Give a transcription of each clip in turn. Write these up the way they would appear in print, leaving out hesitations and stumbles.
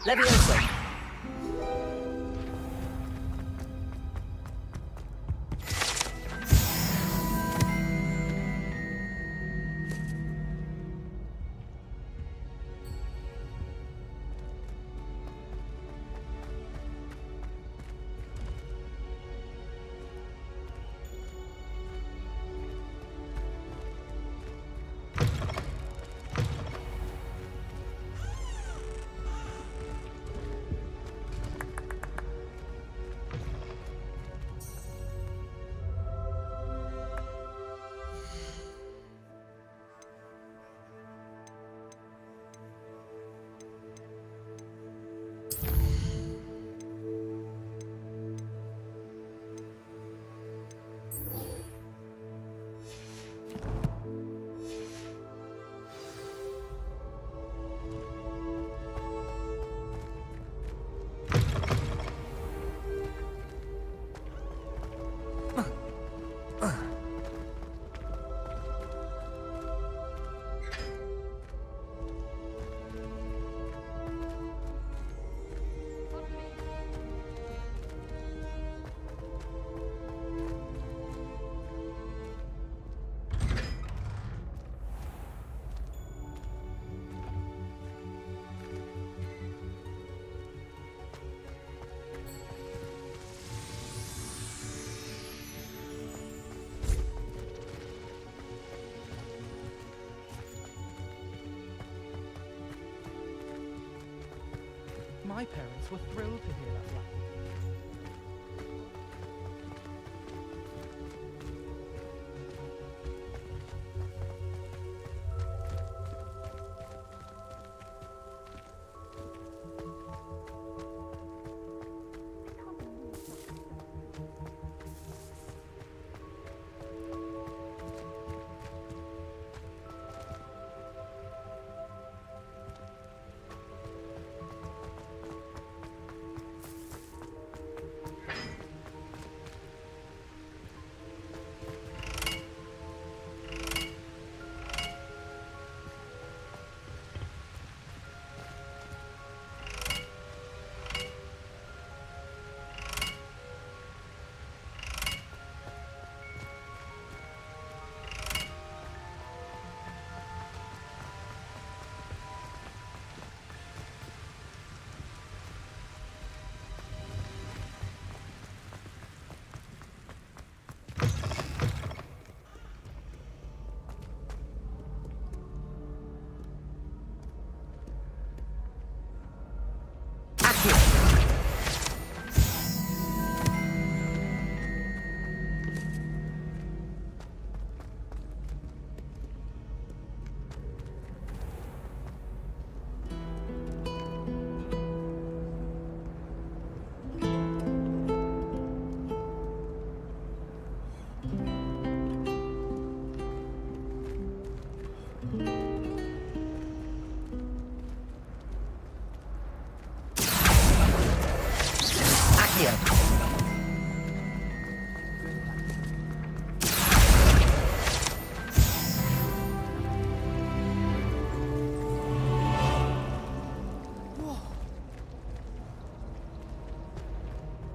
Levioso! My parents were thrilled to hear that laugh.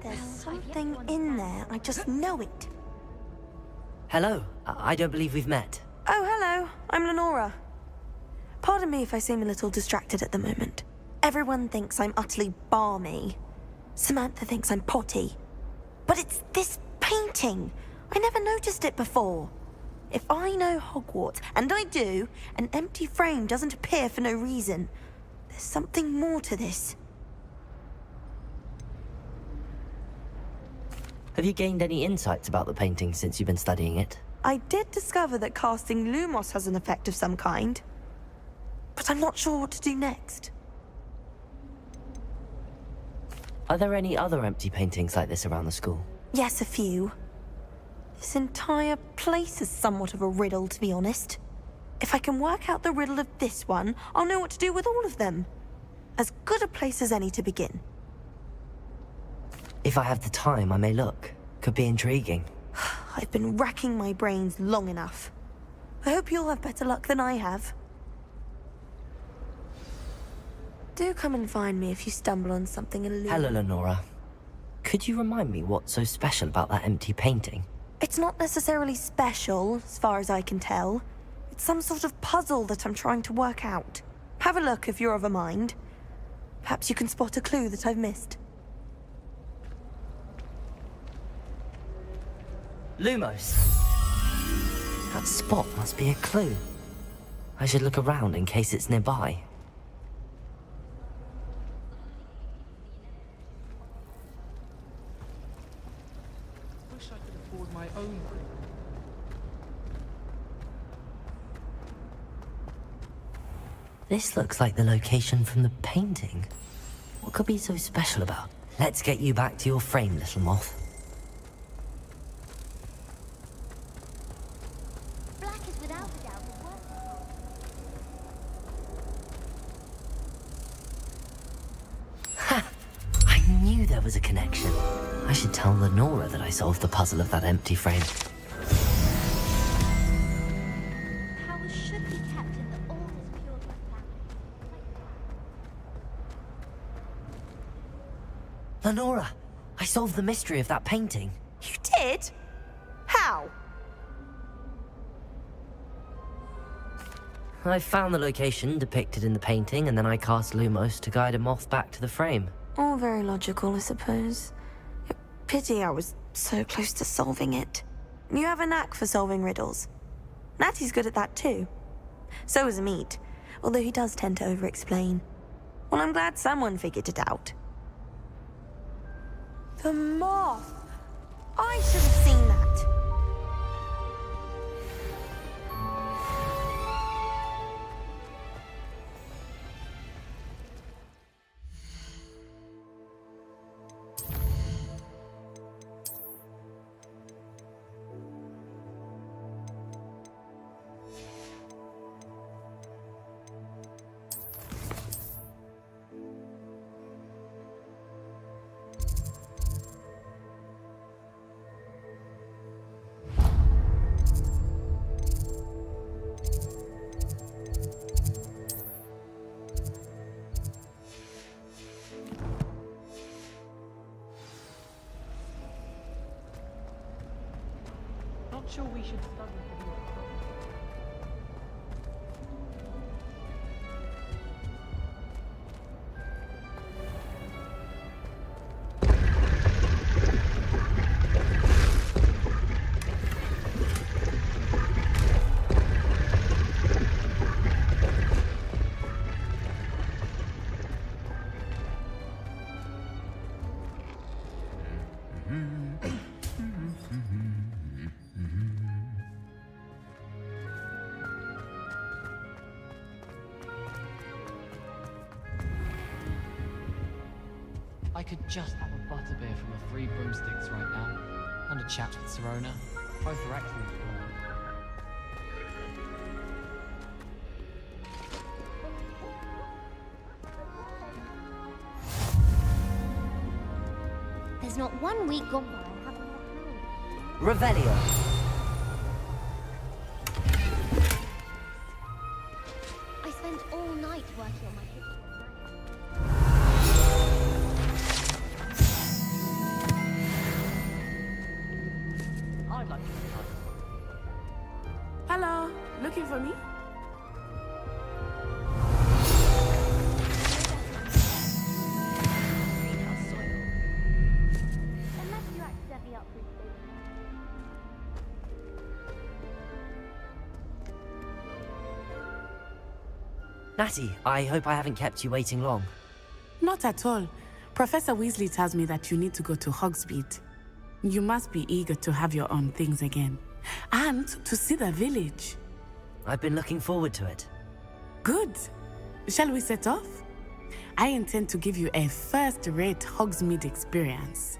There's something in there, I just know it. Hello. I don't believe we've met. Oh, hello, I'm Lenora. Pardon me if I seem a little distracted at the moment. Everyone thinks I'm utterly balmy. Samantha thinks I'm potty. But it's this painting. I never noticed it before. If I know Hogwarts, and I do, an empty frame doesn't appear for no reason. There's something more to this. Have you gained any insights about the painting since you've been studying it? I did discover that casting Lumos has an effect of some kind. But I'm not sure what to do next. Are there any other empty paintings like this around the school? Yes, a few. This entire place is somewhat of a riddle, to be honest. If I can work out the riddle of this one, I'll know what to do with all of them. As good a place as any to begin. If I have the time, I may look. Could be intriguing. I've been racking my brains long enough. I hope you'll have better luck than I have. Do come and find me if you stumble on something illuminating. Hello, Lenora. Could you remind me what's so special about that empty painting? It's not necessarily special, as far as I can tell. It's some sort of puzzle that I'm trying to work out. Have a look if you're of a mind. Perhaps you can spot a clue that I've missed. Lumos! That spot must be a clue. I should look around in case it's nearby. Wish I could afford my own. This looks like the location from the painting. What could be so special about? Let's get you back to your frame, little moth. Black is without a doubt the worst. Ha! I knew there was a connection. I should tell Lenora that I solved the puzzle of that empty frame. Powers should be kept in the oldest pureblood family. Lenora! I solved the mystery of that painting. You did? How? I found the location depicted in the painting, and then I cast Lumos to guide a moth back to the frame. All very logical, I suppose. Pity I was so close to solving it. You have a knack for solving riddles. Natty's good at that too. So is Amit, although he does tend to over-explain. Well, I'm glad someone figured it out. The moth! I should have seen that. Not sure we should study for the I could just have a butterbeer from the Three Broomsticks right now, and a chat with Serona. Both are excellent people. There's not one week gone by I haven't had a Revelio. I spent all night working on my picture. I'd like to try. Hello, looking for me? Greenhouse soil. Unless you accidentally uproot things. Natty, I hope I haven't kept you waiting long. Not at all. Professor Weasley tells me that you need to go to Hogsmeade. You must be eager to have your own things again. And to see the village. I've been looking forward to it. Good. Shall we set off? I intend to give you a first-rate Hogsmeade experience.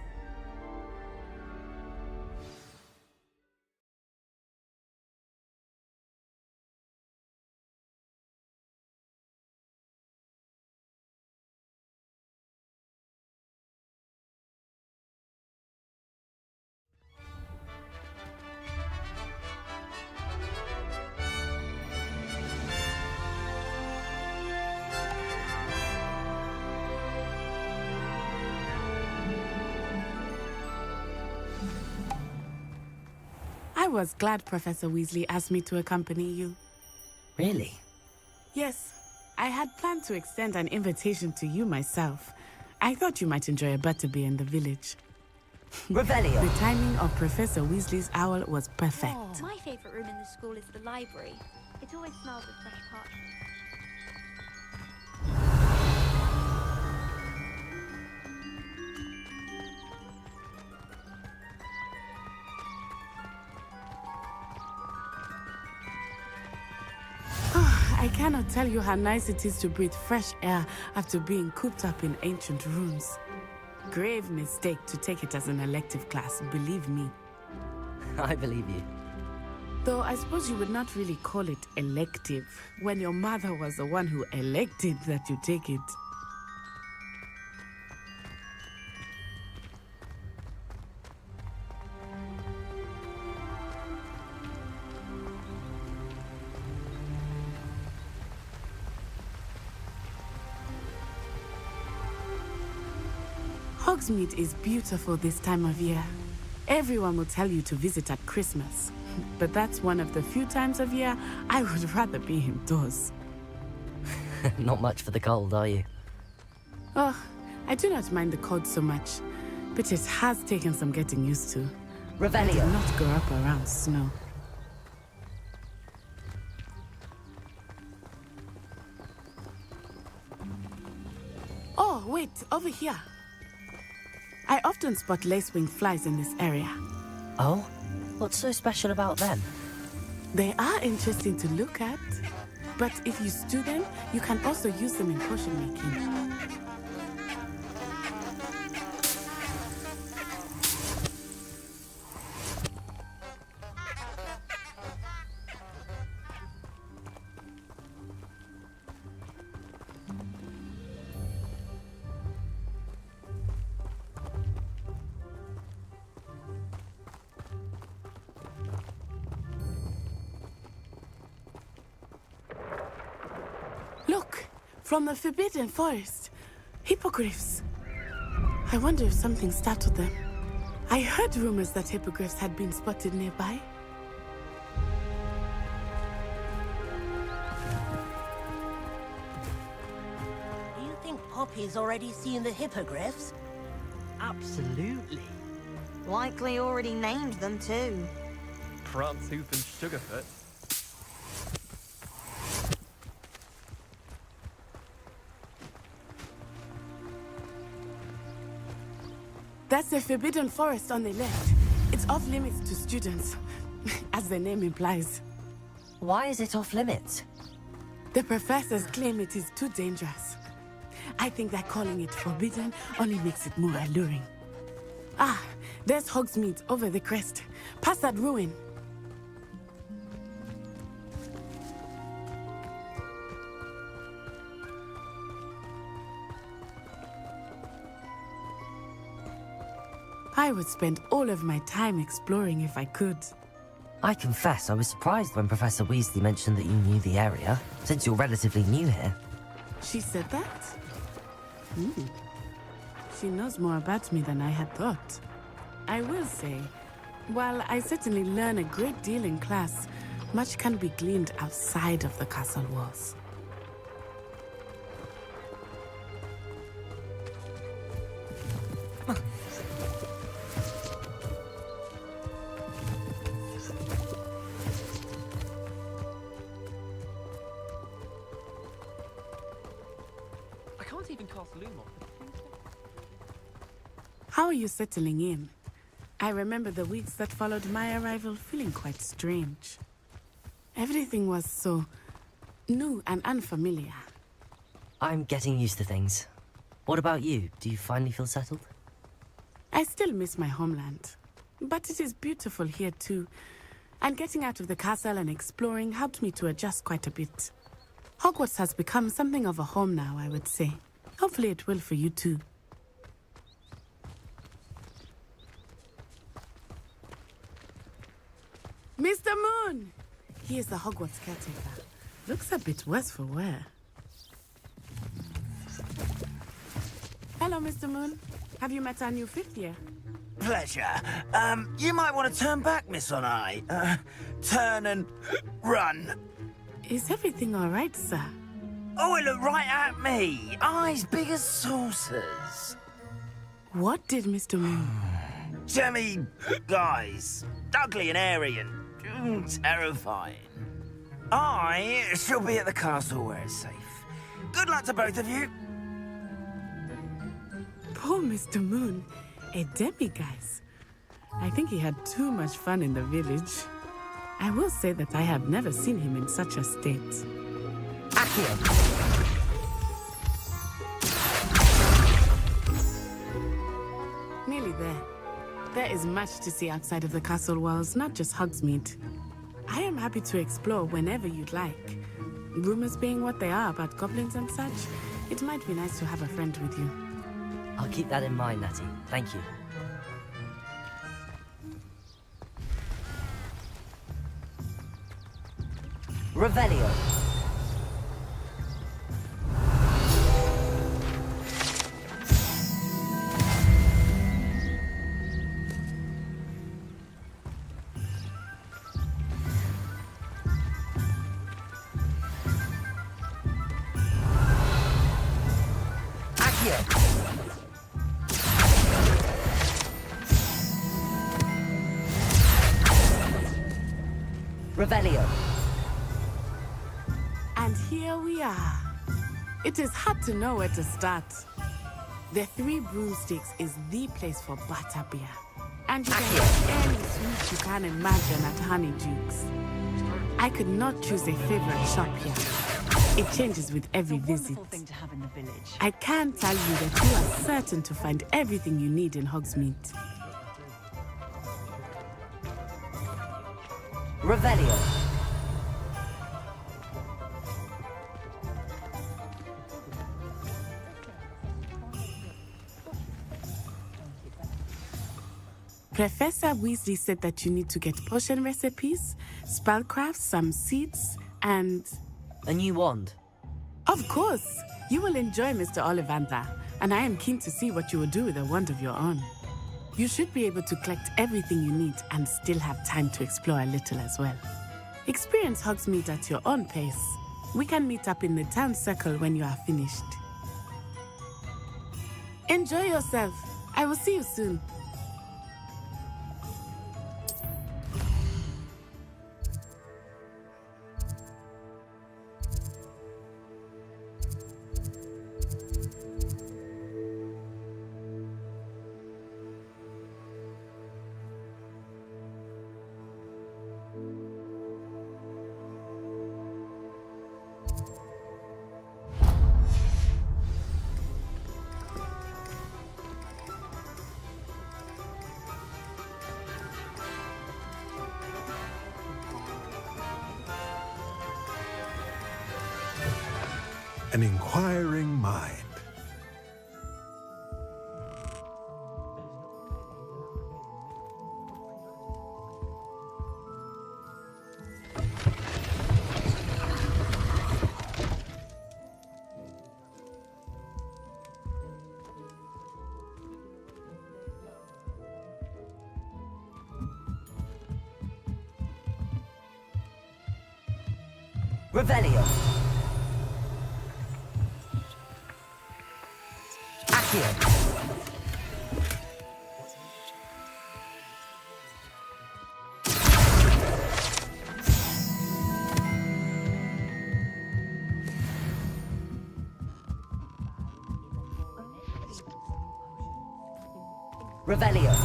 I was glad Professor Weasley asked me to accompany you. Really? Yes, I had planned to extend an invitation to you myself. I thought you might enjoy a butterbeer in the village. Revelio. The timing of Professor Weasley's owl was perfect. My favourite room in the school is the library. It always smells of fresh parchment. I cannot tell you how nice it is to breathe fresh air after being cooped up in ancient rooms. Grave mistake to take it as an elective class, believe me. I believe you. Though I suppose you would not really call it elective when your mother was the one who elected that you take it. Hogsmeade is beautiful this time of year. Everyone will tell you to visit at Christmas, but that's one of the few times of year I would rather be indoors. Not much for the cold, are you? Oh, I do not mind the cold so much, but it has taken some getting used to. I did Revelio. not grow up around snow. Oh, wait, over here. I often spot lacewing flies in this area. Oh? What's so special about them? They are interesting to look at, but if you stew them, you can also use them in potion making. Look, from the Forbidden Forest. Hippogriffs. I wonder if something startled them. I heard rumors that hippogriffs had been spotted nearby. Do you think Poppy's already seen the hippogriffs? Absolutely. Likely already named them too. Prance, Hoof, and Sugarfoot. That's the Forbidden Forest on the left. It's off limits to students, as the name implies. Why is it off limits? The professors claim it is too dangerous. I think that calling it forbidden only makes it more alluring. Ah, there's Hogsmeade over the crest. Past that ruin. I would spend all of my time exploring if I could. I confess I was surprised when Professor Weasley mentioned that you knew the area, since you're relatively new here. She said that? She knows more about me than I had thought. I will say, while I certainly learn a great deal in class, much can be gleaned outside of the castle walls. I can't even cast Lumos. How are you settling in? I remember the weeks that followed my arrival feeling quite strange. Everything was so new and unfamiliar. I'm getting used to things. What about you? Do you finally feel settled? I still miss my homeland, but it is beautiful here too. And getting out of the castle and exploring helped me to adjust quite a bit. Hogwarts has become something of a home now, I would say. Hopefully it will for you too. Mr. Moon! He is the Hogwarts caretaker. Looks a bit worse for wear. Hello, Mr. Moon. Have you met our new fifth year? pleasure. You might want to turn back, Miss Onai. Turn and run. Is everything all right, sir? Oh, it looked right at me. Eyes big as saucers. What did Mr. Moon? Jemmy guys. Ugly and airy and terrifying. I shall be at the castle where it's safe. Good luck to both of you. Poor Mr. Moon, a demiguise. I think he had too much fun in the village. I will say that I have never seen him in such a state. Accio! Nearly there. There is much to see outside of the castle walls, not just Hogsmeade. I am happy to explore whenever you'd like. Rumors being what they are about goblins and such, it might be nice to have a friend with you. I'll keep that in mind, Natty. Thank you. Revelio. Revelio. And here we are. It is hard to know where to start. The Three Broomsticks is the place for butterbeer. And you can get any sweet you can imagine at Honeydukes. I could not choose a favorite shop here. It changes with every visit. Thing to have in the village. I can tell you that you are certain to find everything you need in Hogsmeade. Revelio. Professor Weasley said that you need to get potion recipes, spellcrafts, some seeds, and... A new wand. Of course! You will enjoy Mr. Ollivander, and I am keen to see what you will do with a wand of your own. You should be able to collect everything you need and still have time to explore a little as well. Experience Hogsmeade at your own pace. We can meet up in the town circle when you are finished. Enjoy yourself. I will see you soon. An inquiring mind. Revelio. Accio. Revelio.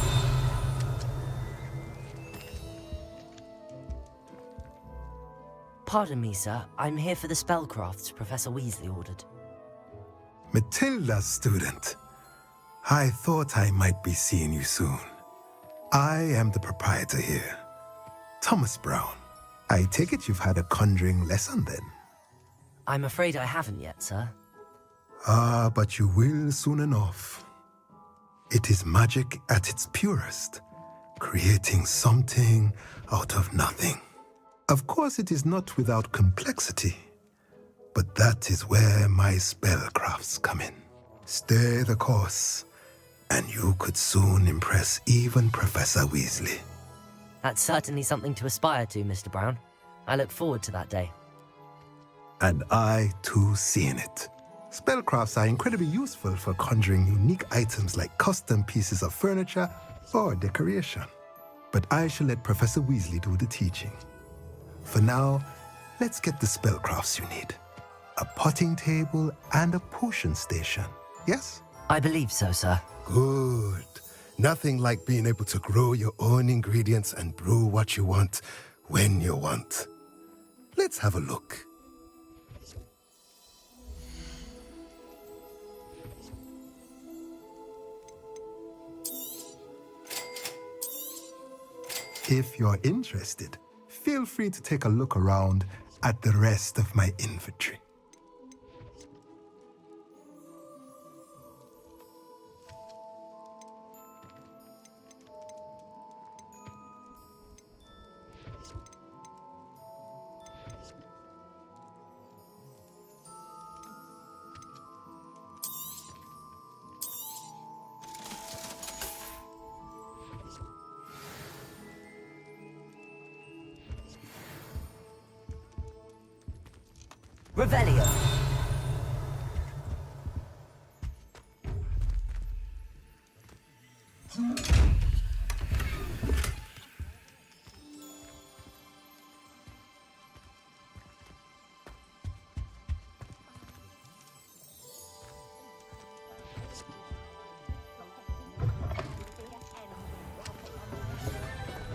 Pardon me, sir. I'm here for the spellcrafts Professor Weasley ordered. Matilda's student. I thought I might be seeing you soon. I am the proprietor here, Thomas Brown. I take it you've had a conjuring lesson then? I'm afraid I haven't yet, sir. Ah, but you will soon enough. It is magic at its purest, creating something out of nothing. Of course, it is not without complexity, but that is where my spellcrafts come in. Stay the course, And you could soon impress even Professor Weasley. That's certainly something to aspire to, Mr. Brown. I look forward to that day. And I, too, seen it. Spellcrafts are incredibly useful for conjuring unique items like custom pieces of furniture or decoration. But I shall let Professor Weasley do the teaching. For now, let's get the spellcrafts you need. A potting table and a potion station, yes? I believe so, sir. Good. Nothing like being able to grow your own ingredients and brew what you want when you want. Let's have a look. If you're interested, feel free to take a look around at the rest of my inventory. Revelio.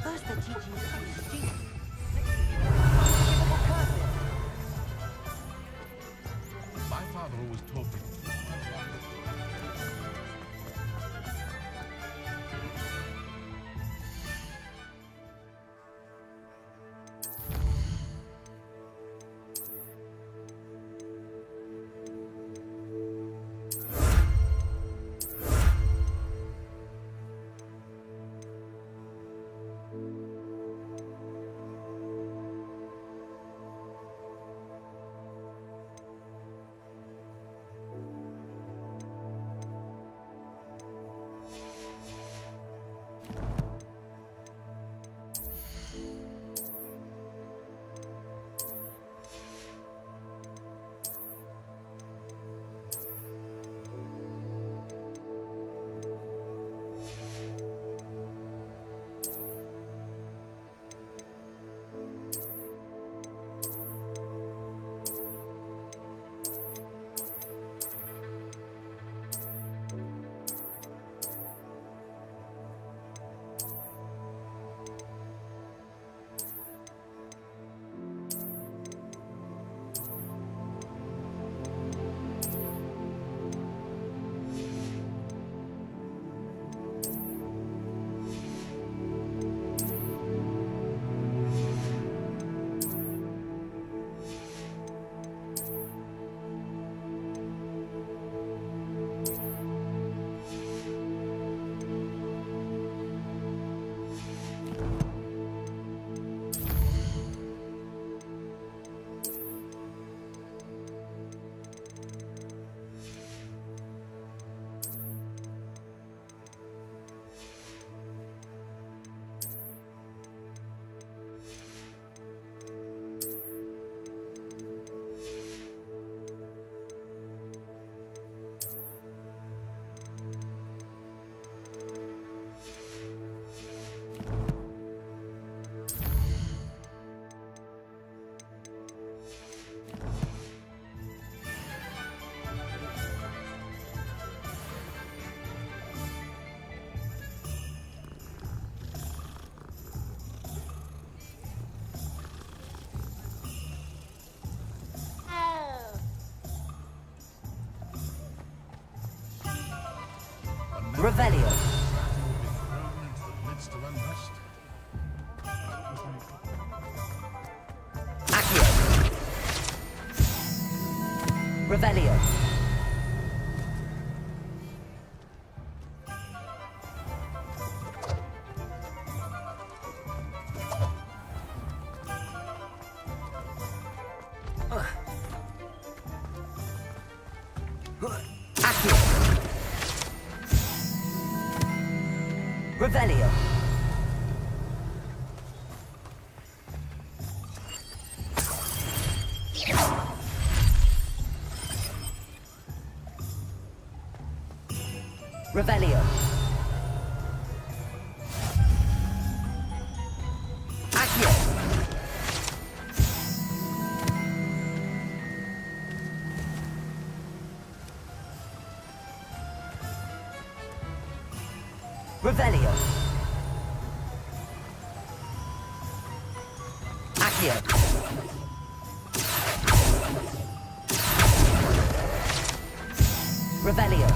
Those are teaching. My father always told me. Revelio. Accio. Revelio. Accio. Revelio. Revelio. Accio. Revelio. Accio. Revelio.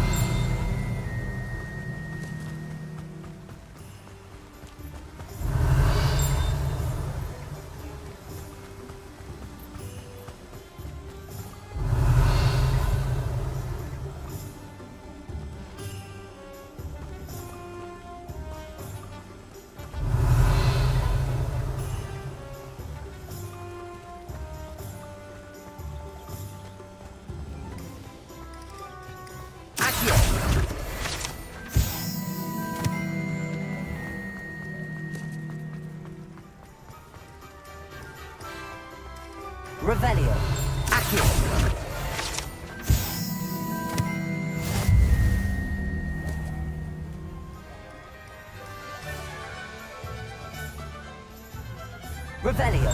Revelio. Accio. Revelio.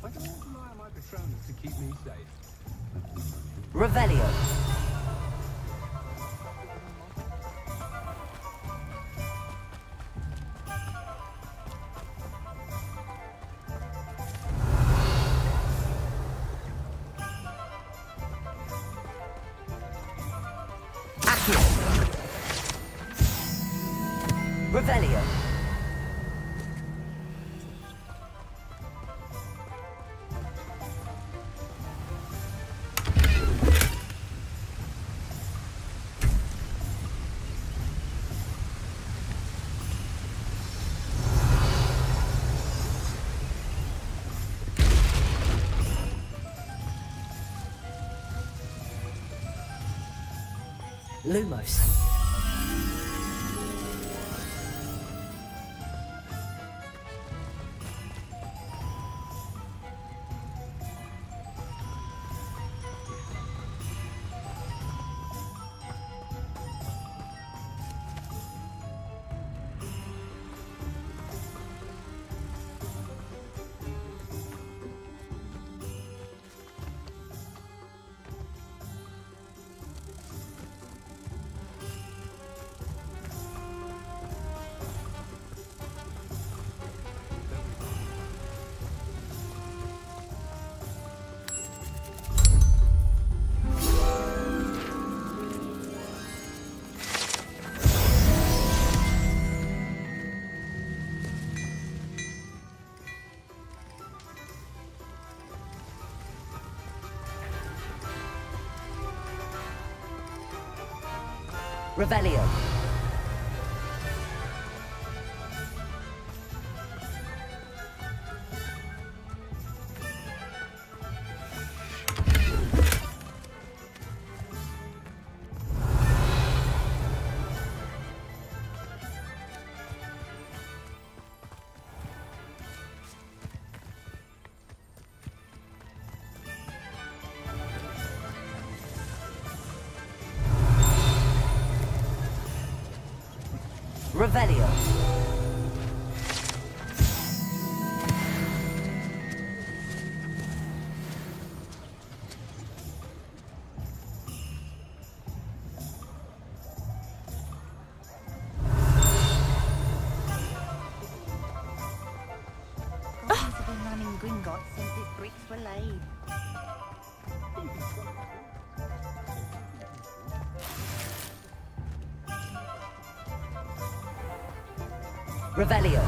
I don't want to rely on my Patronus to keep me safe. Revelio. Accio. Revelio. Lumos. Revelio. Revelio. Goblins have been running Gringotts since its bricks were laid. Revelio.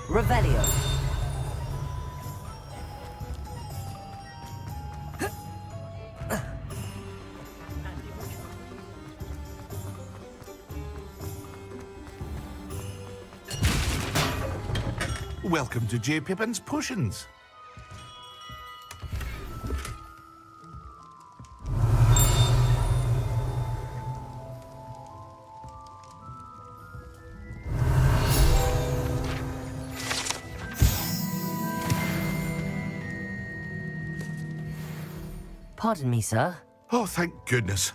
Revelio. Welcome to J. Pippin's Potions. Pardon me, sir. Oh, thank goodness.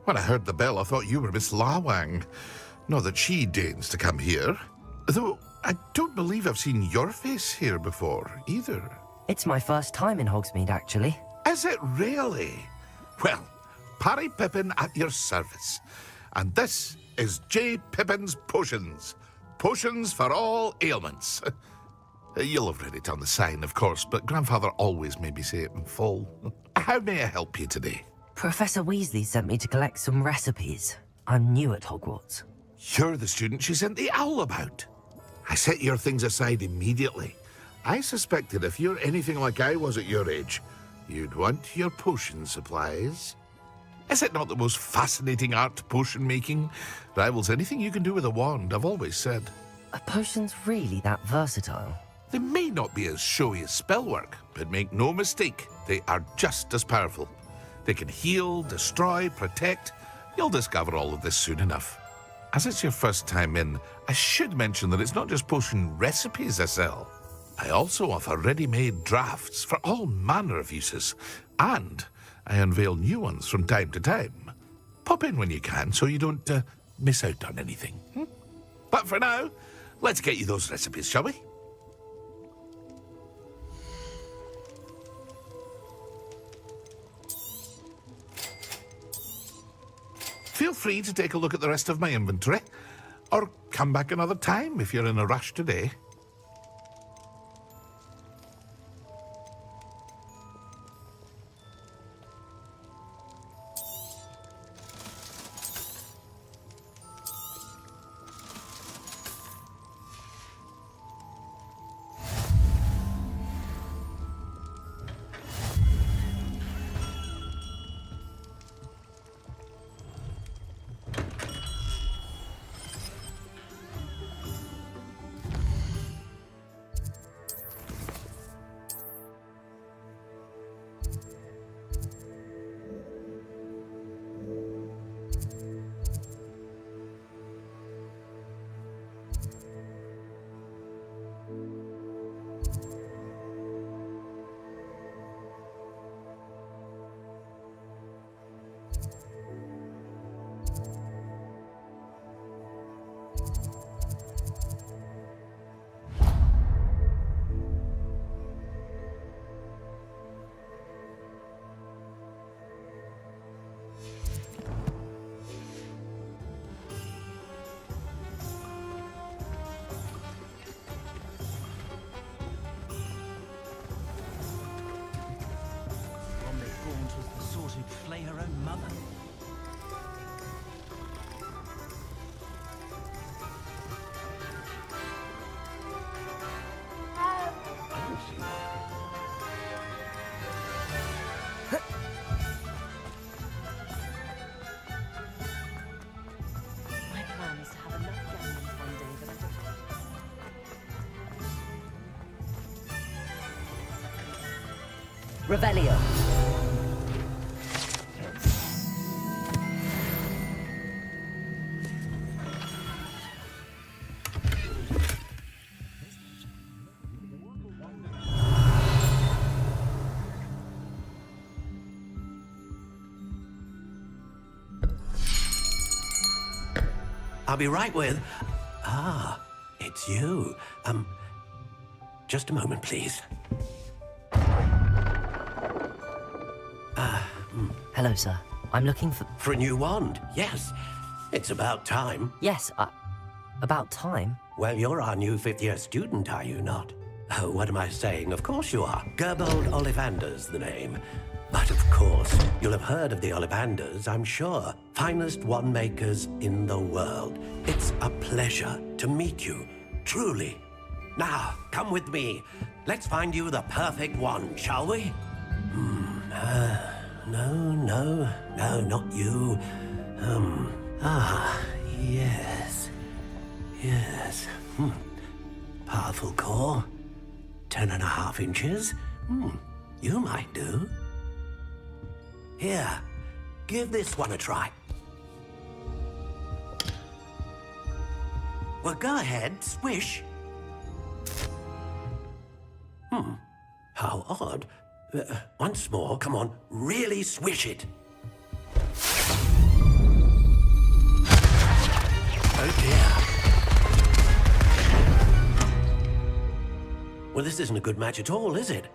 When I heard the bell, I thought you were Miss Lawang. Not that she deigns to come here. Though I don't believe I've seen your face here before, either. It's my first time in Hogsmeade, actually. Is it really? Well, Parry Pippin at your service. And this is J. Pippin's Potions. Potions for all ailments. You'll have read it on the sign, of course, but Grandfather always made me say it in full. How may I help you today? Professor Weasley sent me to collect some recipes. I'm new at Hogwarts. You're the student she sent the owl about. I set your things aside immediately. I suspected if you're anything like I was at your age, you'd want your potion supplies. Is it not the most fascinating art, potion making? Rivals anything you can do with a wand, I've always said. Are potions really that versatile? They may not be as showy as spellwork, but make no mistake, they are just as powerful. They can heal, destroy, protect. You'll discover all of this soon enough. As it's your first time in, I should mention that it's not just potion recipes I sell. I also offer ready-made drafts for all manner of uses, and I unveil new ones from time to time. Pop in when you can so you don't miss out on anything. But for now, let's get you those recipes, shall we? Feel free to take a look at the rest of my inventory, or come back another time if you're in a rush today. Revelio. I'll be right with... Ah, it's you. Just a moment, please. Hello, sir. I'm looking for... For a new wand, yes. It's about time. Yes, about time? Well, you're our new fifth-year student, are you not? Oh, what am I saying? Of course you are. Gerbold Ollivander's the name. But of course, you'll have heard of the Ollivanders, I'm sure. Finest wand makers in the world. It's a pleasure to meet you, truly. Now, come with me. Let's find you the perfect wand, shall we? No, not you. Yes. Powerful core. 10.5 inches. You might do. Here, give this one a try. Well, go ahead, swish. How odd. Once more, come on, really swish it. Oh dear. Well, this isn't a good match at all, is it?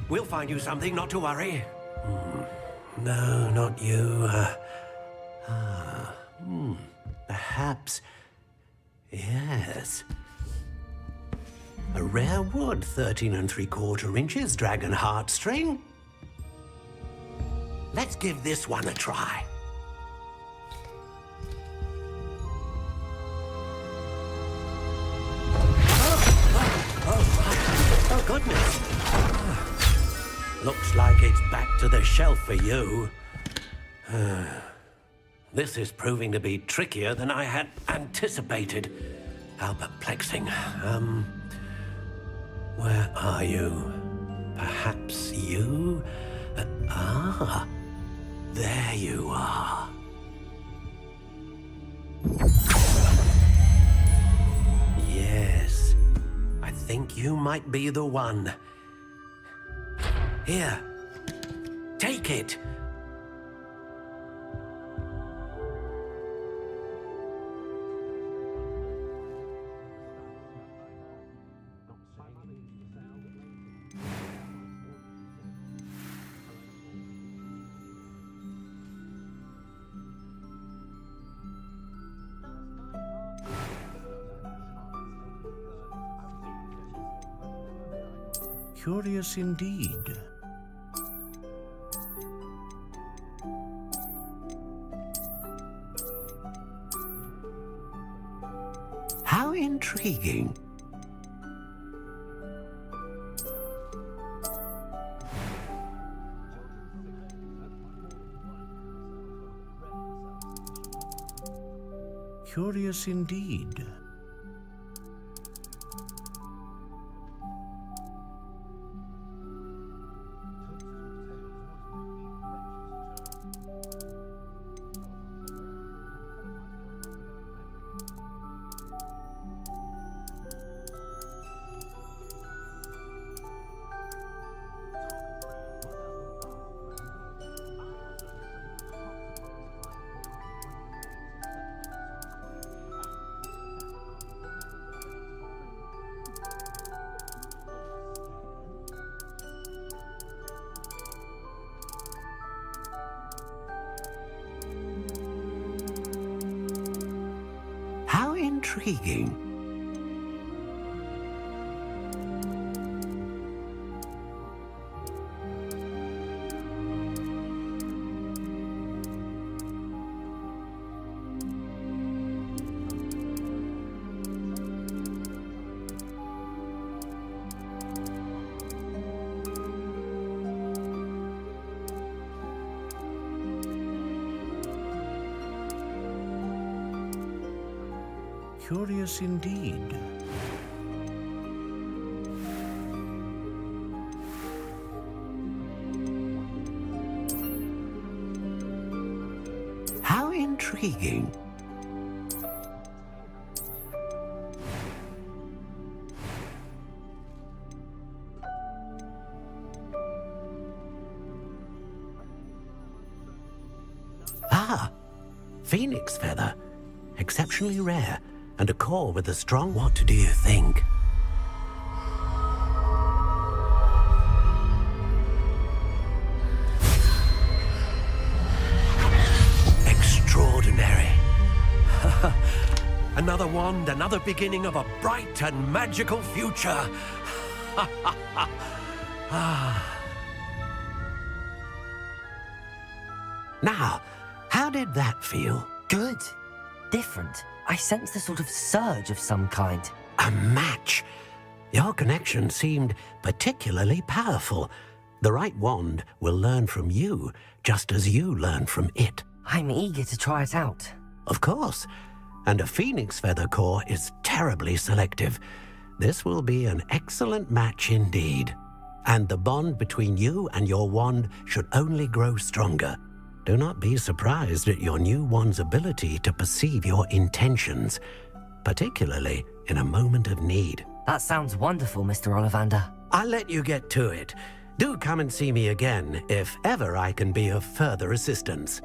We'll find you something, not to worry. No, not you. Perhaps. Yes. A rare wood, 13 3/4 inches, dragon heartstring. Let's give this one a try. Oh, goodness. Looks like it's back to the shelf for you. This is proving to be trickier than I had anticipated. How perplexing. Where are you? Perhaps you? There you are. Yes, I think you might be the one. Here, take it. Curious indeed. How intriguing. Curious indeed. How intriguing. Curious indeed. intriguing. Ah, phoenix feather. Exceptionally rare, and a core with a strong... What do you think? Extraordinary. Another wand, another beginning of a bright and magical future. Now, how did that feel? Good. Different. I sensed a sort of surge of some kind. A match. Your connection seemed particularly powerful. The right wand will learn from you, just as you learn from it. I'm eager to try it out. Of course. And a phoenix feather core is terribly selective. This will be an excellent match indeed. And the bond between you and your wand should only grow stronger. Do not be surprised at your new wand's ability to perceive your intentions, particularly in a moment of need. That sounds wonderful, Mr. Ollivander. I'll let you get to it. Do come and see me again if ever I can be of further assistance.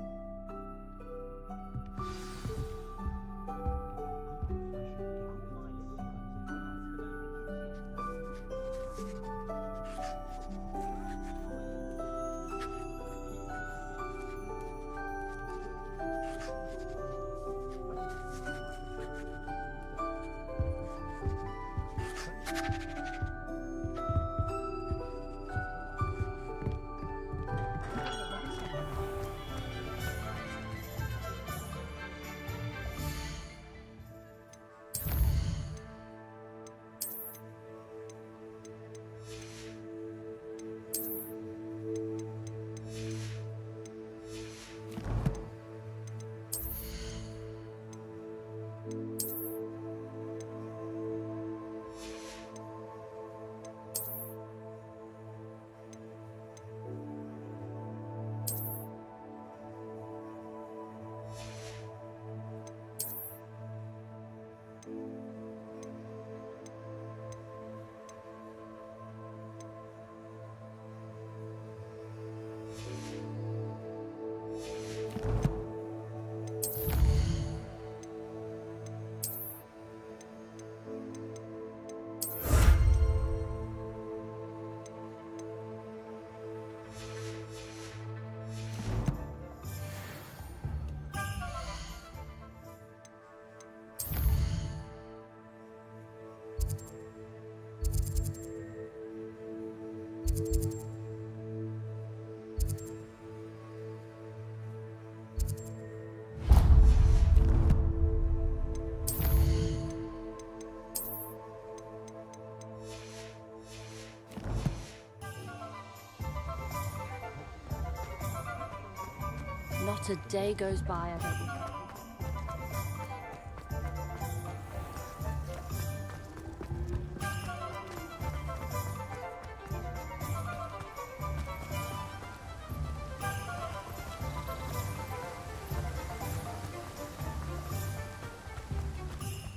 Not a day goes by I don't...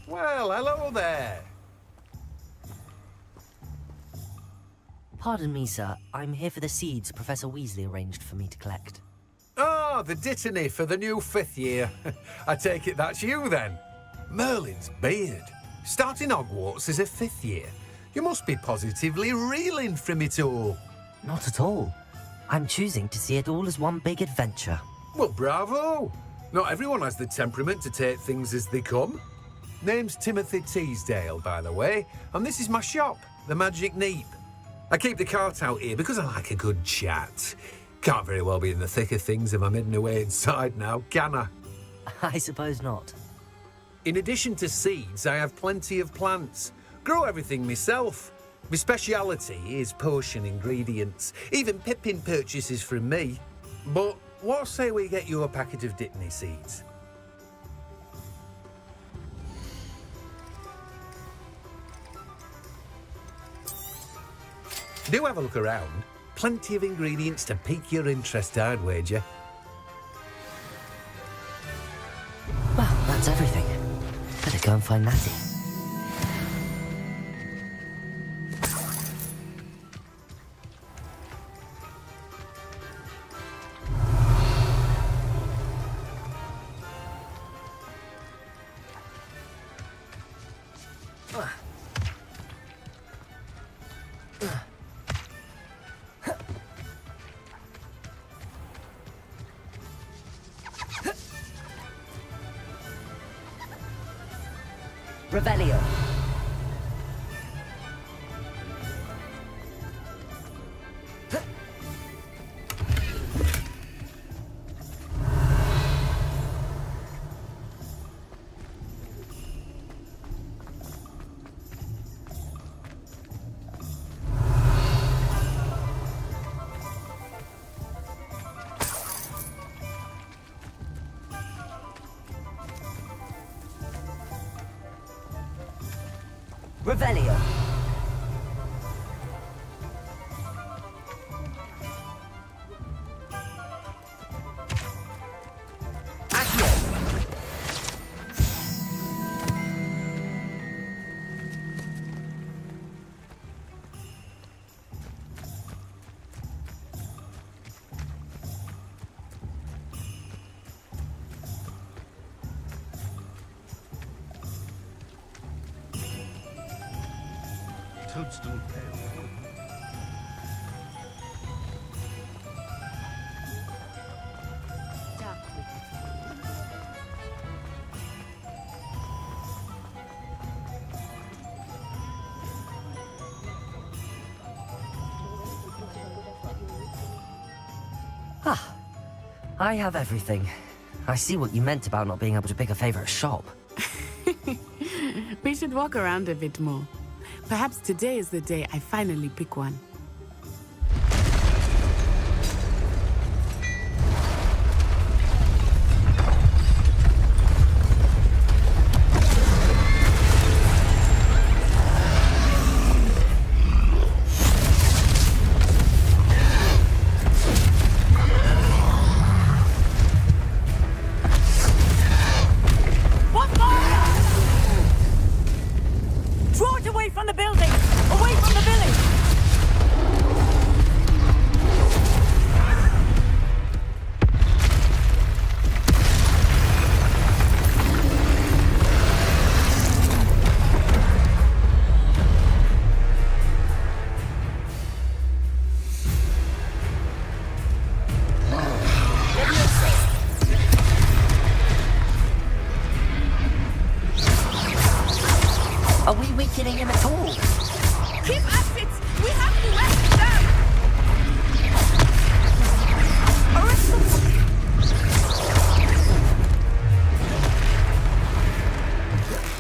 Well, hello there. Pardon me, sir. I'm here for the seeds Professor Weasley arranged for me to collect. Ah, the dittany for the new 5th year. I take it that's you, then. Merlin's beard. Starting Hogwarts as a 5th year. You must be positively reeling from it all. Not at all. I'm choosing to see it all as one big adventure. Well, bravo. Not everyone has the temperament to take things as they come. Name's Timothy Teasdale, by the way, and this is my shop, the Magic Neep. I keep the cart out here because I like a good chat. Can't very well be in the thick of things if I'm hidden away inside now, can I? I suppose not. In addition to seeds, I have plenty of plants. Grow everything myself. My speciality is potion ingredients. Even Pippin purchases from me. But what say we get you a packet of Dittany seeds? Do have a look around. Plenty of ingredients to pique your interest, I'd wager. That's everything. Better go and find Natty. Revelio. Revelio. Toadstool pale. Ah, I have everything. I see what you meant about not being able to pick a favorite shop. We should walk around a bit more. Perhaps today is the day I finally pick one. Are we weakening him at all? Keep at it! We have to arrest them! Arrest them!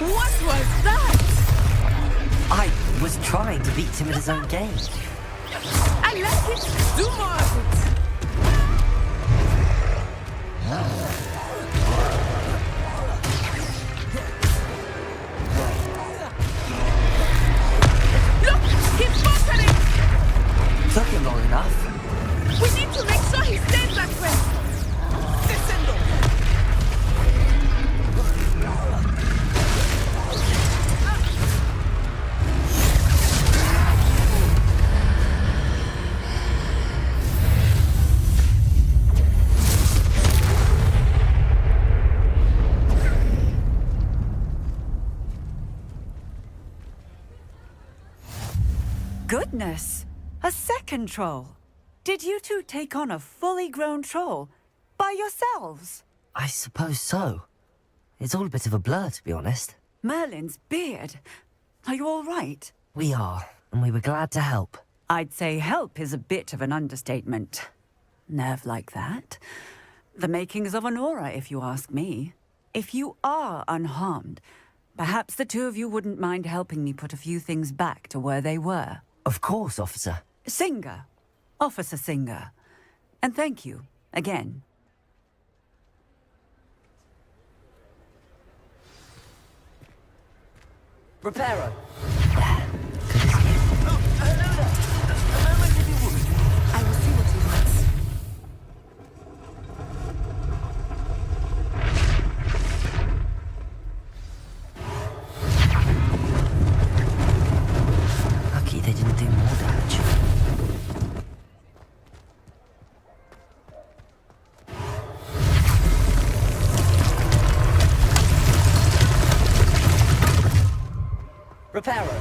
What was that? I was trying to beat him at his own game. I like it! Do more of it! Took him long enough. We need to make sure he stays that way. Descendo. Goodness! A second troll! Did you two take on a fully grown troll? By yourselves? I suppose so. It's all a bit of a blur, to be honest. Merlin's beard. Are you all right? We are, and we were glad to help. I'd say help is a bit of an understatement. Nerve like that. The makings of an aura, if you ask me. If you are unharmed, perhaps the two of you wouldn't mind helping me put a few things back to where they were. Of course, officer. Singer. Officer Singer. And thank you, again. Reparo. I will see what he wants. Reparo.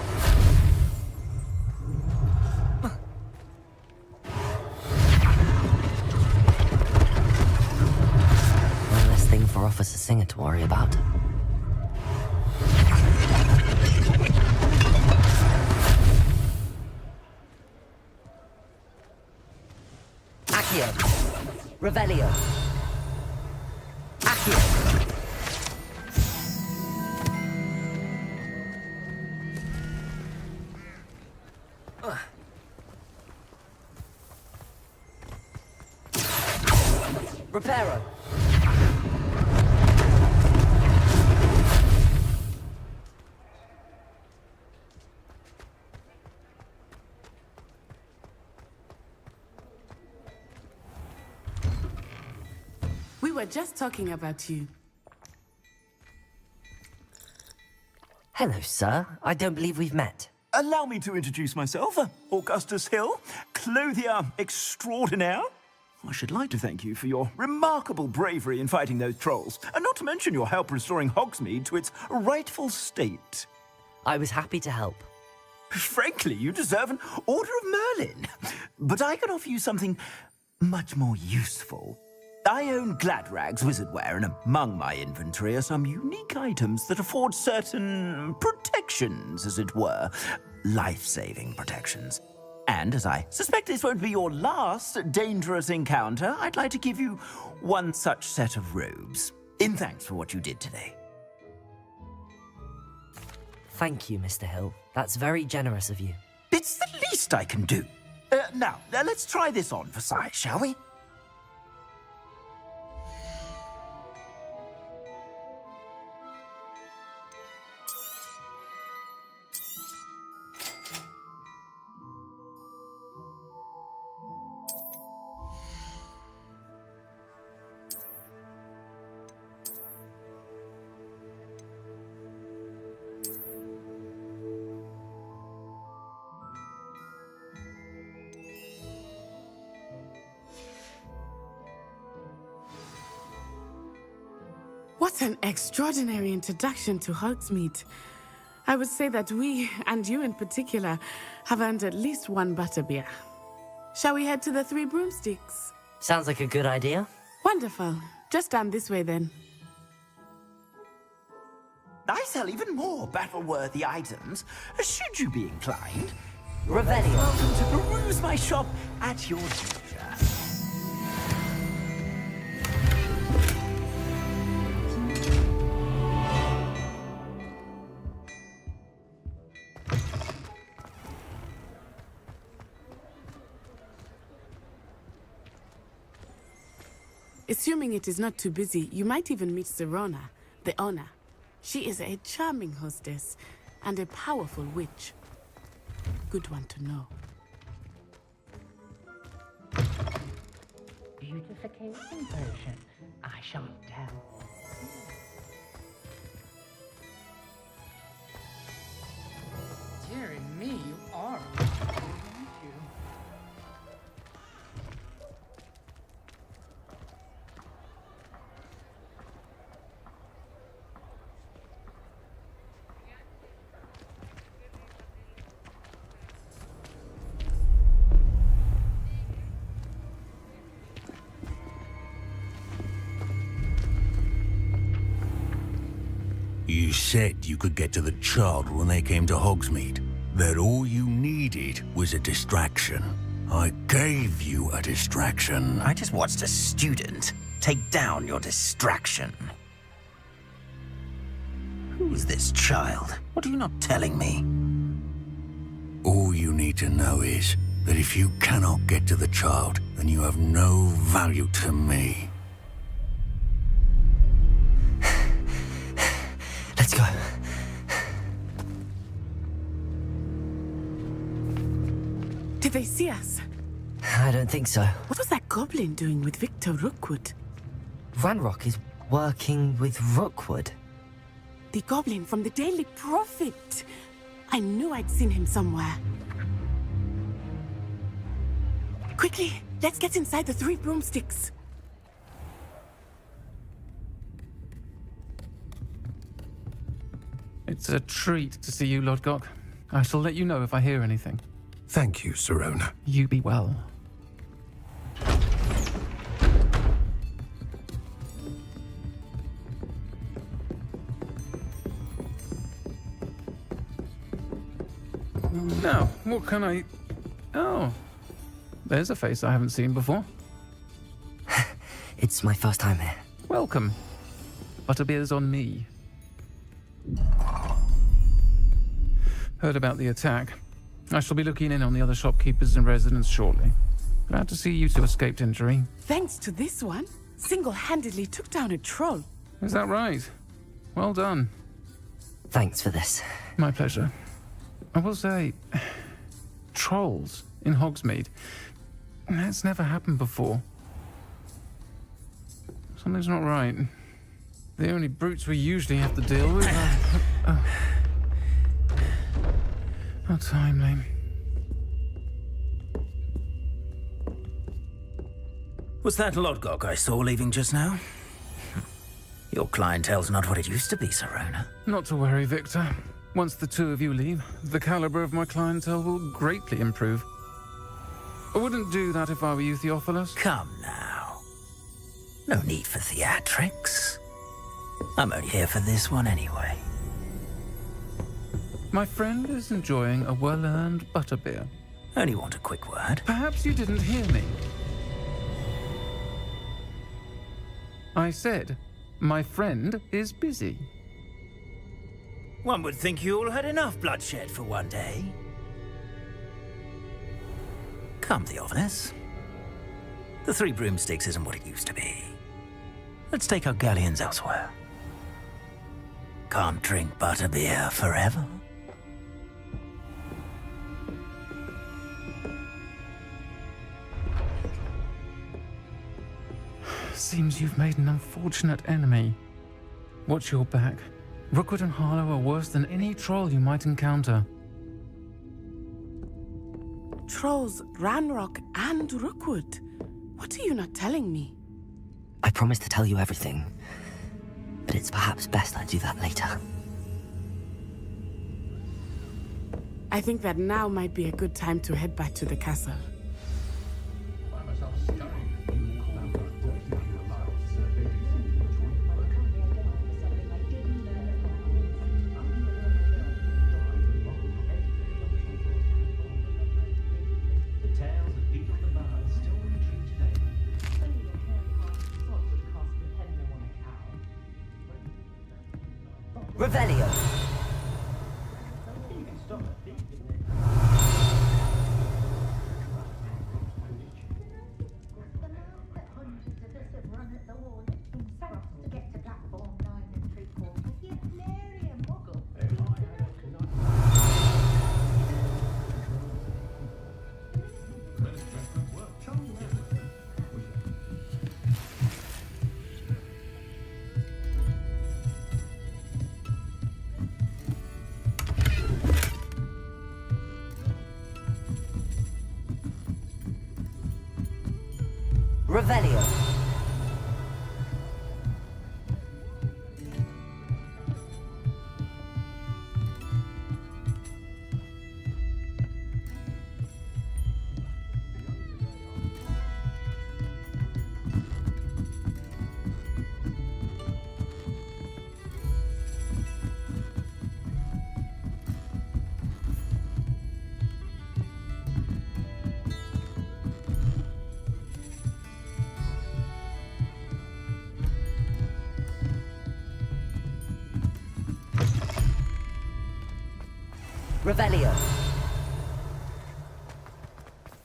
One less thing for Officer Singer to worry about. Accio. Revelio. Accio. Reparo. We were just talking about you. Hello, sir. I don't believe we've met. Allow me to introduce myself, Augustus Hill, clothier extraordinaire. I should like to thank you for your remarkable bravery in fighting those trolls, and not to mention your help restoring Hogsmeade to its rightful state. I was happy to help. Frankly, you deserve an Order of Merlin. But I can offer you something much more useful. I own Gladrag's wizardware, and among my inventory are some unique items that afford certain protections, as it were. Life-saving protections. And as I suspect this won't be your last dangerous encounter, I'd like to give you one such set of robes, in thanks for what you did today. Thank you, Mr. Hill. That's very generous of you. It's the least I can do. Now, let's try this on for size, shall we? What an extraordinary introduction to Hogsmeade. I would say that we, and you in particular, have earned at least one butterbeer. Shall we head to the Three Broomsticks? Sounds like a good idea. Wonderful. Just down this way then. I sell even more battle-worthy items, should you be inclined. Revelio. Welcome to peruse my shop at your leisure. Assuming it is not too busy, you might even meet Sirona, the owner. She is a charming hostess and a powerful witch. Good one to know. Beautification potion. I shan't tell. Dear me, you are. You said you could get to the child when they came to Hogsmeade. That all you needed was a distraction. I gave you a distraction. I just watched a student take down your distraction. Who's this child? What are you not telling me? All you need to know is that if you cannot get to the child, then you have no value to me. Let's go. Did they see us? I don't think so. What was that goblin doing with Victor Rookwood? Ranrock is working with Rookwood. The goblin from the Daily Prophet. I knew I'd seen him somewhere. Quickly, let's get inside the Three Broomsticks. It's a treat to see you, Lodgok. I shall let you know if I hear anything. Thank you, Sirona. You be well. Now, what can I... Oh, there's a face I haven't seen before. It's my first time here. Welcome. Butterbeer's on me. Heard about the attack. I shall be looking in on the other shopkeepers and residents shortly. Glad to see you two escaped injury. Thanks to this one, single-handedly took down a troll. Is that right? Well done. Thanks for this. My pleasure. I will say, trolls in Hogsmeade. That's never happened before. Something's not right. The only brutes we usually have to deal with are... How timely. Was that Lodgok I saw leaving just now? Your clientele's not what it used to be, Sirona. Not to worry, Victor. Once the two of you leave, the caliber of my clientele will greatly improve. I wouldn't do that if I were you, Theophilus. Come now. No need for theatrics. I'm only here for this one anyway. My friend is enjoying a well-earned butterbeer. Only want a quick word. Perhaps you didn't hear me. I said, my friend is busy. One would think you all had enough bloodshed for one day. Come, Theophilus. The Three Broomsticks isn't what it used to be. Let's take our galleons elsewhere. Can't drink butterbeer forever. Seems you've made an unfortunate enemy. Watch your back. Rookwood and Harlow are worse than any troll you might encounter. Trolls, Ranrock, and Rookwood. What are you not telling me? I promised to tell you everything, but it's perhaps best I do that later. I think that now might be a good time to head back to the castle. Revelio. Revelio. Revelio.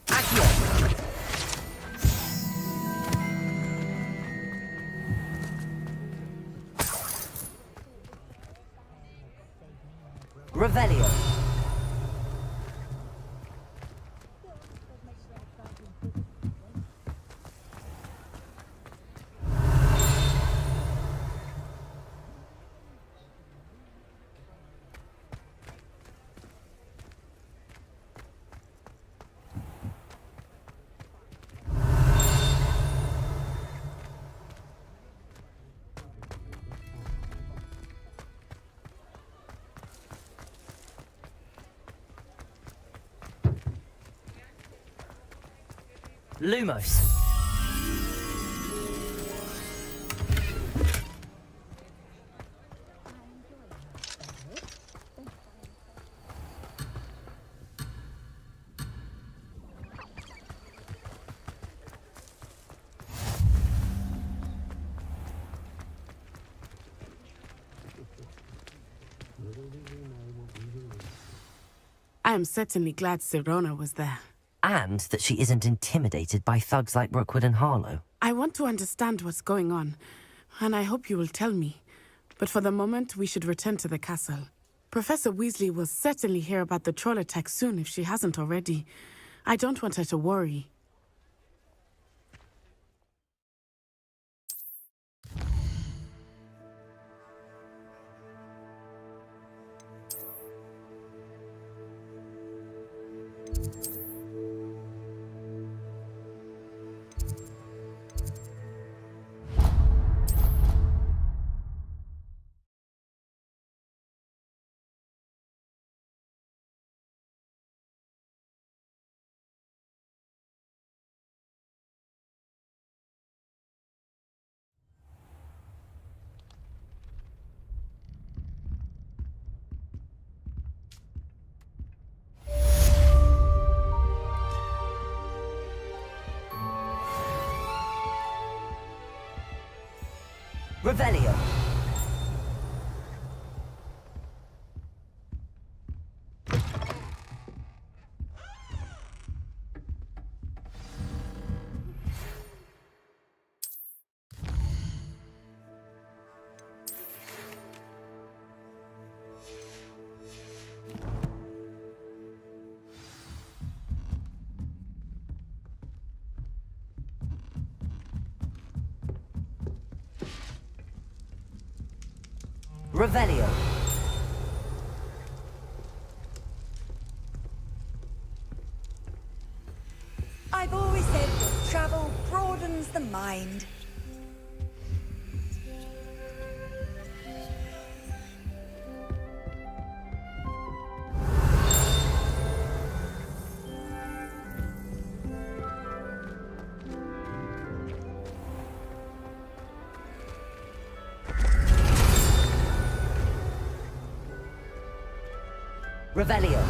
Accio. Revelio. Lumos. I am certainly glad Sirona was there. And that she isn't intimidated by thugs like Rookwood and Harlow. I want to understand what's going on, and I hope you will tell me. But for the moment, we should return to the castle. Professor Weasley will certainly hear about the troll attack soon if she hasn't already. I don't want her to worry. Revelio. Revelio. I've always said that travel broadens the mind. Revelio.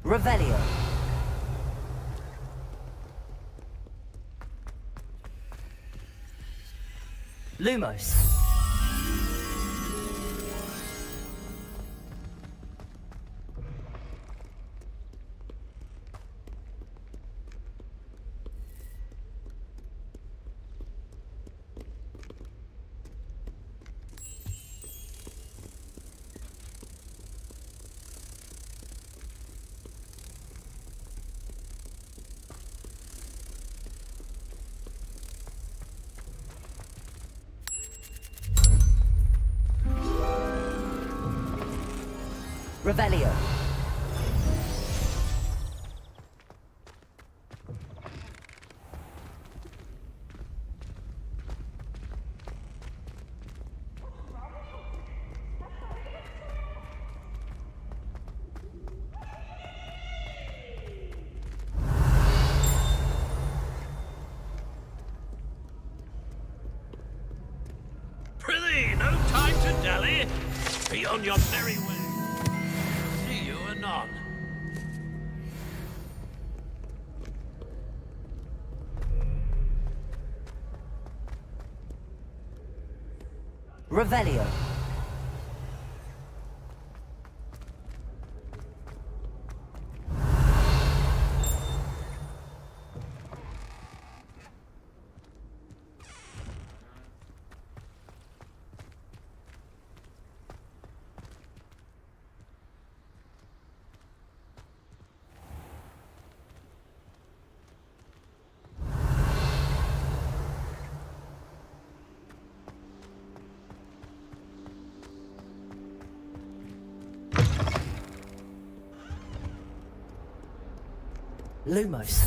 Revelio. Lumos. Revelio. Prithee, no time to dally. Be on your merry way. See you anon. Revelio. Lumos.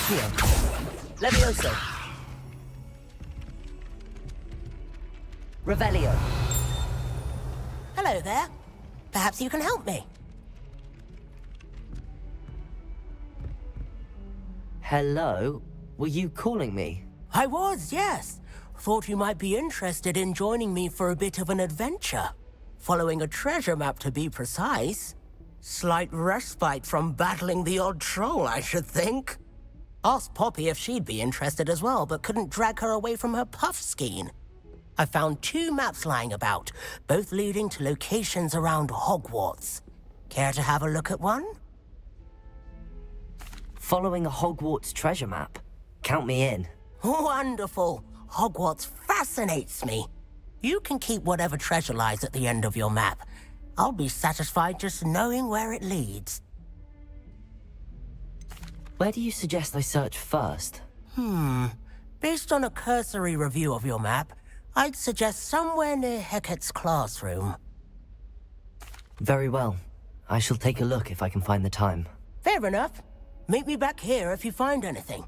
Accio. Levioso. Revelio. Hello there. Perhaps you can help me. Hello? Were you calling me? I was, yes. Thought you might be interested in joining me for a bit of an adventure. Following a treasure map, to be precise. Slight respite from battling the odd troll, I should think. Asked Poppy if she'd be interested as well, but couldn't drag her away from her puff skein. I found 2 maps lying about, both leading to locations around Hogwarts. Care to have a look at one? Following a Hogwarts treasure map? Count me in. Wonderful. Hogwarts fascinates me. You can keep whatever treasure lies at the end of your map. I'll be satisfied just knowing where it leads. Where do you suggest I search first? Based on a cursory review of your map, I'd suggest somewhere near Hecat's classroom. Very well. I shall take a look if I can find the time. Fair enough. Meet me back here if you find anything.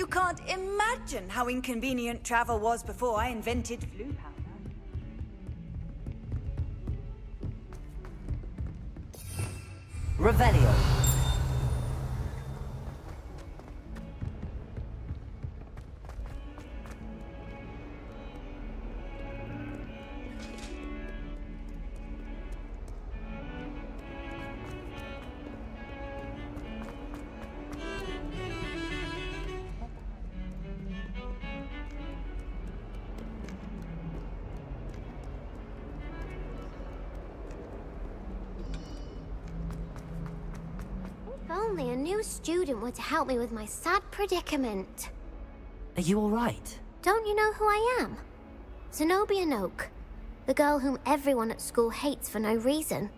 You can't imagine how inconvenient travel was before I invented flu powder. Revelio. If only a new student were to help me with my sad predicament. Are you alright? Don't you know who I am? Zenobia Noak, the girl whom everyone at school hates for no reason.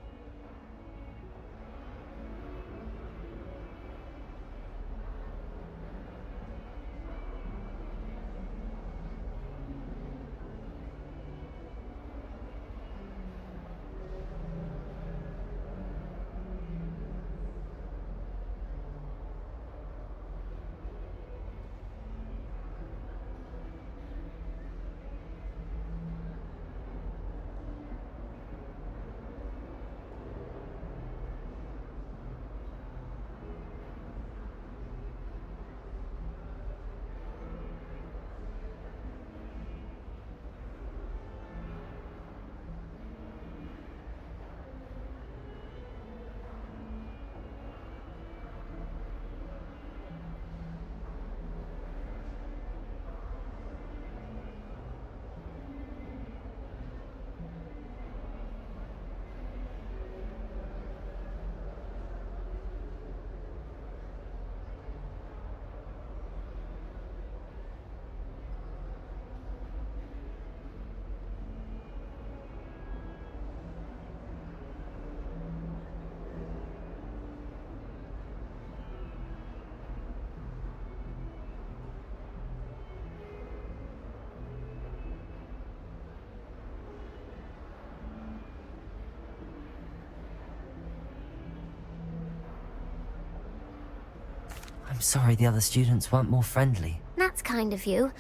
I'm sorry the other students weren't more friendly. That's kind of you.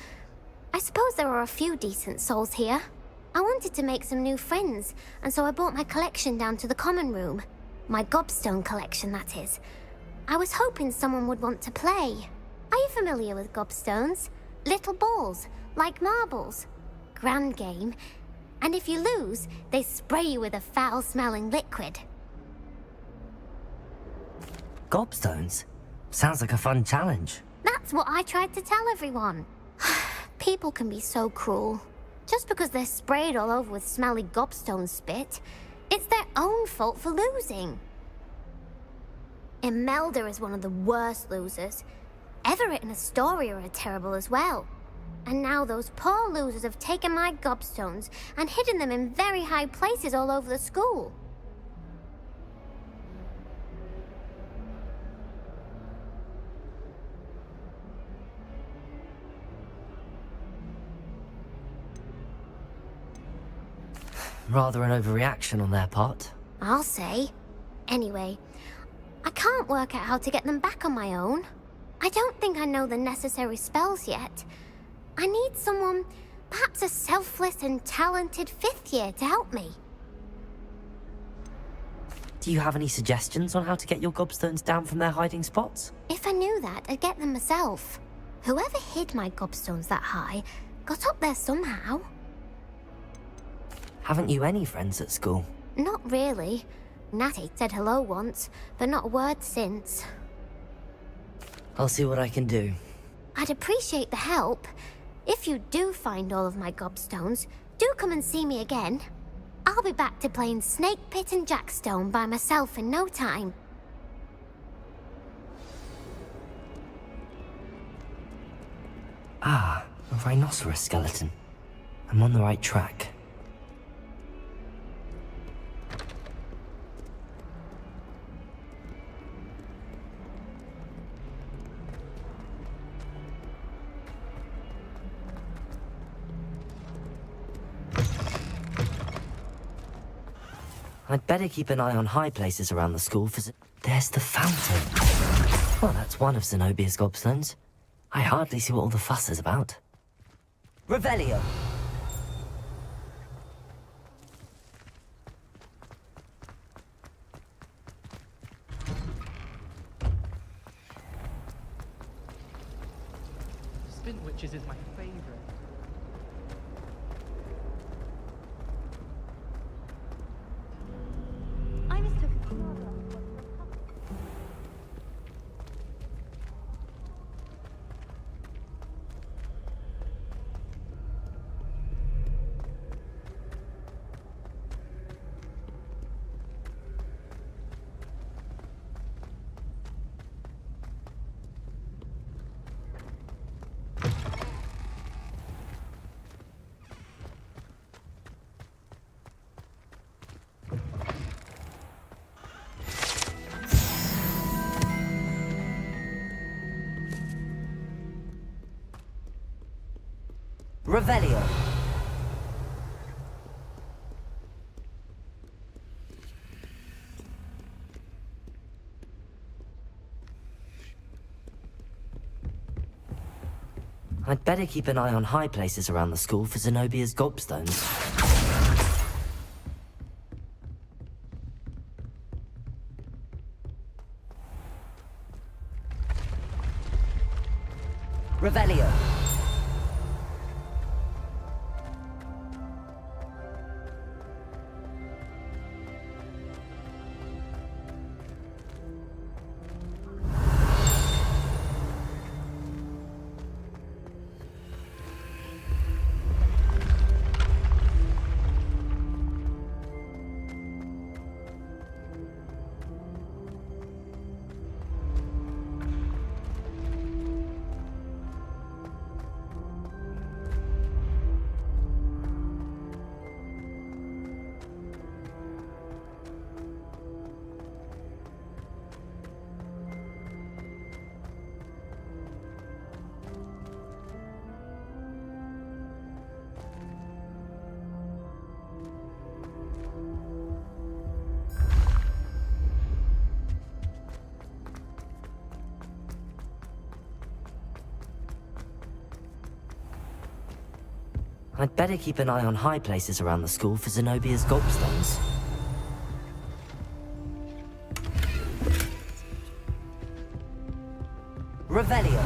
I suppose there are a few decent souls here. I wanted to make some new friends, and so I brought my collection down to the common room. My gobstone collection, that is. I was hoping someone would want to play. Are you familiar with gobstones? Little balls, like marbles. Grand game. And if you lose, they spray you with a foul-smelling liquid. Gobstones? Sounds like a fun challenge. That's what I tried to tell everyone. People can be so cruel. Just because they're sprayed all over with smelly gobstone spit, it's their own fault for losing. Imelda is one of the worst losers. Everett and Astoria are terrible as well. And now those poor losers have taken my gobstones and hidden them in very high places all over the school. Rather an overreaction on their part. I'll say. Anyway, I can't work out how to get them back on my own. I don't think I know the necessary spells yet. I need someone, perhaps a selfless and talented fifth year to help me. Do you have any suggestions on how to get your gobstones down from their hiding spots? If I knew that, I'd get them myself. Whoever hid my gobstones that high got up there somehow. Haven't you any friends at school? Not really. Natty said hello once, but not a word since. I'll see what I can do. I'd appreciate the help. If you do find all of my gobstones, do come and see me again. I'll be back to playing Snake Pit and Jackstone by myself in no time. Ah, a rhinoceros skeleton. I'm on the right track. I'd better keep an eye on high places around the school for... There's the fountain. Well, that's one of Zenobia's gobstones. I hardly see what all the fuss is about. Revelio! Spin Witches is my favorite. I mistook Revelio! I'd better keep an eye on high places around the school for Zenobia's gobstones. Revelio! I'd better keep an eye on high places around the school for Zenobia's gobstones. Revelio!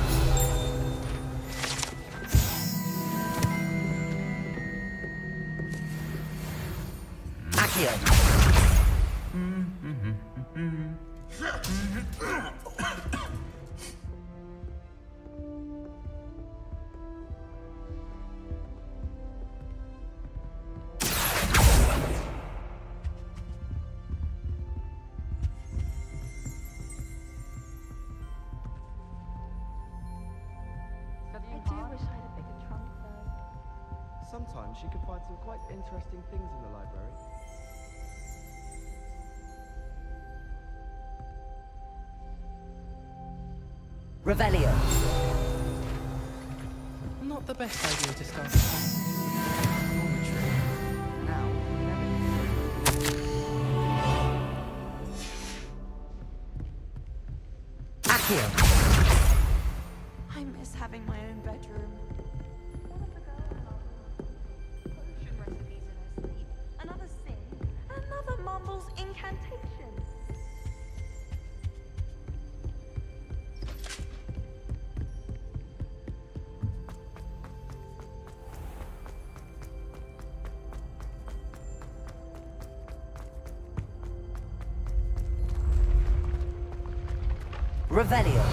Accio! Sometimes you can find some quite interesting things in the library. Revelio! Not the best idea to start a dormitory. Now, Accio! I miss having my own bedroom. Potion recipes in her sleep. Another sin. Another mumbles incantation. Revelio!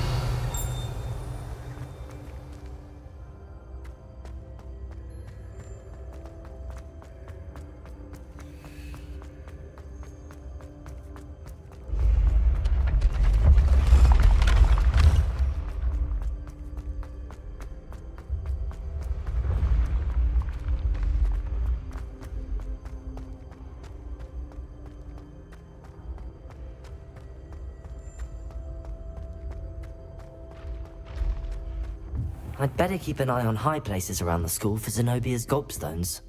I'd better keep an eye on high places around the school for Zenobia's gobstones.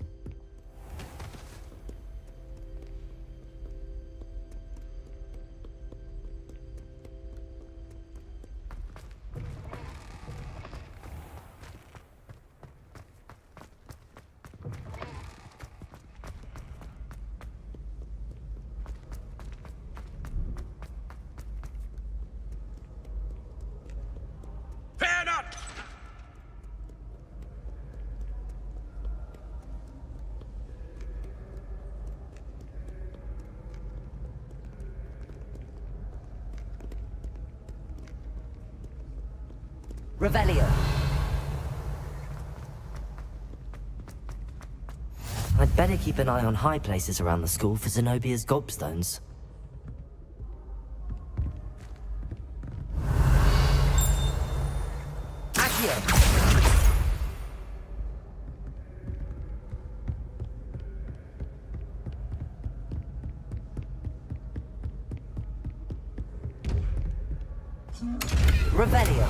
Revelio. I'd better keep an eye on high places around the school for Zenobia's gobstones. Accio! Revelio.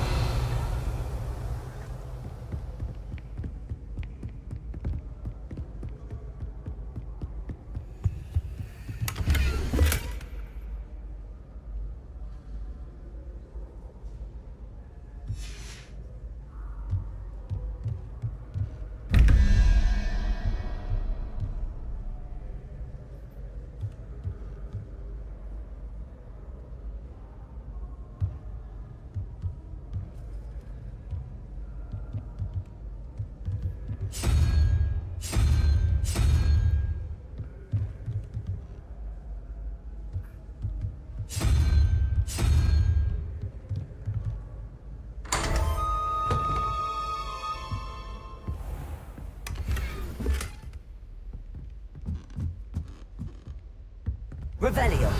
Revelio.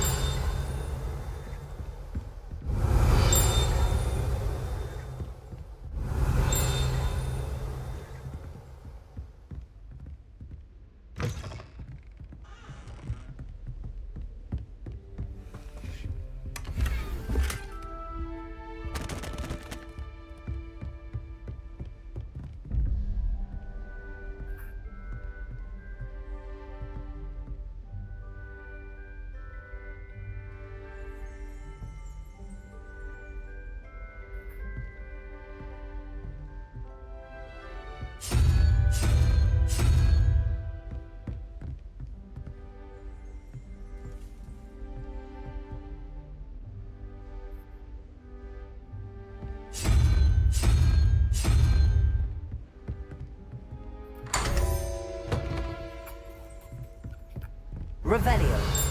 Revelio.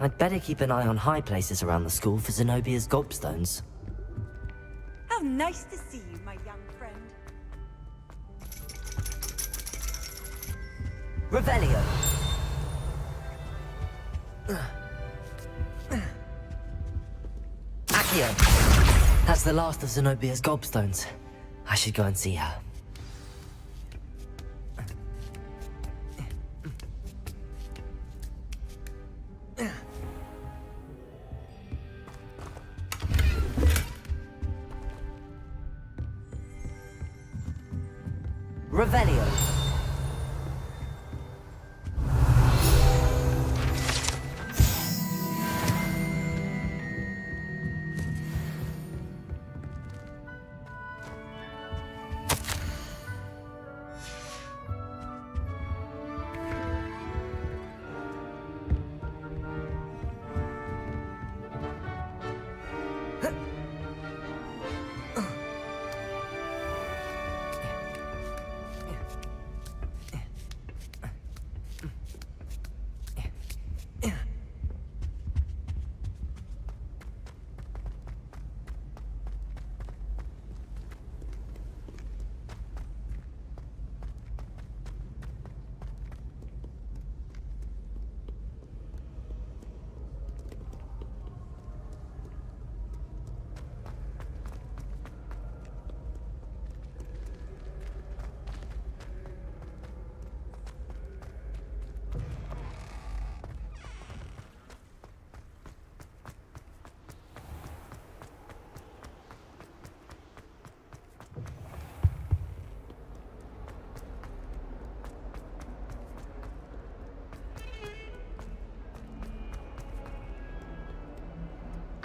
I'd better keep an eye on high places around the school for Zenobia's gobstones. How nice to see you, my young friend. Revelio. Accio. That's the last of Zenobia's gobstones. I should go and see her. Revelio.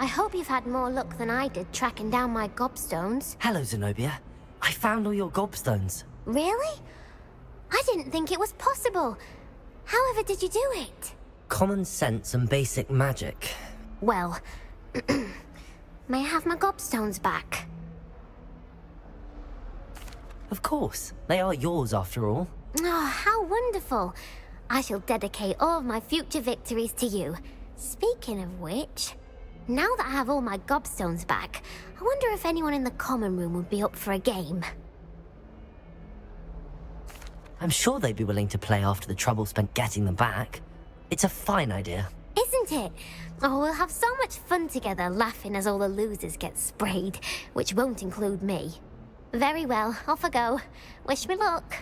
I hope you've had more luck than I did tracking down my gobstones. Hello, Zenobia. I found all your gobstones. Really? I didn't think it was possible. However did you do it? Common sense and basic magic. Well, may I have my gobstones back? Of course. They are yours, after all. Oh, how wonderful. I shall dedicate all of my future victories to you. Speaking of which, now that I have all my gobstones back, I wonder if anyone in the common room would be up for a game. I'm sure they'd be willing to play after the trouble spent getting them back. It's a fine idea. Isn't it? Oh, we'll have so much fun together laughing as all the losers get sprayed, which won't include me. Very well, off I go. Wish me luck.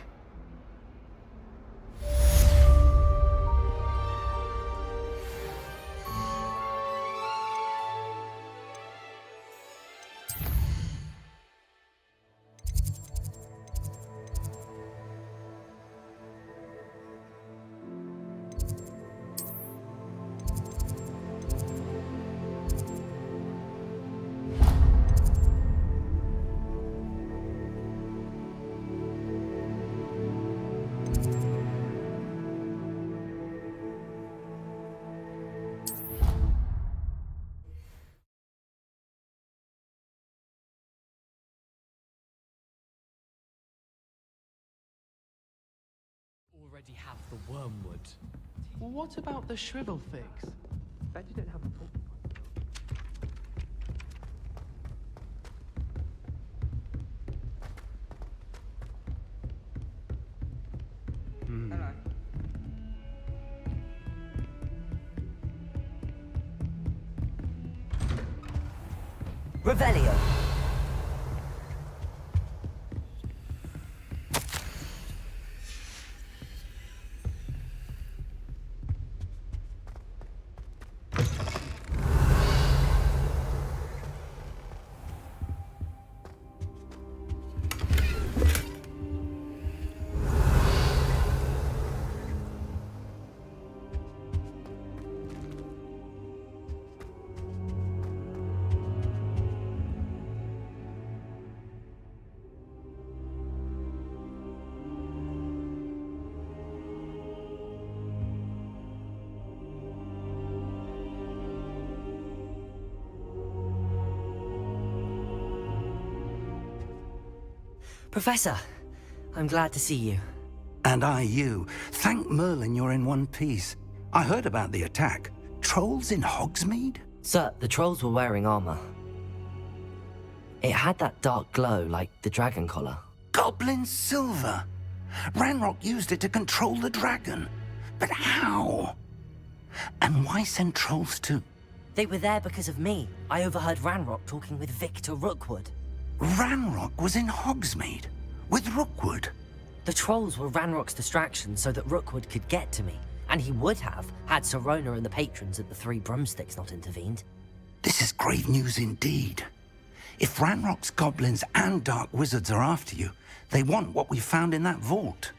Already have the wormwood. Well, what about the shrivel figs? Bet you don't have a book. Hello. Revelio. Professor, I'm glad to see you. And I you. Thank Merlin you're in one piece. I heard about the attack. Trolls in Hogsmeade? Sir, the trolls were wearing armor. It had that dark glow like the dragon collar. Goblin silver! Ranrock used it to control the dragon. But how? And why send trolls to... They were there because of me. I overheard Ranrock talking with Victor Rookwood. Ranrock was in Hogsmeade? With Rookwood? The trolls were Ranrock's distraction so that Rookwood could get to me. And he would have, had Sirona and the patrons at the Three Broomsticks not intervened. This is grave news indeed. If Ranrock's goblins and dark wizards are after you, they want what we found in that vault.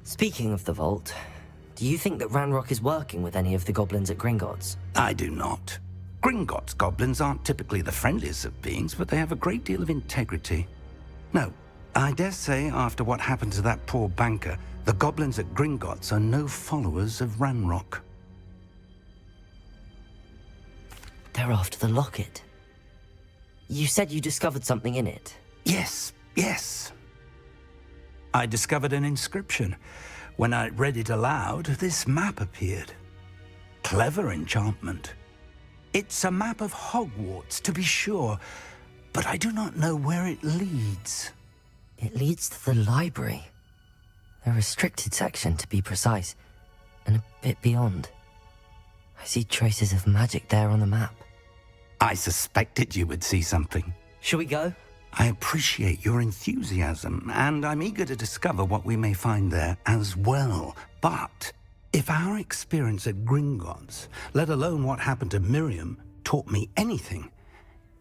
Speaking of the vault, do you think that Ranrock is working with any of the goblins at Gringotts? I do not. Gringotts goblins aren't typically the friendliest of beings, but they have a great deal of integrity. No, I dare say after what happened to that poor banker, the goblins at Gringotts are no followers of Ranrock. They're after the locket. You said you discovered something in it. Yes. I discovered an inscription. When I read it aloud, this map appeared. Clever enchantment. It's a map of Hogwarts, to be sure, but I do not know where it leads. It leads to the library. The restricted section, to be precise, and a bit beyond. I see traces of magic there on the map. I suspected you would see something. Shall we go? I appreciate your enthusiasm, and I'm eager to discover what we may find there as well. But if our experience at Gringotts, let alone what happened to Miriam, taught me anything,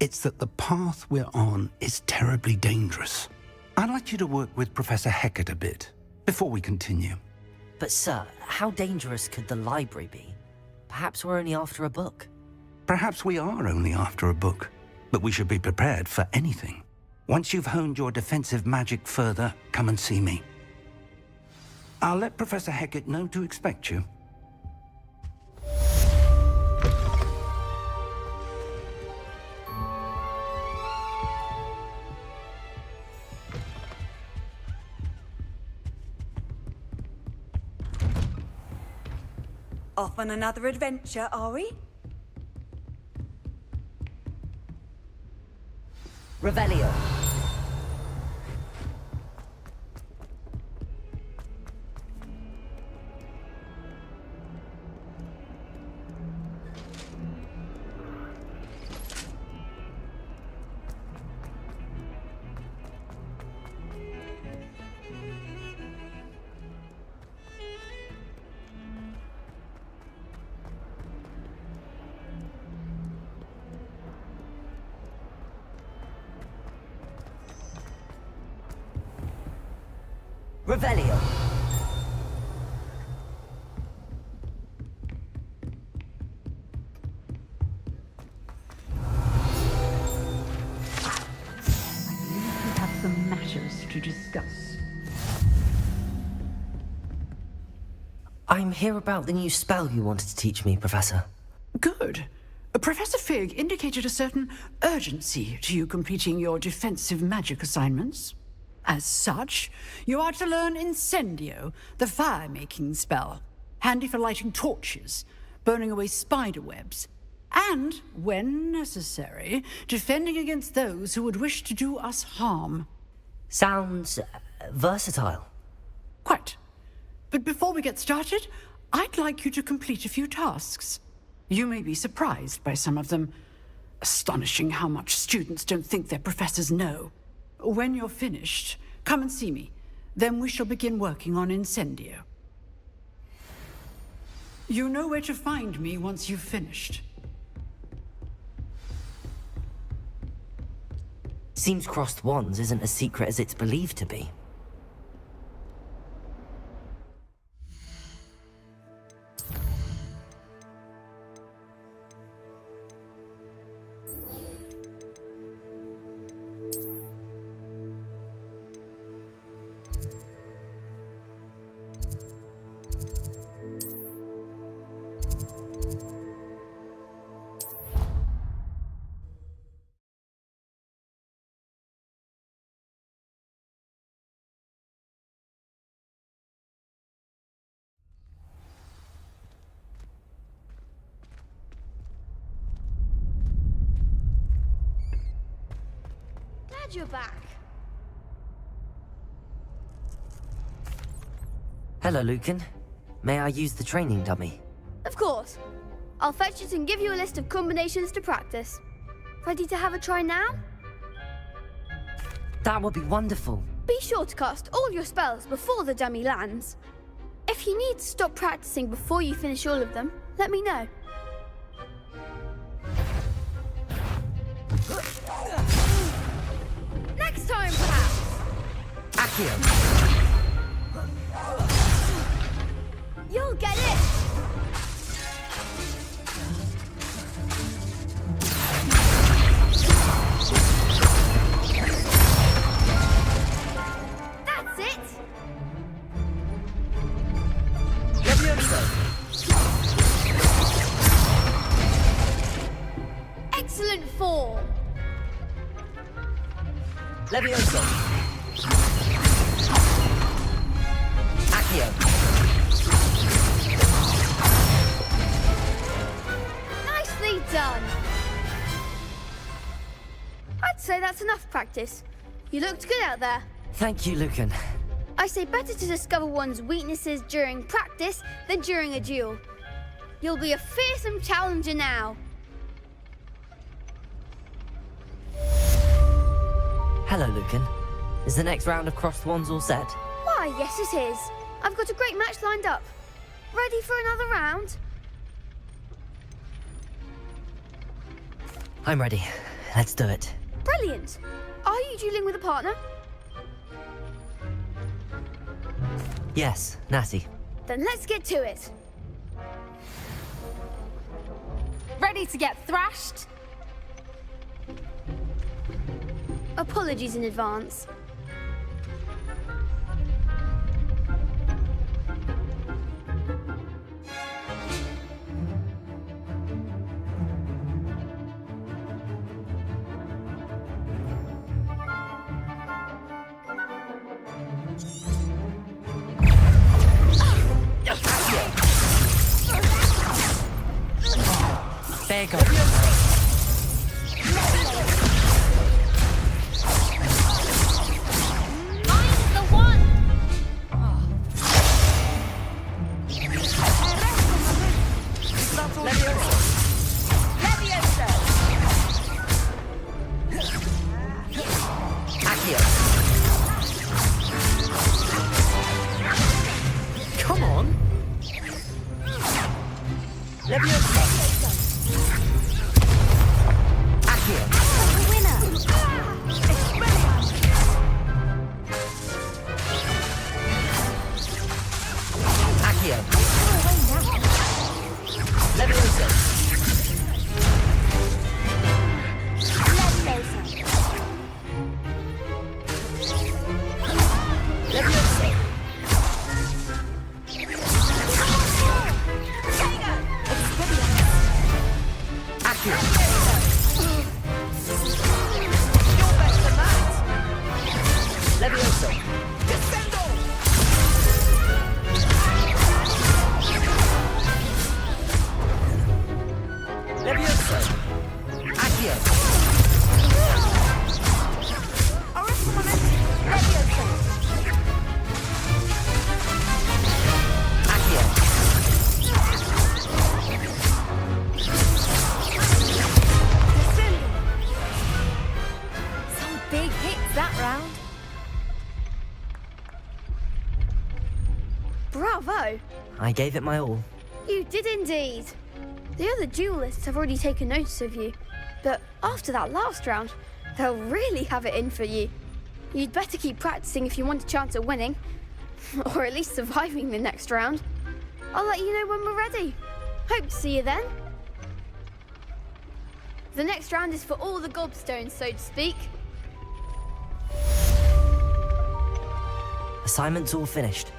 it's that the path we're on is terribly dangerous. I'd like you to work with Professor Hecat a bit before we continue. But sir, how dangerous could the library be? Perhaps we're only after a book. Perhaps we are only after a book, but we should be prepared for anything. Once you've honed your defensive magic further, come and see me. I'll let Professor Hecat know to expect you. Off on another adventure, are we? Revelio. Revelio. We have some matters to discuss. I'm here about the new spell you wanted to teach me, Professor. Good. Professor Fig indicated a certain urgency to you completing your defensive magic assignments. As such, you are to learn Incendio, the fire-making spell, handy for lighting torches, burning away spider webs, and, when necessary, defending against those who would wish to do us harm. Sounds versatile. Quite. But before we get started, I'd like you to complete a few tasks. You may be surprised by some of them. Astonishing how much students don't think their professors know. When you're finished, come and see me. Then we shall begin working on Incendio. You know where to find me once you've finished. Seems crossed wands isn't as secret as it's believed to be. Glad you're back. Hello, Lucan. May I use the training dummy? Of course. I'll fetch it and give you a list of combinations to practice. Ready to have a try now? That would be wonderful. Be sure to cast all your spells before the dummy lands. If you need to stop practicing before you finish all of them, let me know. Next time, perhaps! Accio! excellent form. Levioso. Accio. Nicely done. I'd say that's enough practice. You looked good out there. Thank you, Lucan. I say better to discover one's weaknesses during practice than during a duel. You'll be a fearsome challenger now. Hello, Lucan. Is the next round of Crossed Wands all set? Why, yes it is. I've got a great match lined up. Ready for another round? I'm ready. Let's do it. Brilliant. Are you dueling with a partner? Yes, Natty. Then let's get to it. Ready to get thrashed? Apologies in advance. There you go. I'm the one! Come on. Levioso. Bravo! I gave it my all. You did indeed. The other duelists have already taken notice of you, but after that last round, they'll really have it in for you. You'd better keep practicing if you want a chance at winning, or at least surviving the next round. I'll let you know when we're ready. Hope to see you then. The next round is for all the gobstones, so to speak. Assignment's all finished.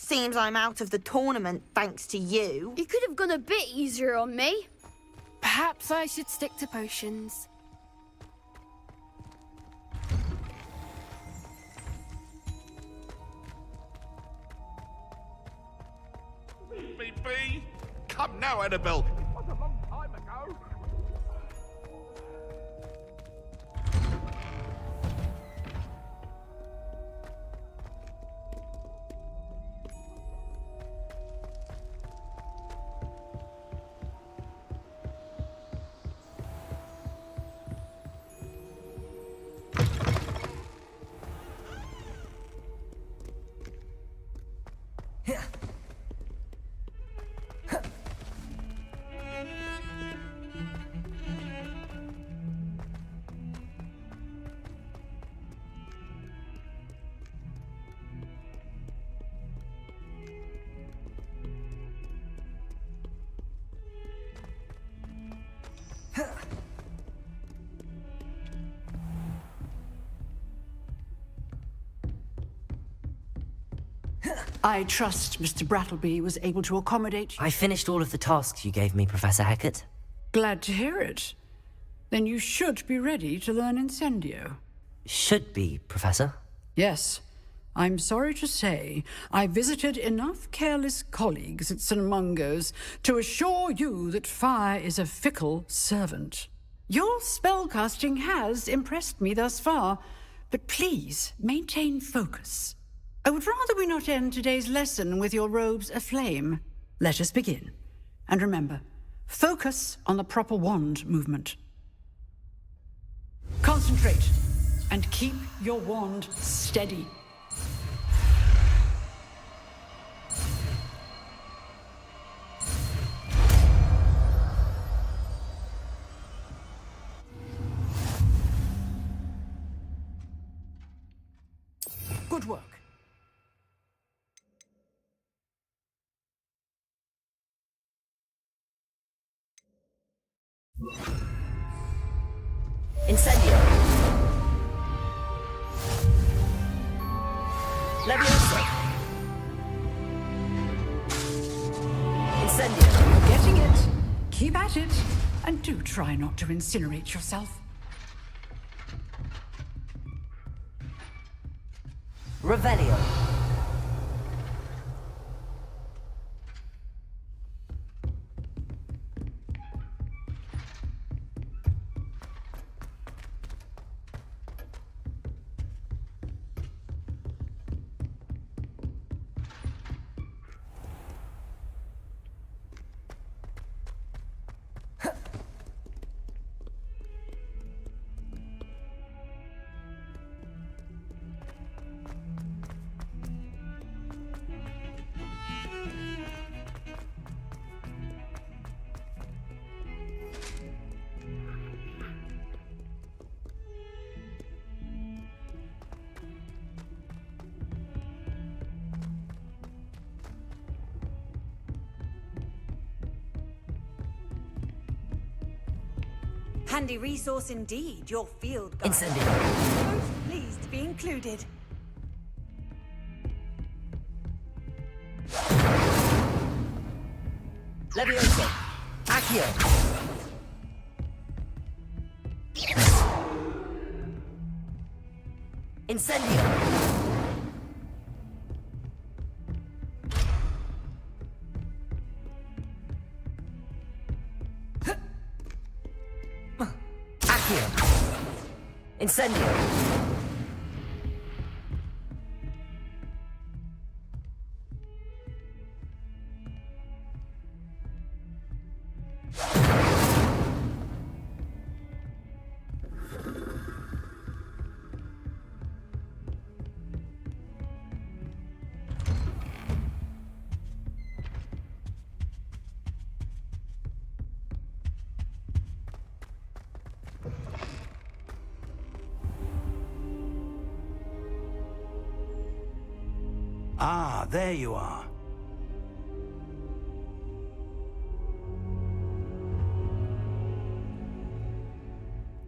Seems I'm out of the tournament thanks to you. You could have gone a bit easier on me. Perhaps I should stick to potions. Leave me be! Come now, Annabelle! It was a long time ago. I trust Mr. Brattleby was able to accommodate you. I finished all of the tasks you gave me, Professor Hackett. Glad to hear it. Then you should be ready to learn Incendio. Should be, Professor. Yes. I'm sorry to say, I visited enough careless colleagues at St. Mungo's to assure you that fire is a fickle servant. Your spellcasting has impressed me thus far, but please maintain focus. I would rather we not end today's lesson with your robes aflame. Let us begin. And remember, focus on the proper wand movement. Concentrate, and keep your wand steady. Good work. Incendio. Leviosa. Incendio. You're getting it. Keep at it. And do try not to incinerate yourself. Revelio. Handy resource indeed, your field guide. Incendio. Most pleased to be included. Leviosa. Accio. Incendio. Accio. Incendio. Ah, there you are.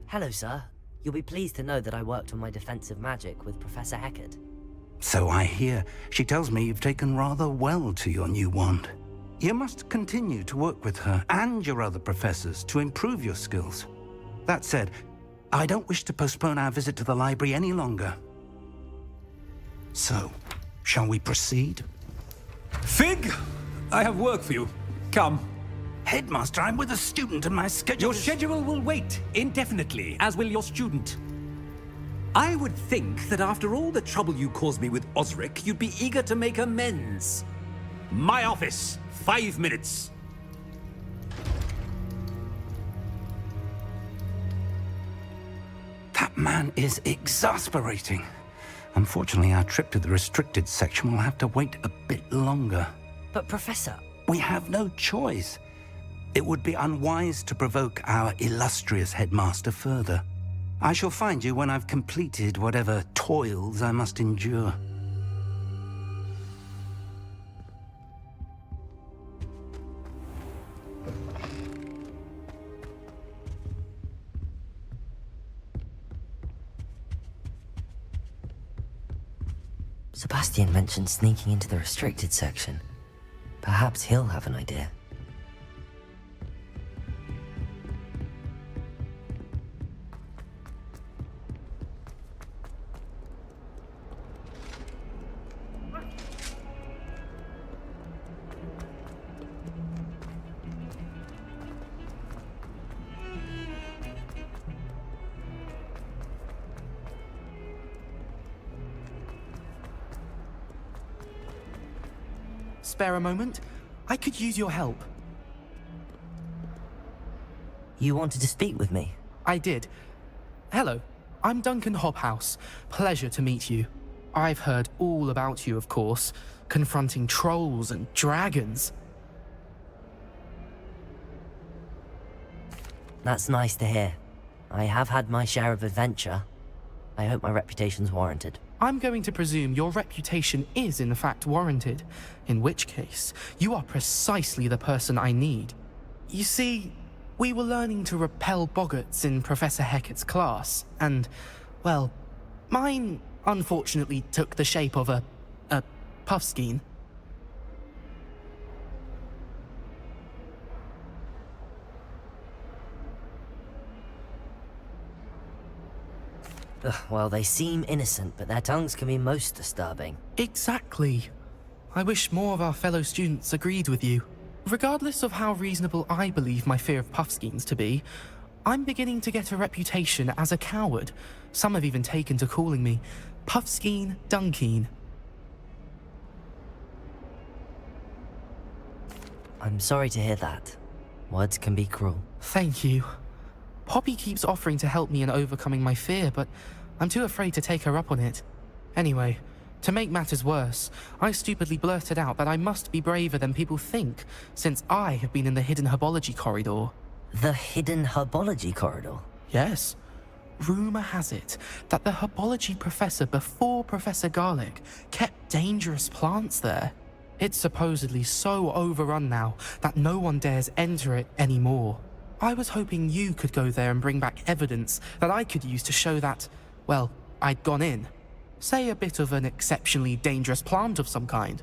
Hello, sir. You'll be pleased to know that I worked on my defensive magic with Professor Hackett. So I hear. She tells me you've taken rather well to your new wand. You must continue to work with her and your other professors to improve your skills. That said, I don't wish to postpone our visit to the library any longer. So, shall we proceed? Fig! I have work for you. Come. Headmaster, I'm with a student and my schedule Your schedule will wait indefinitely, as will your student. I would think that after all the trouble you caused me with Osric, you'd be eager to make amends. My office, 5 minutes. That man is exasperating. Unfortunately, our trip to the restricted section will have to wait a bit longer. But Professor... We have no choice. It would be unwise to provoke our illustrious headmaster further. I shall find you when I've completed whatever toils I must endure. Sebastian mentioned sneaking into the restricted section. Perhaps he'll have an idea. Spare a moment? I could use your help. You wanted to speak with me? I did. Hello, I'm Duncan Hobhouse. Pleasure to meet you. I've heard all about you, of course, confronting trolls and dragons. That's nice to hear. I have had my share of adventure. I hope my reputation's warranted. I'm going to presume your reputation is in fact warranted, in which case, you are precisely the person I need. You see, we were learning to repel boggarts in Professor Hecat's class, and, well, mine unfortunately took the shape of a puffskein. Well, they seem innocent, but their tongues can be most disturbing. Exactly. I wish more of our fellow students agreed with you. Regardless of how reasonable I believe my fear of puffskeins to be, I'm beginning to get a reputation as a coward. Some have even taken to calling me Puffskeen Dunkeen. I'm sorry to hear that. Words can be cruel. Thank you. Poppy keeps offering to help me in overcoming my fear, but I'm too afraid to take her up on it. Anyway, to make matters worse, I stupidly blurted out that I must be braver than people think, since I have been in the hidden herbology corridor. The hidden herbology corridor? Yes. Rumor has it that the herbology professor before Professor Garlic kept dangerous plants there. It's supposedly so overrun now that no one dares enter it anymore. I was hoping you could go there and bring back evidence that I could use to show that, well, I'd gone in. Say a bit of an exceptionally dangerous plant of some kind.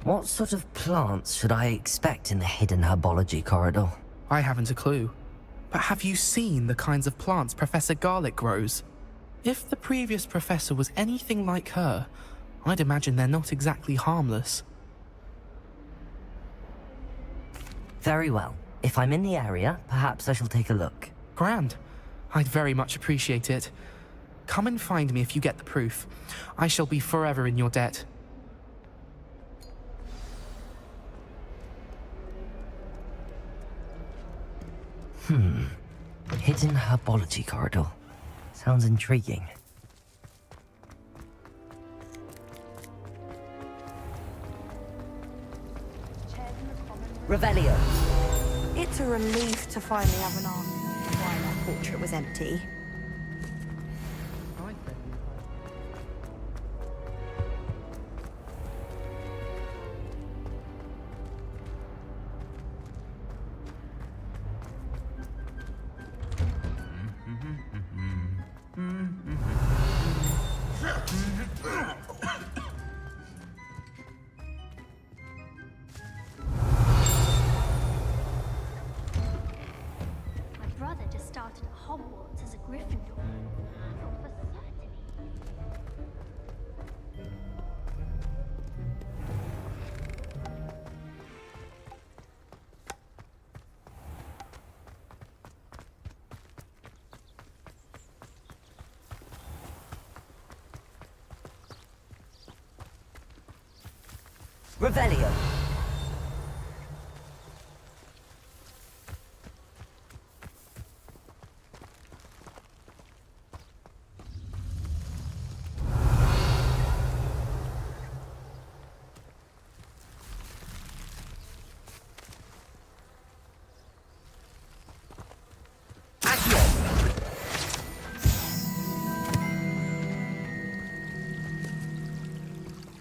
What sort of plants should I expect in the hidden herbology corridor? I haven't a clue. But have you seen the kinds of plants Professor Garlic grows? If the previous professor was anything like her, I'd imagine they're not exactly harmless. Very well. If I'm in the area, perhaps I shall take a look. Grand. I'd very much appreciate it. Come and find me if you get the proof. I shall be forever in your debt. Hidden herbology corridor. Sounds intriguing. Revelio. It's a relief to finally have an answer why that portrait was empty. Revelio.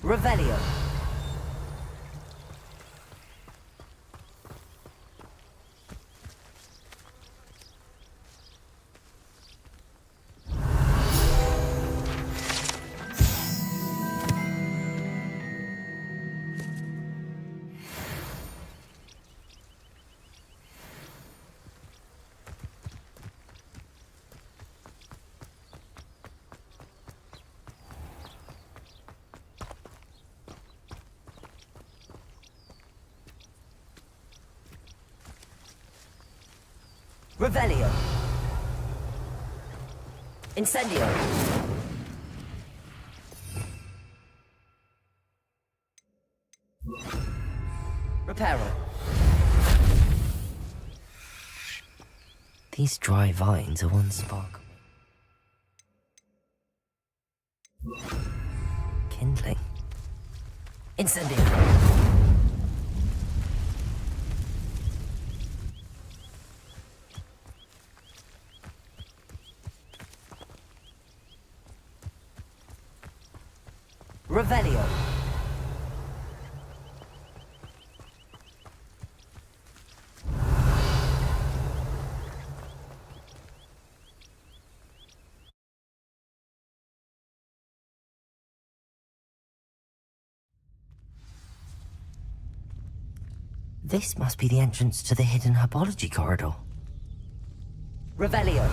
Revelio. Revelio. Incendio. Reparo. These dry vines are unsparkling. Kindling. Incendio. Revelio. This must be the entrance to the hidden herbology corridor. Revelio.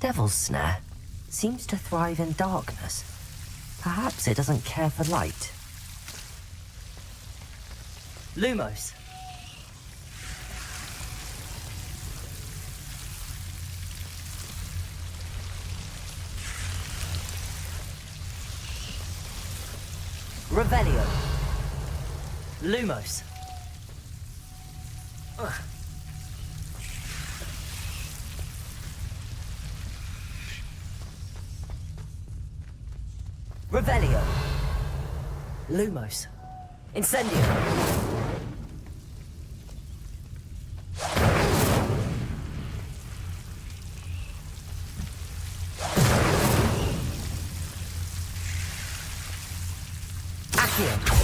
Devil's Snare seems to thrive in darkness. Perhaps it doesn't care for light. Lumos. Revelio. Lumos. Ugh. Revelio. Lumos. Incendio. Accio.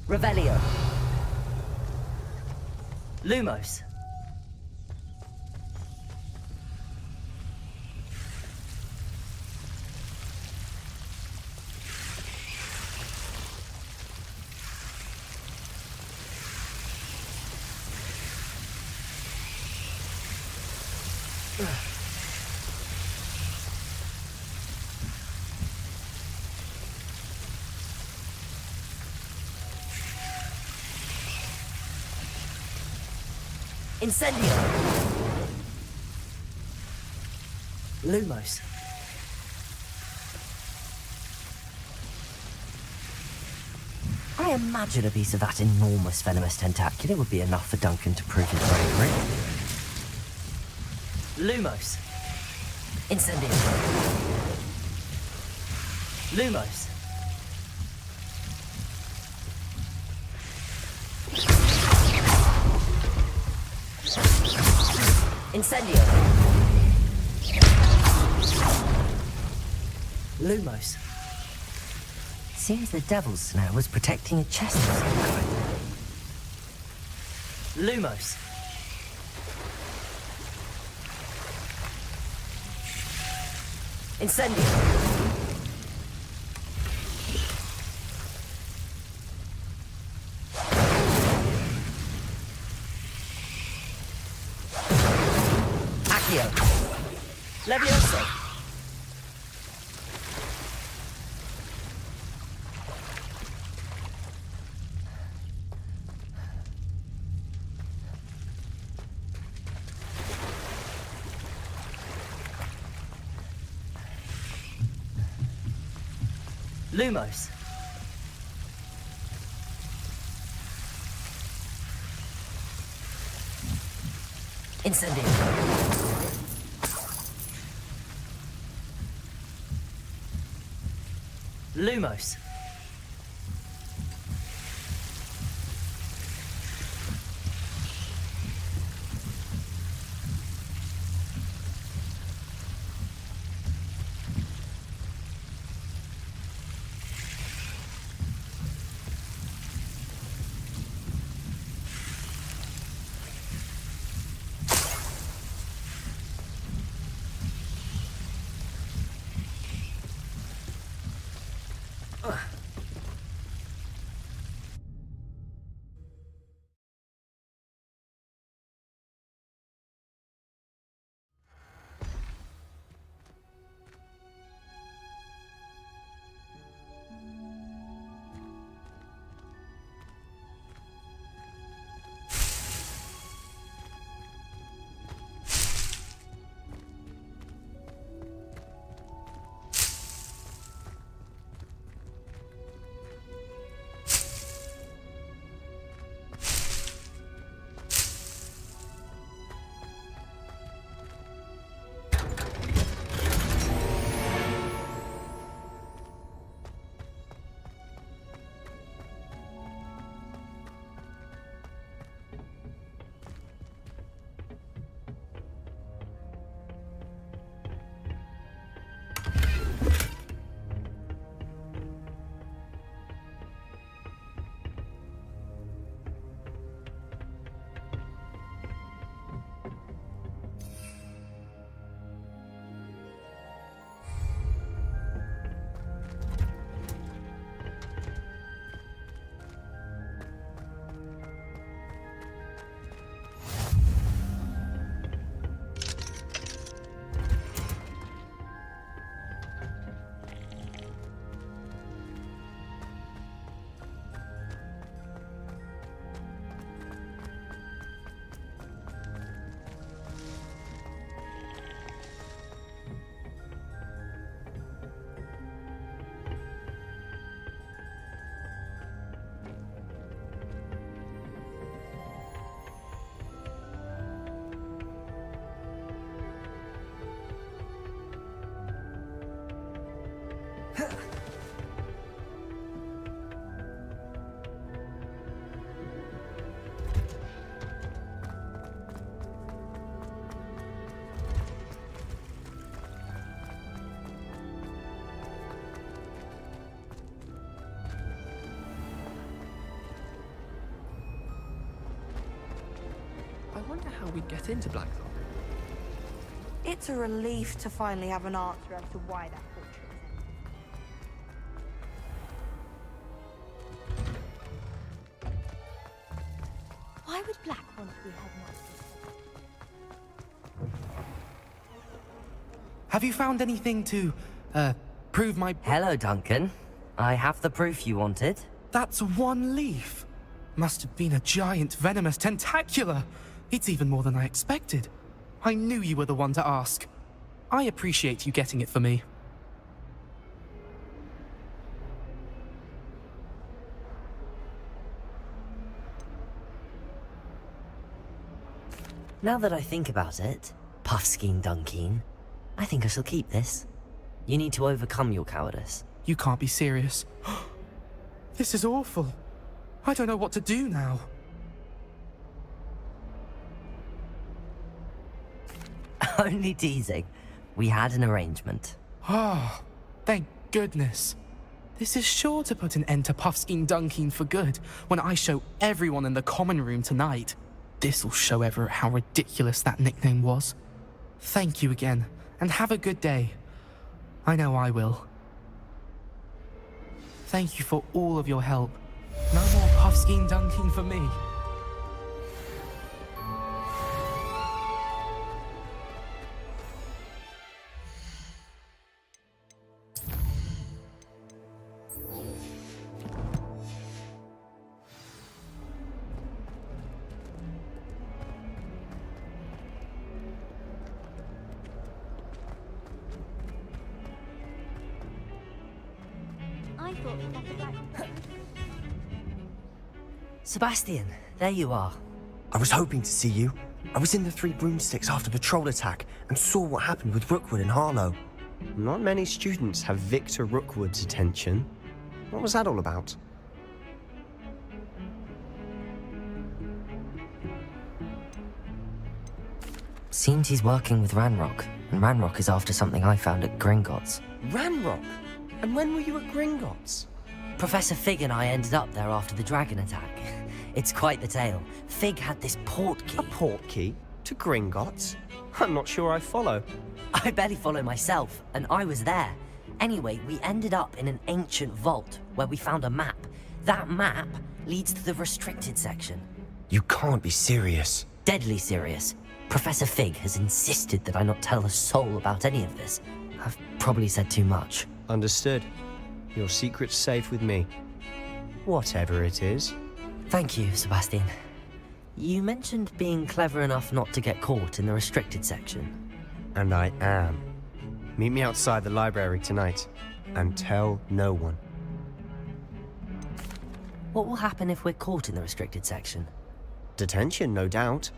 Revelio. Lumos. Incendio. Lumos. I imagine a piece of that enormous venomous tentacula would be enough for Duncan to prove his bravery. Lumos. Incendio. Lumos. Incendio. Lumos. Seems the Devil's Snare was protecting a chest of some kind. Lumos. Incendio. Lumos. Incendio. Lumos. I wonder how we'd get into Blackthorn. It's a relief to finally have an answer as to why that portrait was empty. Why would Black want to be headmaster? Have you found anything to, prove my... Hello, Duncan. I have the proof you wanted. That's one leaf. Must have been a giant venomous tentacula. It's even more than I expected. I knew you were the one to ask. I appreciate you getting it for me. Now that I think about it, Puffskein Dunkeen, I think I shall keep this. You need to overcome your cowardice. You can't be serious. This is awful. I don't know what to do now. Only teasing. We had an arrangement. Ah, thank goodness. This is sure to put an end to Puffskein Dunkeen for good when I show everyone in the common room tonight. This'll show Everett how ridiculous that nickname was. Thank you again, and have a good day. I know I will. Thank you for all of your help. No more Puffskein Dunkeen for me. I thought Professor Black... Sebastian, there you are. I was hoping to see you. I was in the Three Broomsticks after the troll attack and saw what happened with Rookwood and Harlow. Not many students have Victor Rookwood's attention. What was that all about? Seems he's working with Ranrock, and Ranrock is after something I found at Gringotts. Ranrock? And when were you at Gringotts? Professor Fig and I ended up there after the dragon attack. It's quite the tale. Fig had this port key. A port key? To Gringotts? I'm not sure I follow. I barely follow myself, and I was there. Anyway, we ended up in an ancient vault where we found a map. That map leads to the restricted section. You can't be serious. Deadly serious. Professor Fig has insisted that I not tell a soul about any of this. I've probably said too much. Understood. Your secret's safe with me. Whatever it is. Thank you, Sebastian. You mentioned being clever enough not to get caught in the restricted section. And I am. Meet me outside the library tonight, and tell no one. What will happen if we're caught in the restricted section? Detention, no doubt.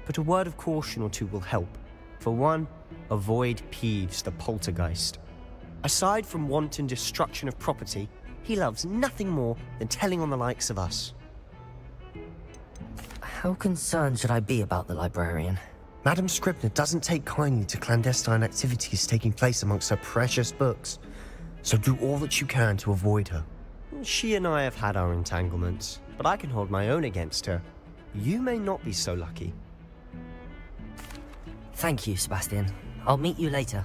But a word of caution or two will help. For one, avoid Peeves the poltergeist. Aside from wanton destruction of property, he loves nothing more than telling on the likes of us. How concerned should I be about the librarian? Madame Scribner doesn't take kindly to clandestine activities taking place amongst her precious books, so do all that you can to avoid her. She and I have had our entanglements, but I can hold my own against her. You may not be so lucky. Thank you, Sebastian. I'll meet you later.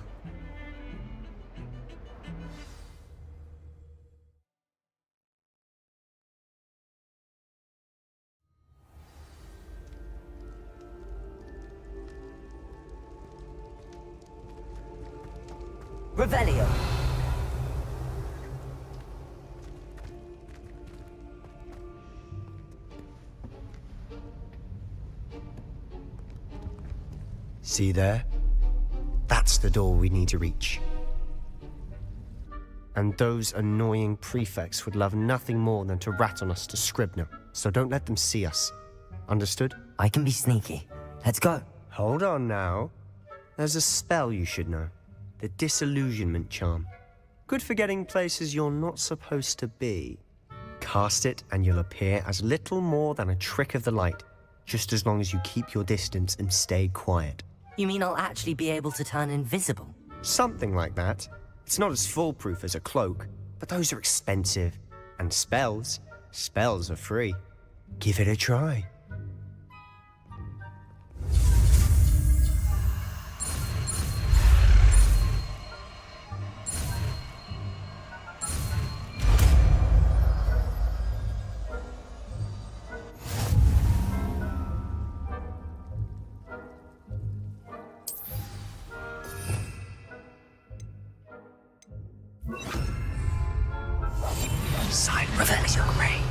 Revelio. See there? That's the door we need to reach. And those annoying prefects would love nothing more than to rat on us to Scribner, so don't let them see us. Understood? I can be sneaky. Let's go. Hold on now. There's a spell you should know. The Disillusionment Charm. Good for getting places you're not supposed to be. Cast it and you'll appear as little more than a trick of the light, just as long as you keep your distance and stay quiet. You mean I'll actually be able to turn invisible? Something like that. It's not as foolproof as a cloak, but those are expensive. And spells are free. Give it a try. Sign reveals your grave.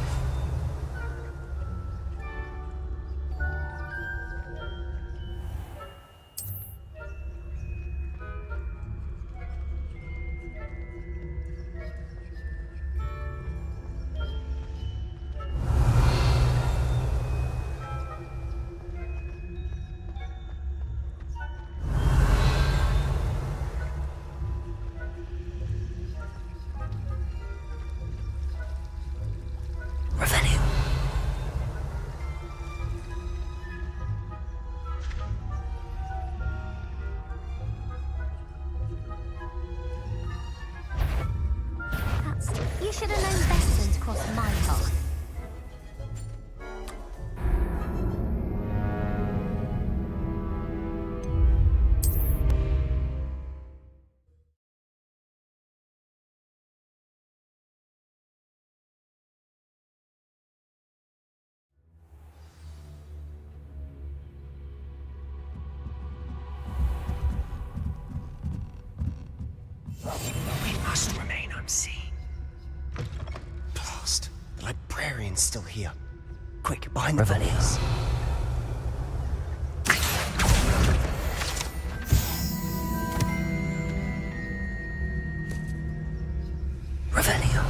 You should have known better than to cross my path. We must remain unseen. Blast. The librarian's still here. Quick, behind the volumes. Revelio.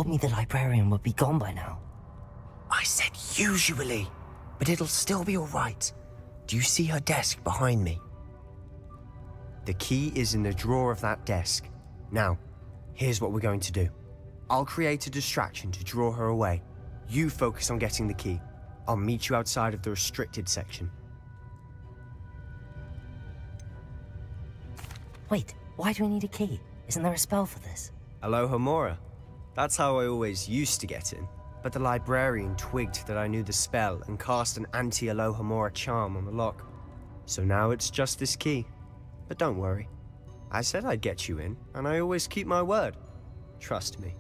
told me the librarian would be gone by now. I said usually, but it'll still be all right. Do you see her desk behind me? The key is in the drawer of that desk. Now, here's what we're going to do. I'll create a distraction to draw her away. You focus on getting the key. I'll meet you outside of the restricted section. Wait, why do we need a key? Isn't there a spell for this? Alohomora. That's how I always used to get in. But the librarian twigged that I knew the spell and cast an anti-Alohomora charm on the lock. So now it's just this key. But don't worry. I said I'd get you in, and I always keep my word. Trust me.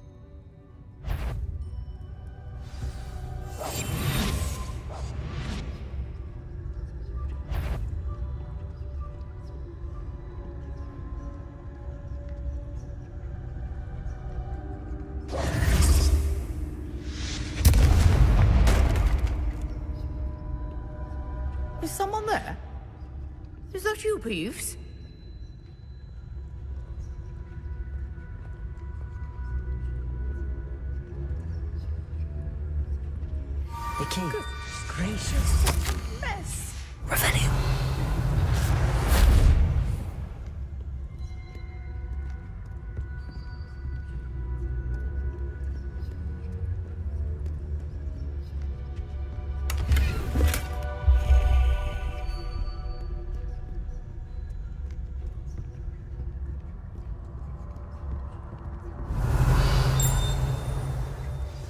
Is someone there? Is that you, Peeves? The key. Good gracious. Mess. Revelio.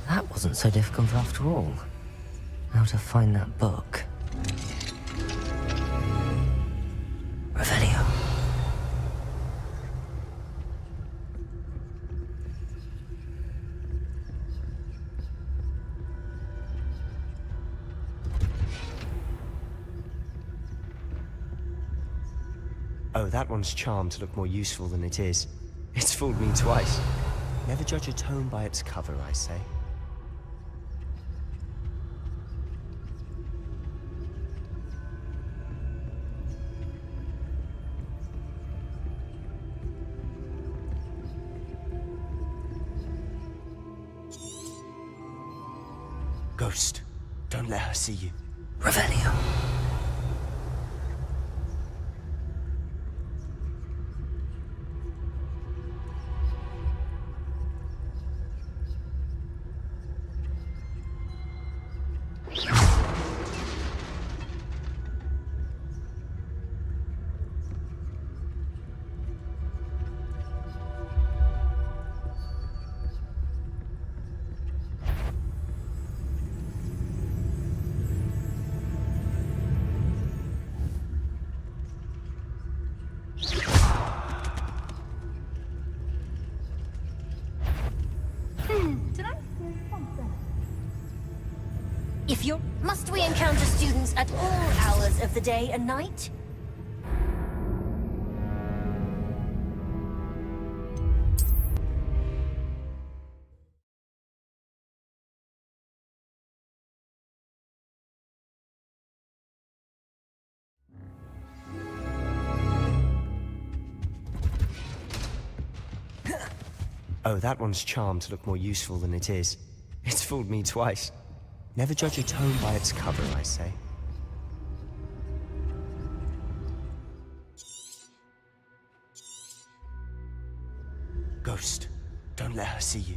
That wasn't so difficult after all. How to find that book. Revelio. Oh, that one's charmed to look more useful than it is. It's fooled me twice. Never judge a tome by its cover, I say. Ghost, don't let her see you. Revelio. If you're... Must we encounter students at all hours of the day and night? Oh, that one's charmed to look more useful than it is. It's fooled me twice. Never judge a tome by its cover, I say. Ghost, don't let her see you.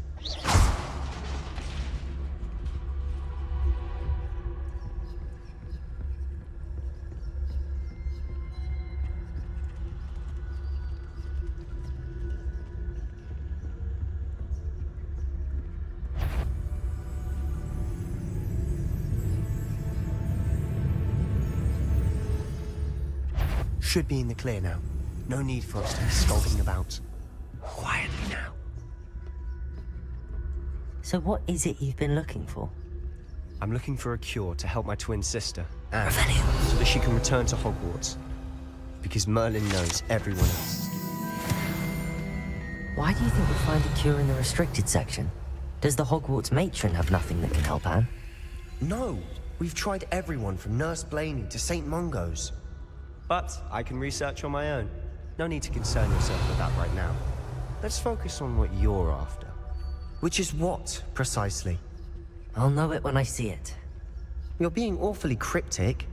Should be in the clear now. No need for us to be skulking about. Quietly now. So what is it you've been looking for? I'm looking for a cure to help my twin sister, Anne, so that she can return to Hogwarts. Because Merlin knows everyone else. Why do you think we'll find a cure in the restricted section? Does the Hogwarts matron have nothing that can help Anne? No, we've tried everyone from Nurse Blaney to St. Mungo's. But I can research on my own. No need to concern yourself with that right now. Let's focus on what you're after. Which is what, precisely? I'll know it when I see it. You're being awfully cryptic.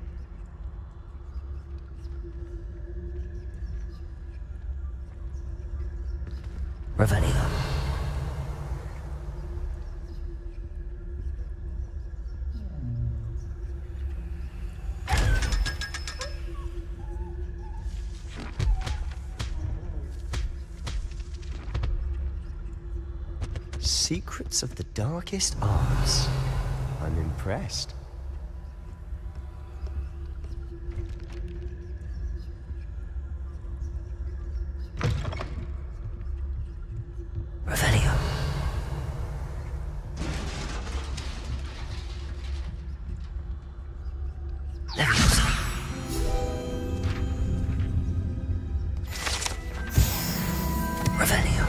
Revelio. Secrets of the darkest arts. I'm impressed. Revelio. Leviosa. Revelio.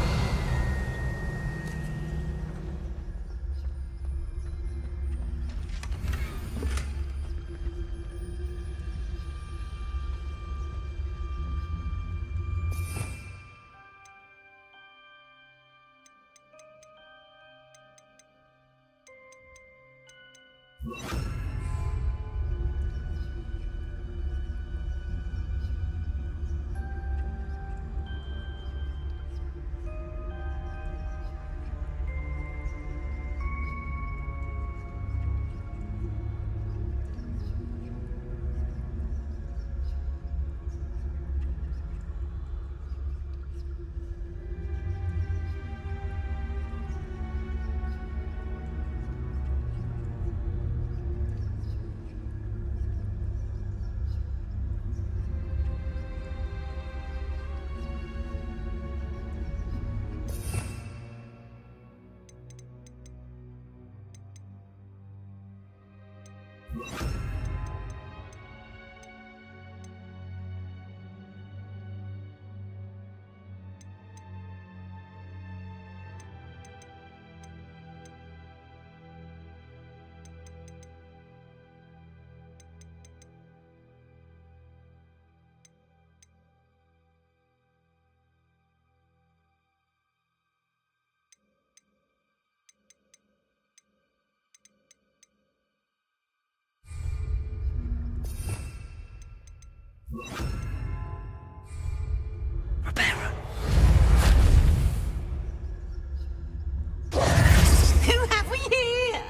Who have we here?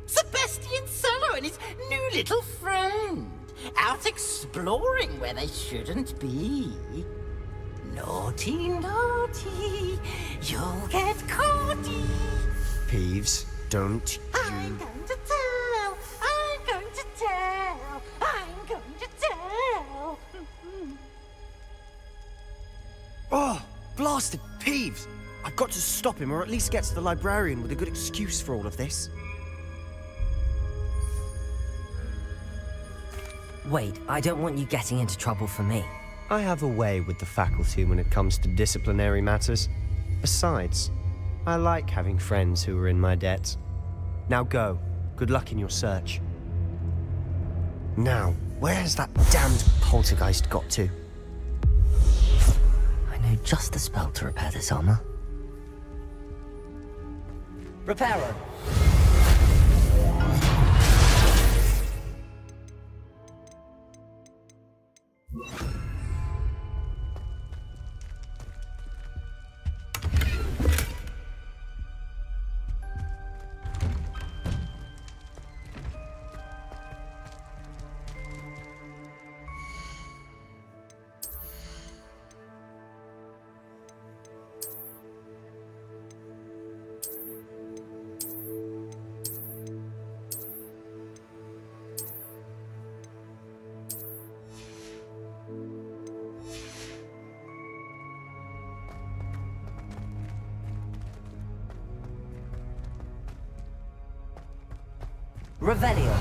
Sebastian Solo and his new little friend. Out exploring where they shouldn't be. Naughty, naughty, you'll get caughty. Peeves, don't I'm going to tell, I'm going to tell, I'm going to tell. Oh, blasted Peeves! I've got to stop him, or at least get to the librarian with a good excuse for all of this. Wait, I don't want you getting into trouble for me. I have a way with the faculty when it comes to disciplinary matters. Besides, I like having friends who are in my debt. Now go. Good luck in your search. Now, where's that damned poltergeist got to? I know just the spell to repair this armor. Reparo. Revelio.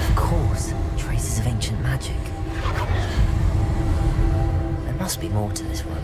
Of course, traces of ancient magic. There must be more to this room.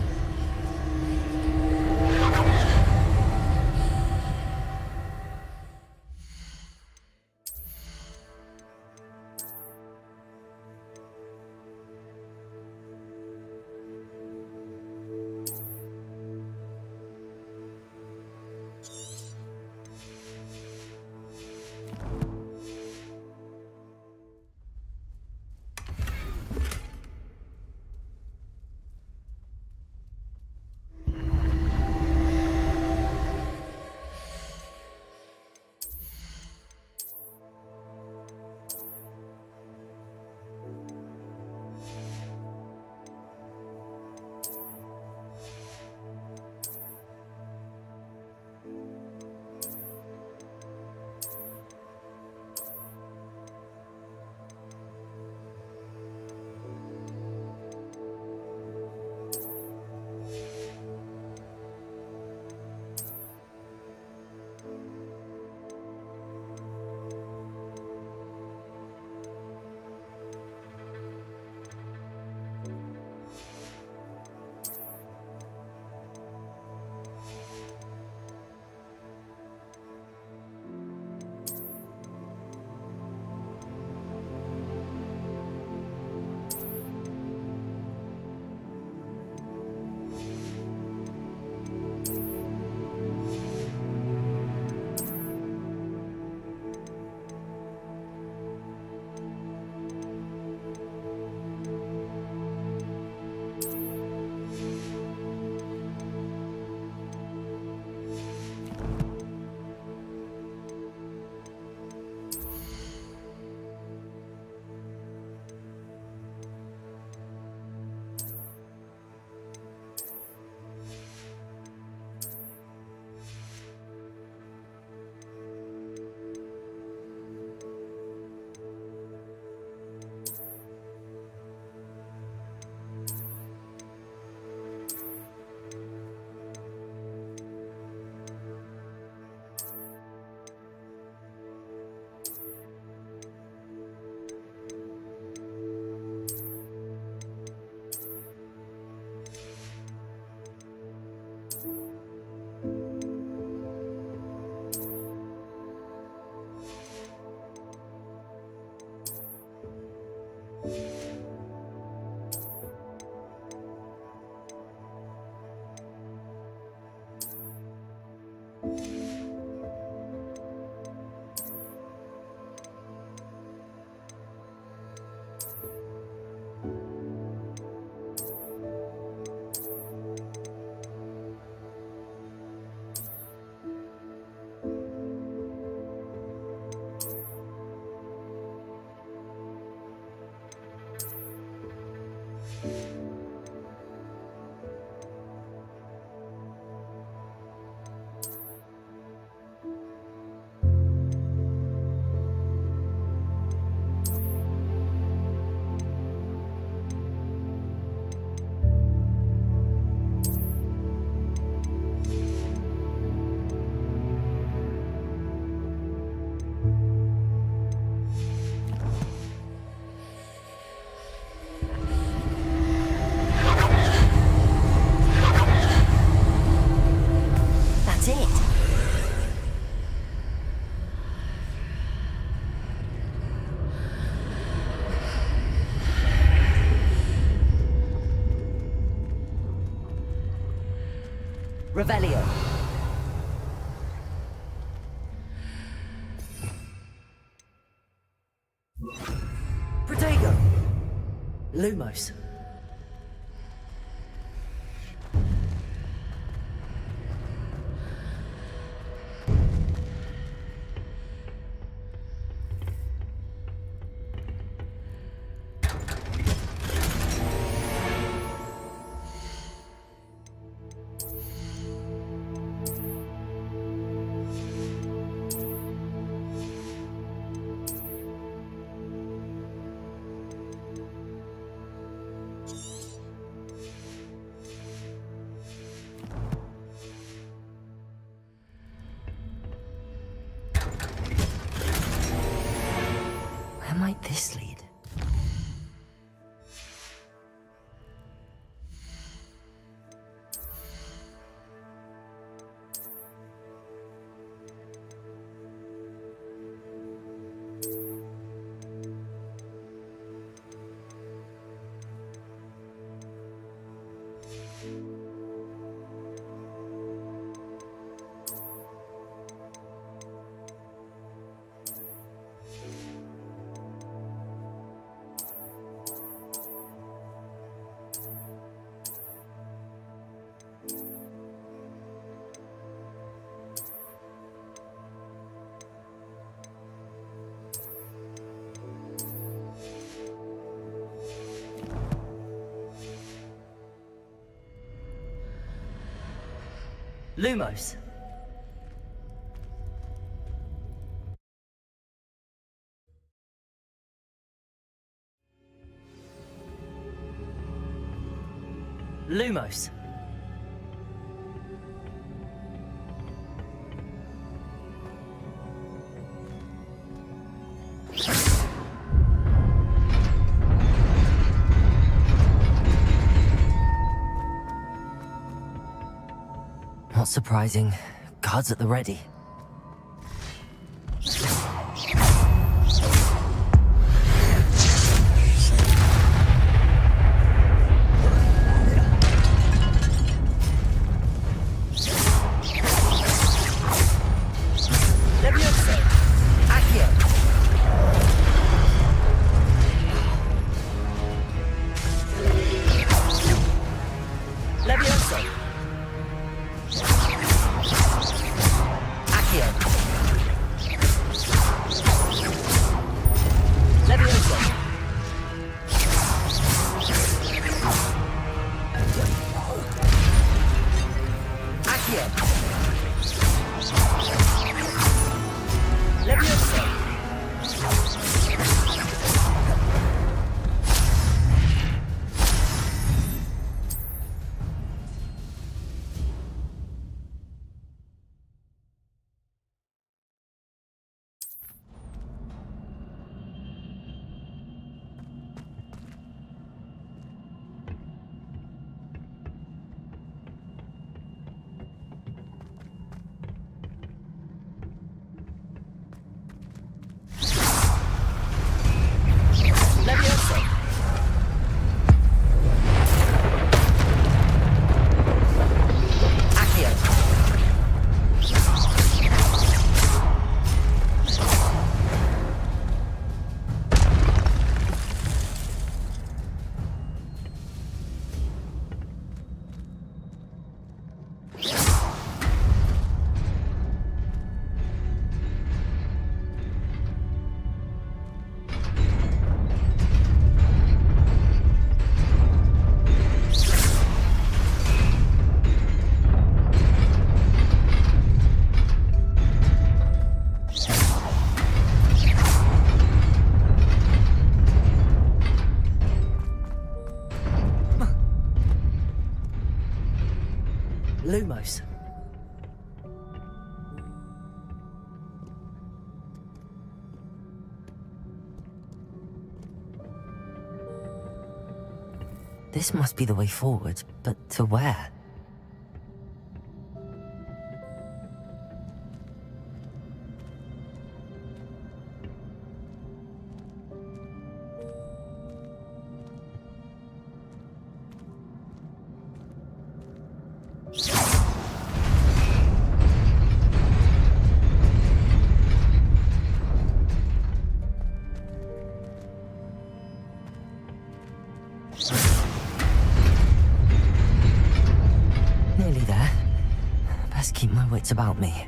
That's it. Revelio. Protego. Lumos. Where might this lead? Lumos. Lumos. Not surprising. Guards at the ready. Levioso. Accio. Levioso. Lumos. This must be the way forward, but to where? Nearly there. Best keep my wits about me.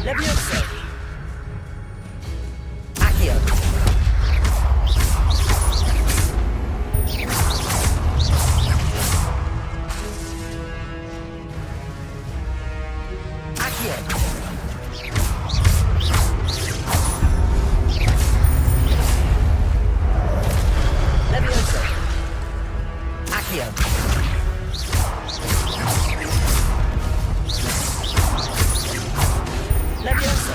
Leviosa. Accio. Accio. Leviosa. Accio. Leviosa.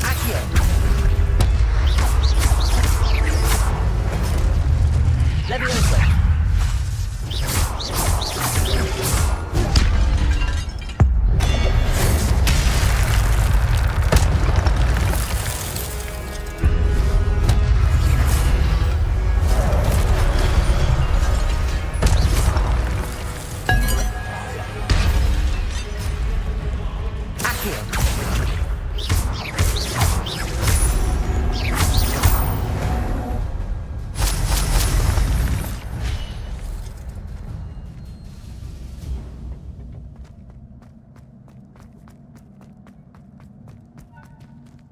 Accio. Leviosa.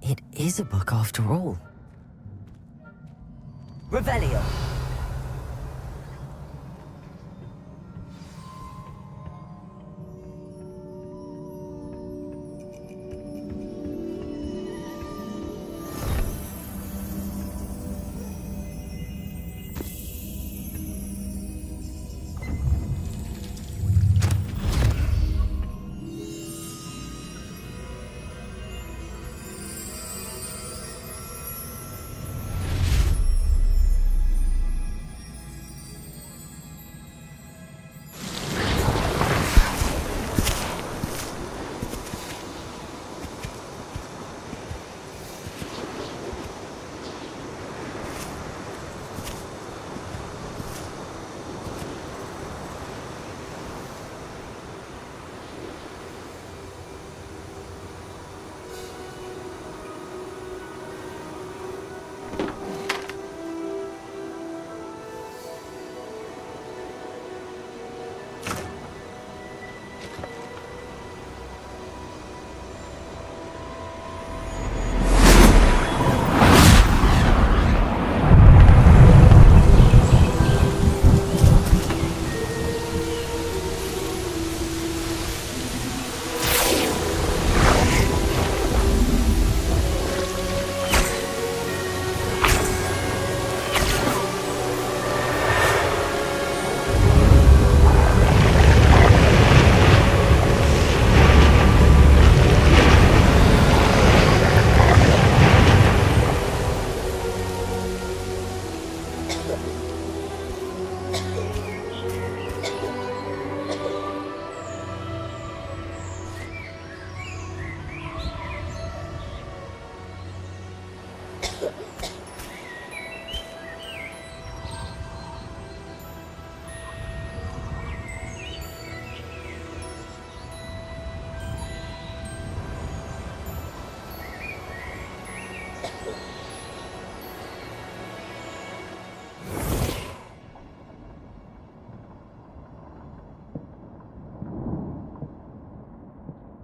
It is a book after all. Revelio.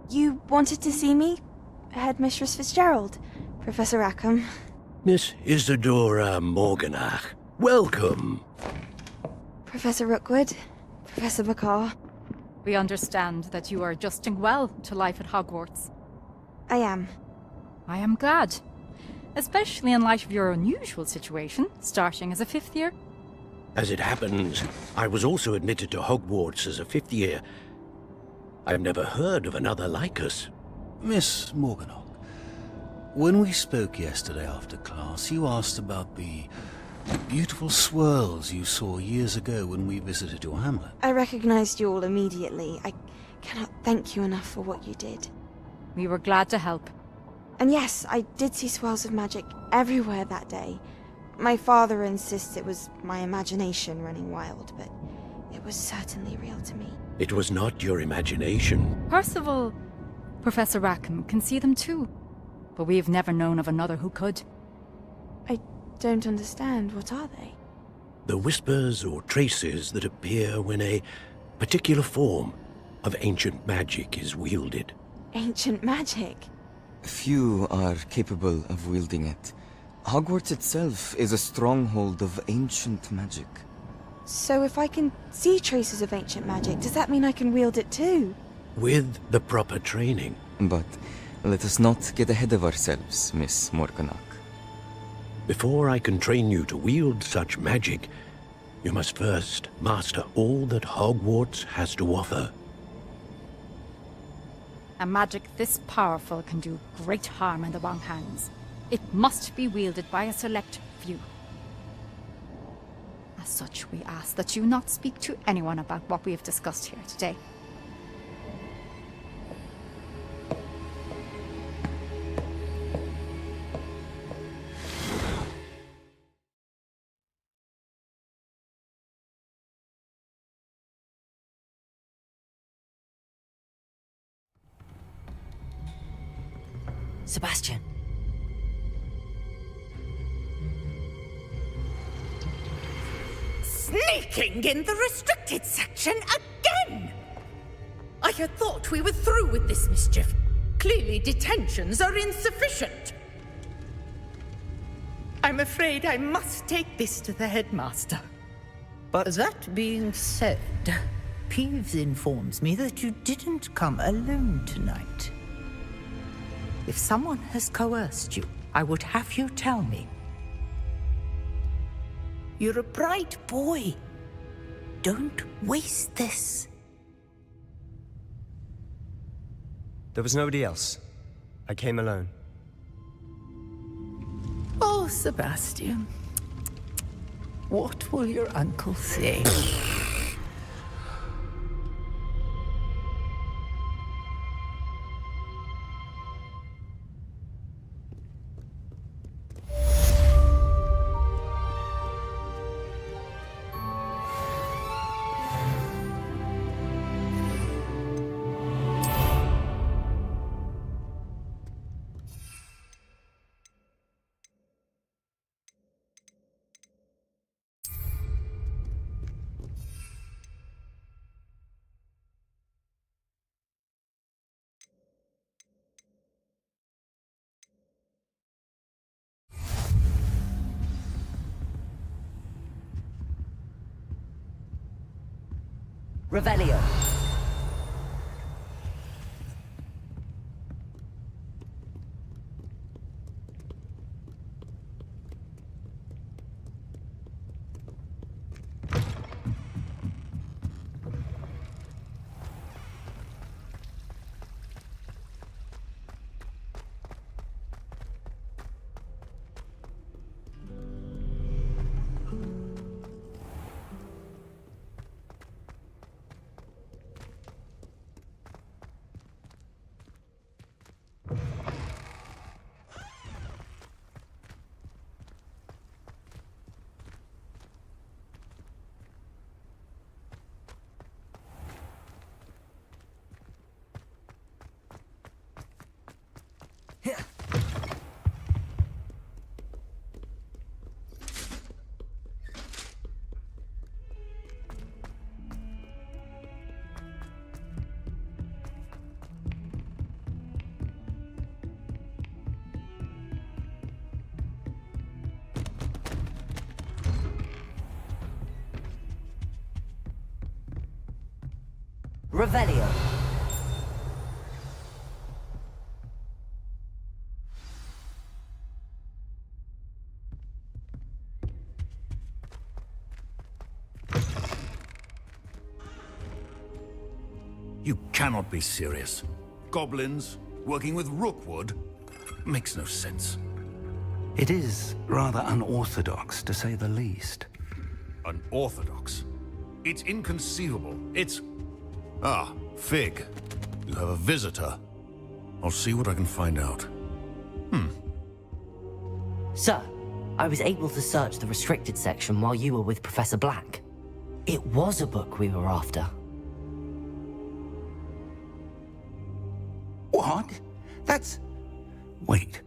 You wanted to see me? Headmistress Fitzgerald, Professor Rackham. Miss Isadora Morganach, welcome. Professor Rookwood, Professor McCaw. We understand that you are adjusting well to life at Hogwarts. I am. I am glad. Especially in light of your unusual situation, starting as a 5th year. As it happens, I was also admitted to Hogwarts as a 5th year. I've never heard of another like us. Miss Morganach, when we spoke yesterday after class, you asked about the beautiful swirls you saw years ago when we visited your hamlet. I recognized you all immediately. I cannot thank you enough for what you did. We were glad to help. And yes, I did see swirls of magic everywhere that day. My father insists it was my imagination running wild, but it was certainly real to me. It was not your imagination. Percival, Professor Rackham can see them too. But we've never known of another who could. I don't understand. What are they? The whispers or traces that appear when a particular form of ancient magic is wielded. Ancient magic? Few are capable of wielding it. Hogwarts itself is a stronghold of ancient magic. So if I can see traces of ancient magic, does that mean I can wield it too? With the proper training. But let us not get ahead of ourselves, Miss Morganach. Before I can train you to wield such magic, you must first master all that Hogwarts has to offer. A magic this powerful can do great harm in the wrong hands. It must be wielded by a select few. As such, we ask that you not speak to anyone about what we have discussed here today. Sebastian. Sneaking in the restricted section again! I had thought we were through with this mischief. Clearly detentions are insufficient. I'm afraid I must take this to the headmaster. But that being said, Peeves informs me that you didn't come alone tonight. If someone has coerced you, I would have you tell me. You're a bright boy. Don't waste this. There was nobody else. I came alone. Oh, Sebastian. What will your uncle say? Revelio. Revelio. You cannot be serious. Goblins working with Rookwood? Makes no sense. It is rather unorthodox, to say the least. Unorthodox? It's inconceivable. It's... Ah, Fig. You have a visitor. I'll see what I can find out. Sir, I was able to search the restricted section while you were with Professor Black. It was a book we were after. What? That's... Wait.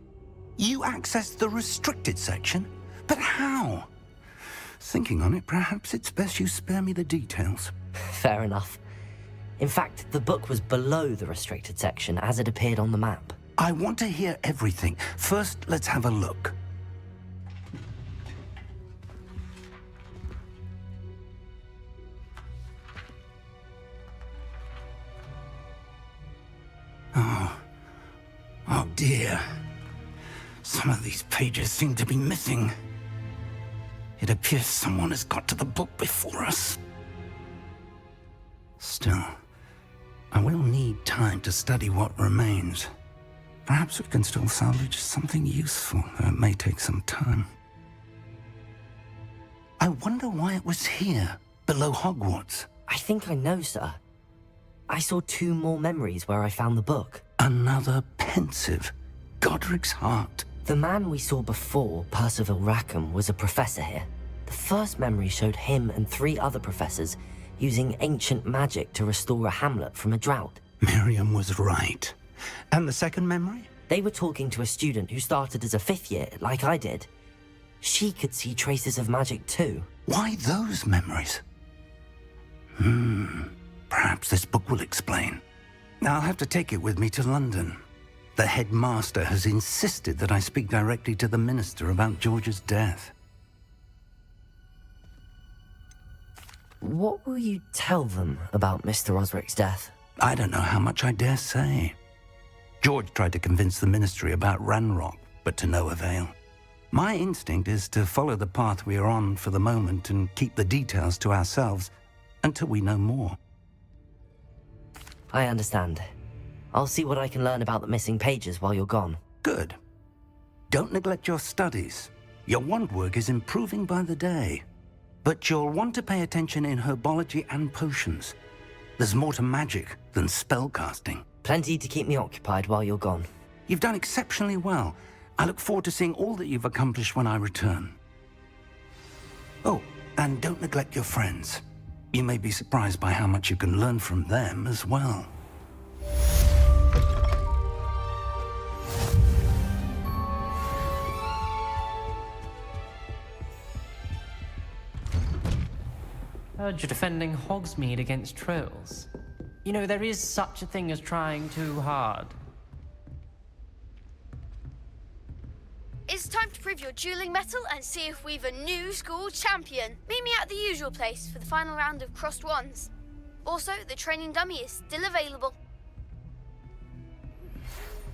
You accessed the restricted section? But how? Thinking on it, perhaps it's best you spare me the details. Fair enough. In fact, the book was below the restricted section as it appeared on the map. I want to hear everything. First, let's have a look. Oh dear. Some of these pages seem to be missing. It appears someone has got to the book before us. Still, I will need time to study what remains. Perhaps we can still salvage something useful, though it may take some time. I wonder why it was here, below Hogwarts. I think I know, sir. I saw 2 more memories where I found the book. Another pensive. Godric's heart. The man we saw before, Percival Rackham, was a professor here. The first memory showed him and 3 other professors using ancient magic to restore a hamlet from a drought. Miriam was right. And the second memory? They were talking to a student who started as a 5th year, like I did. She could see traces of magic too. Why those memories? Perhaps this book will explain. I'll have to take it with me to London. The headmaster has insisted that I speak directly to the minister about George's death. What will you tell them about Mr. Osric's death? I don't know how much I dare say. George tried to convince the ministry about Ranrock, but to no avail. My instinct is to follow the path we are on for the moment and keep the details to ourselves until we know more. I understand. I'll see what I can learn about the missing pages while you're gone. Good. Don't neglect your studies. Your wand work is improving by the day. But you'll want to pay attention in herbology and potions. There's more to magic than spellcasting. Plenty to keep me occupied while you're gone. You've done exceptionally well. I look forward to seeing all that you've accomplished when I return. Oh, and don't neglect your friends. You may be surprised by how much you can learn from them as well. Heard you're defending Hogsmeade against trolls. You know, there is such a thing as trying too hard. It's time to prove your dueling mettle and see if we've a new school champion. Meet me at the usual place for the final round of crossed wands. Also, the training dummy is still available.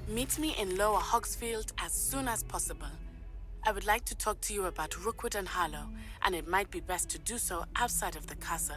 Meet me in Lower Hogsfield as soon as possible. I would like to talk to you about Rookwood and Harlow, and it might be best to do so outside of the castle.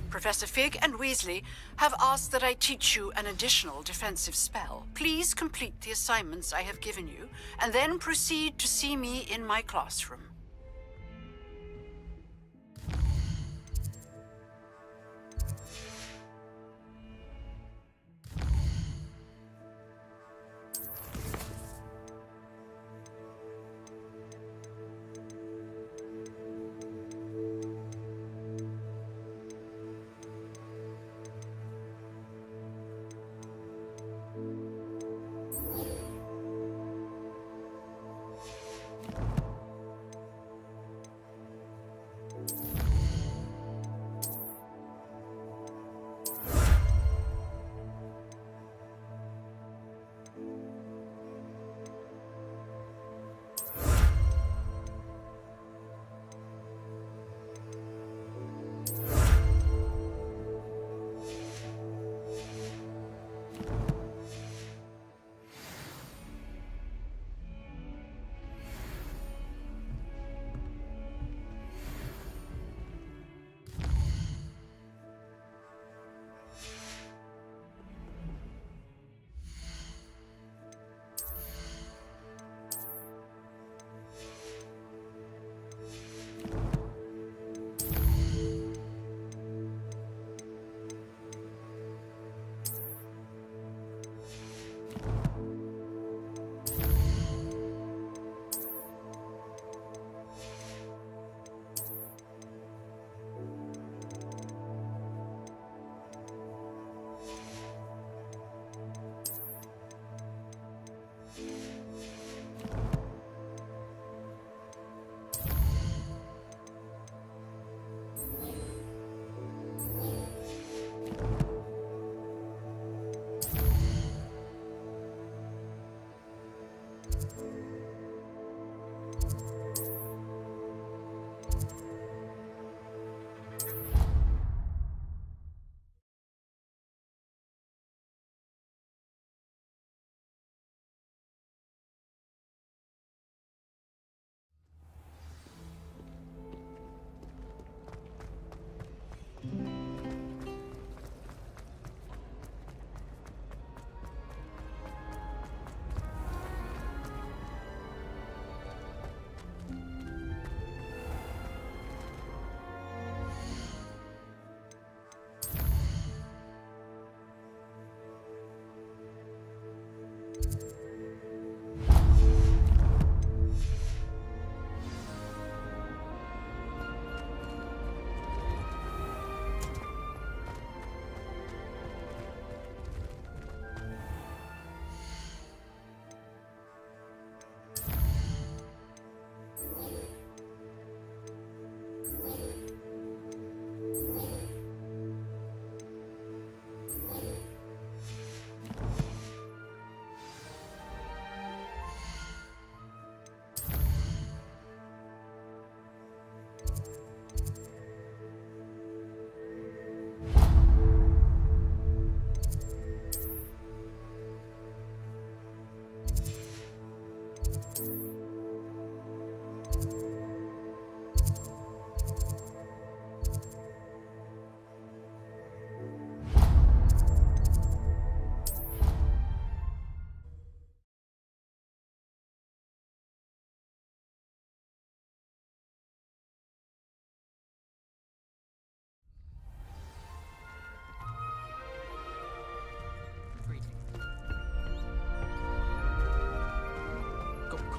Professor Fig and Weasley have asked that I teach you an additional defensive spell. Please complete the assignments I have given you, and then proceed to see me in my classroom.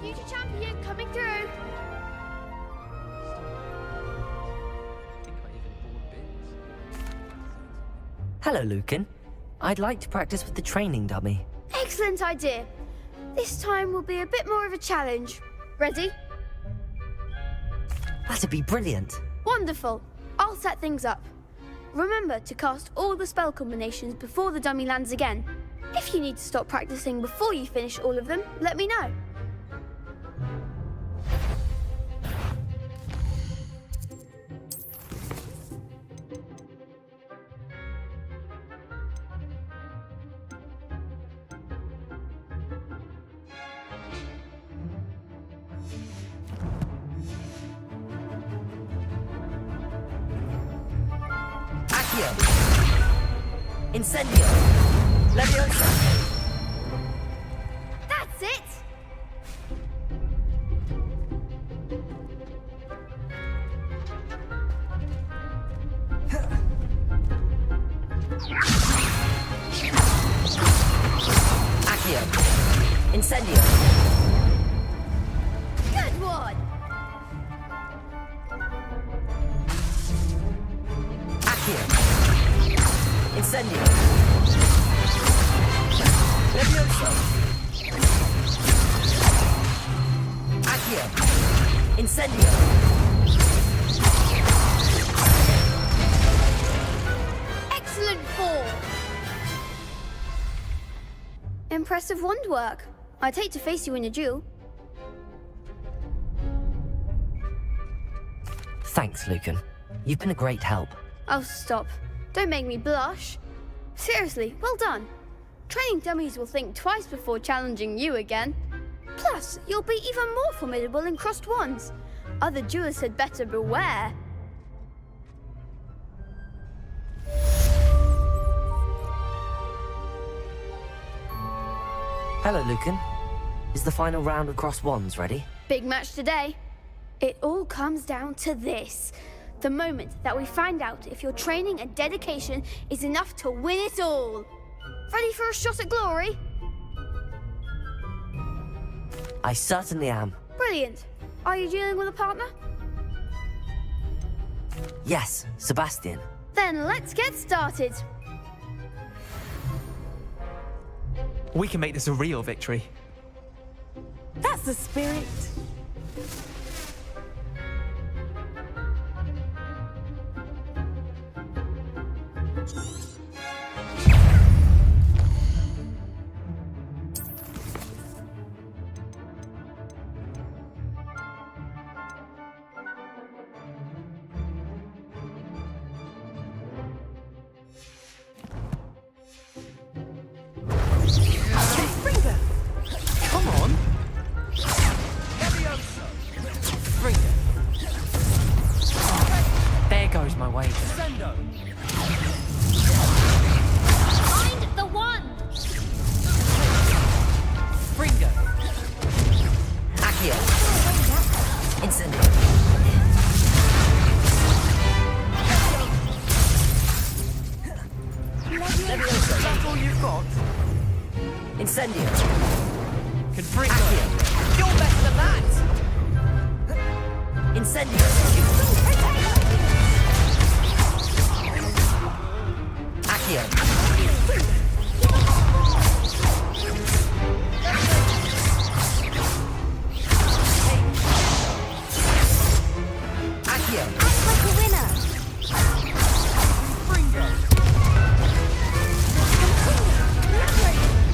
Future champion coming through. Hello, Lucan. I'd like to practice with the training dummy. Excellent idea. This time will be a bit more of a challenge. Ready? That'd be brilliant. Wonderful. I'll set things up. Remember to cast all the spell combinations before the dummy lands again. If you need to stop practicing before you finish all of them, let me know. Accio. Incendio. Leviosa. That's it! Accio. Incendio. Good one! Accio. Incendio. Leviosa. Accio. Incendio. Excellent fall! Impressive wand work. I'd hate to face you in a duel. Thanks, Lucan. You've been a great help. Oh, stop. Don't make me blush. Seriously, well done. Training dummies will think twice before challenging you again. Plus, you'll be even more formidable in crossed wands. Other duelists had better beware. Hello, Lucan. Is the final round of crossed wands ready? Big match today. It all comes down to this. The moment that we find out if your training and dedication is enough to win it all. Ready for a shot at glory? I certainly am. Brilliant. Are you dealing with a partner? Yes, Sebastian. Then let's get started. We can make this a real victory. That's the spirit. Come on! There goes my wager. Find the one! Fringo. Accio. Incendio. Leviosa. That's all you've got? Incendio. Confringo. Accio. You're better than that! Incendio. Accio. Accio. Act like a winner!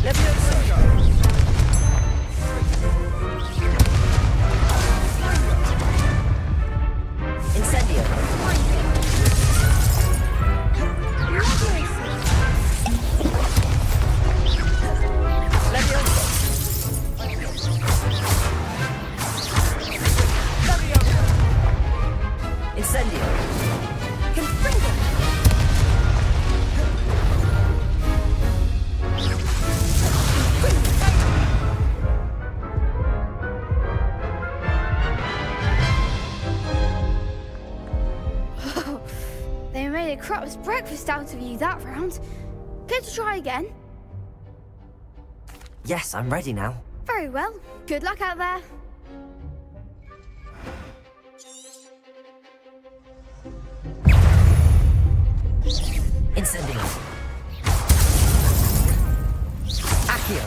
Leviosa. Incendio. Leviosa. Incendio. They made a crap's breakfast out of you that round. Care to try again? Yes, I'm ready now. Very well. Good luck out there. Incendio. Accio.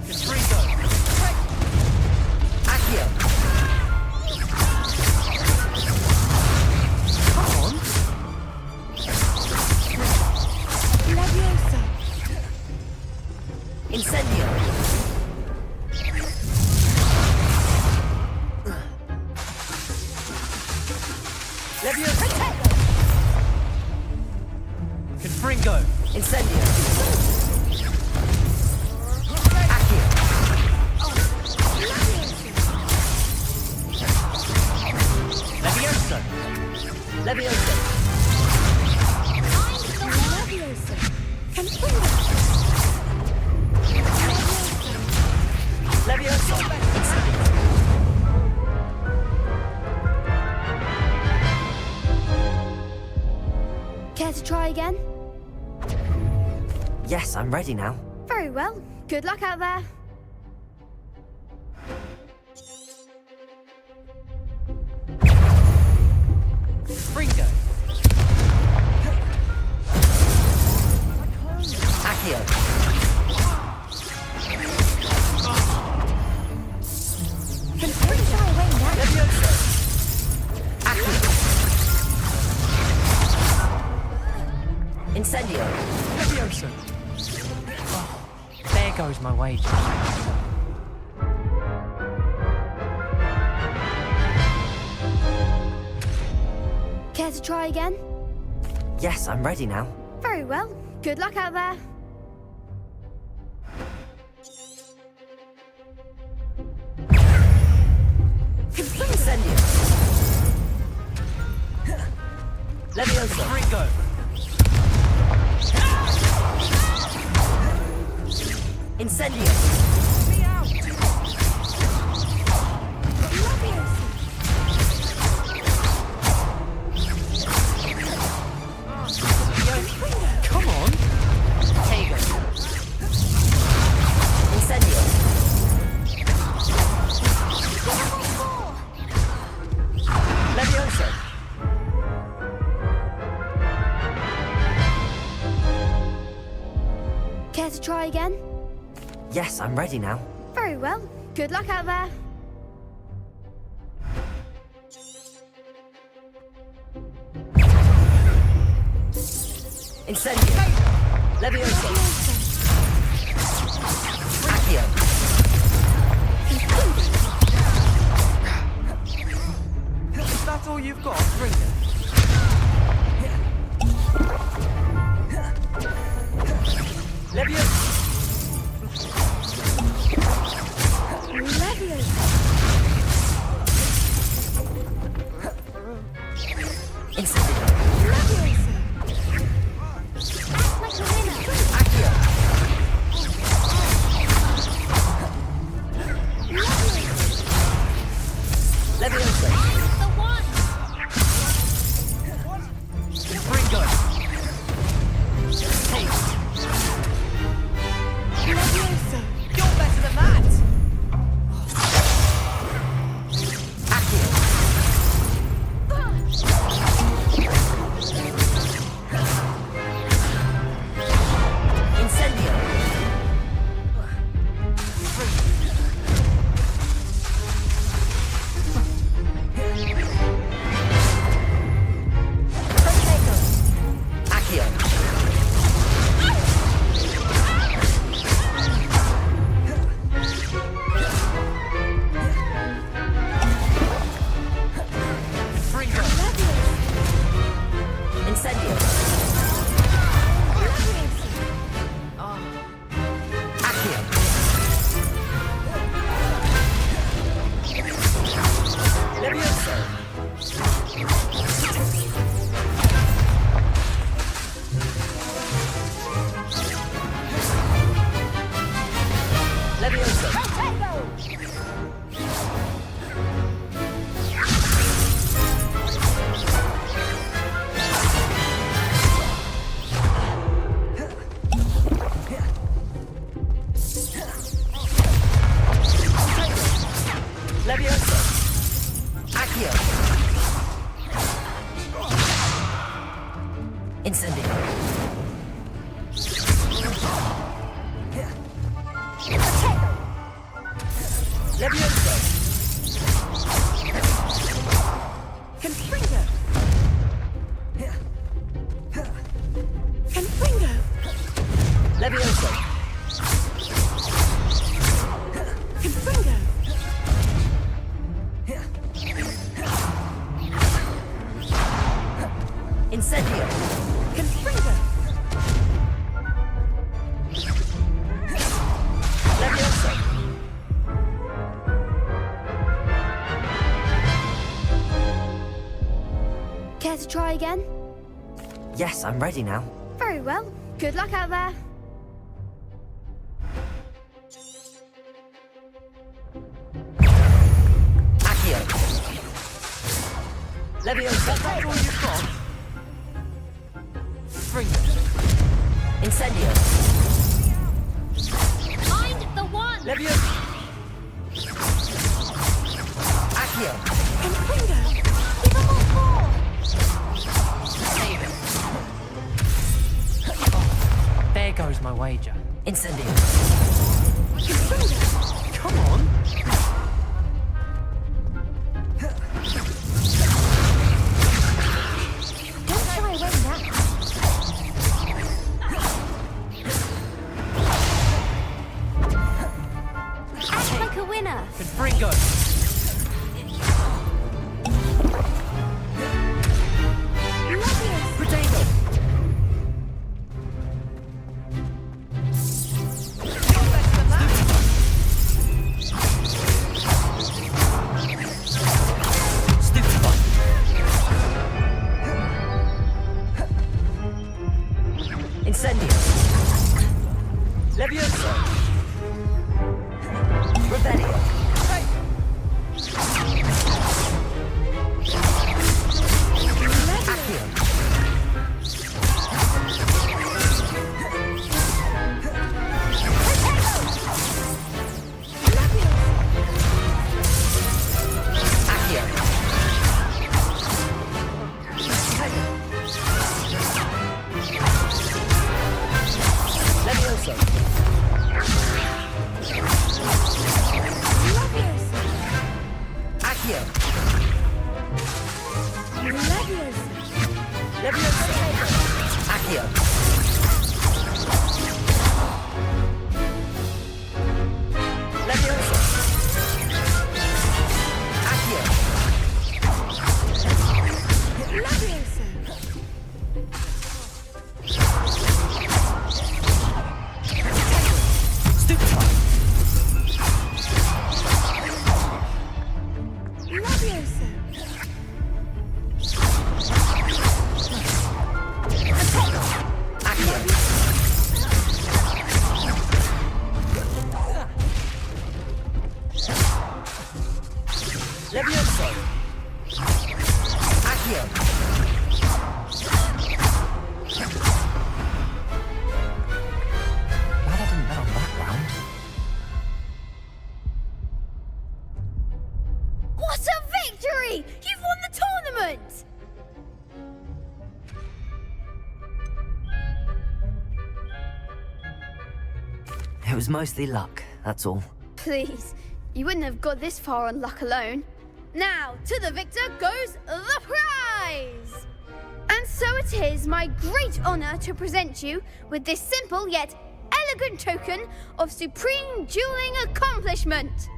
Confringo. Accio. Come on. Leviosa. Incendio. Leviosa. Confringo. Incendio. Accio. Levioso. Leviosa. Leviosa. Confringo. Leviosa. Incendio. Care to try again? Yes, I'm ready now. Very well. Good luck out there. Fringo. Accio. Confringo away now. Leviosa. Accio. Incendio. Levioso. Oh, there goes my wages. Care to try again? Yes, I'm ready now. Very well. Good luck out there. Incendio. Leviosa. Fringo. Incendio. Me out. Come on. Tego. Incendio. Leviosa. Care to try again? Yes, I'm ready now. Very well. Good luck out there. Incendio. Leviosa. Accio. Is that all you've got, Fringo? Leviosa. Incendio. Accio. Leviosa. Fringo. You're better than that. Accio. Incendio. Accio. Fringo. Incendio. Accio. Leviosa. Leviosa. Leviosa. Accio. Accio. Incendio. Levioso. Confringo. Confringo. Levioso. Confringo. Incendio. Confringo. Levioso. Care to try again? Yes, I'm ready now. Very well. Good luck out there. Accio. Levioso. That's all you've got. Fringo. Incendio. Mind the one! Levioso. Accio. Confringo. Give them all four! There goes my wager. Incendio. Come on. Don't shy away now. Act like a winner. Fringo. Potato. Stupefy. Incendio. Levioso. Revelio. Accio. Accio. Levioso. Accio. Levioso. Accio. Levioso. Accio. Stupefy. Accio. Levioso. Accio. Glad I didn't bet on that round. What a victory! You've won the tournament! It was mostly luck, that's all. Please, you wouldn't have got this far on luck alone. Now, to the victor goes the prize! And so it is my great honor to present you with this simple yet elegant token of supreme dueling accomplishment.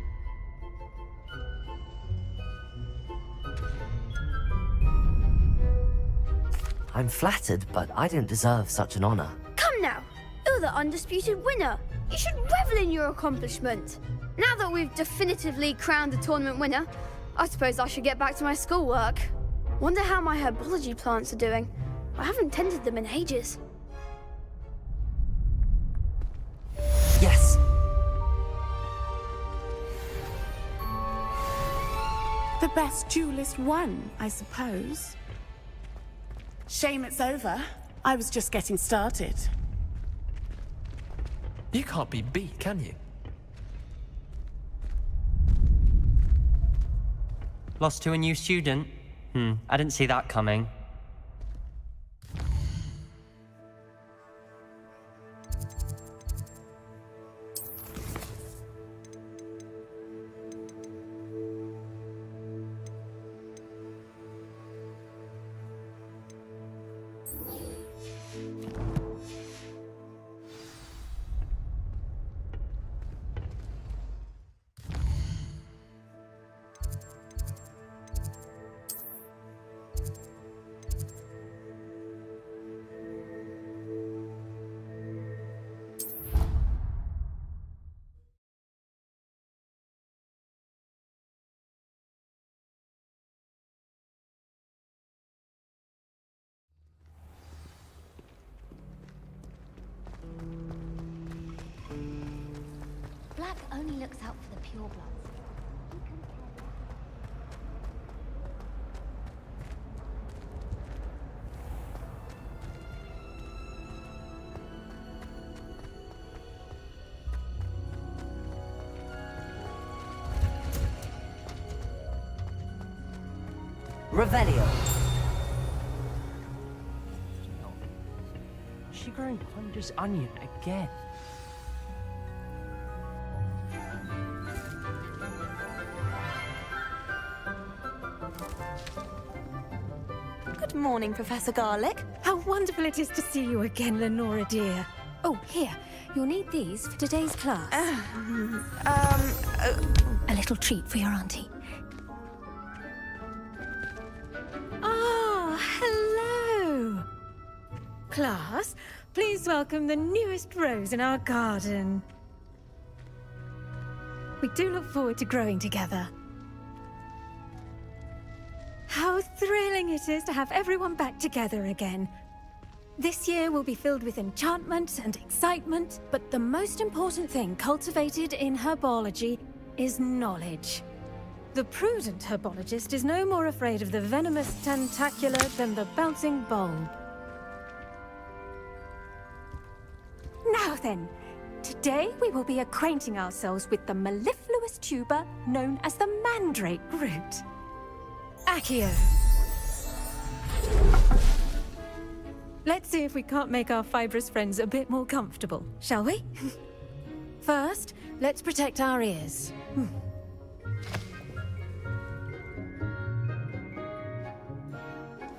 I'm flattered, but I don't deserve such an honor. Come now, you're the undisputed winner. You should revel in your accomplishment. Now that we've definitively crowned the tournament winner, I suppose I should get back to my schoolwork. Wonder how my herbology plants are doing. I haven't tended them in ages. Yes. The best duelist won, I suppose. Shame it's over. I was just getting started. You can't be beat, can you? Lost to a new student? I didn't see that coming. Black only looks out for the purebloods. Revelio. She growing Ponder's onion again. Good morning, Professor Garlic. How wonderful it is to see you again, Lenora dear. Oh, here. You'll need these for today's class. A little treat for your auntie. Oh, hello. Class, please welcome the newest rose in our garden. We do look forward to growing together. How thrilling it is to have everyone back together again. This year will be filled with enchantment and excitement, but the most important thing cultivated in herbology is knowledge. The prudent herbologist is no more afraid of the venomous tentacula than the bouncing bulb. Now then, today we will be acquainting ourselves with the mellifluous tuber known as the mandrake root. Accio. Let's see if we can't make our fibrous friends a bit more comfortable, shall we? First, let's protect our ears.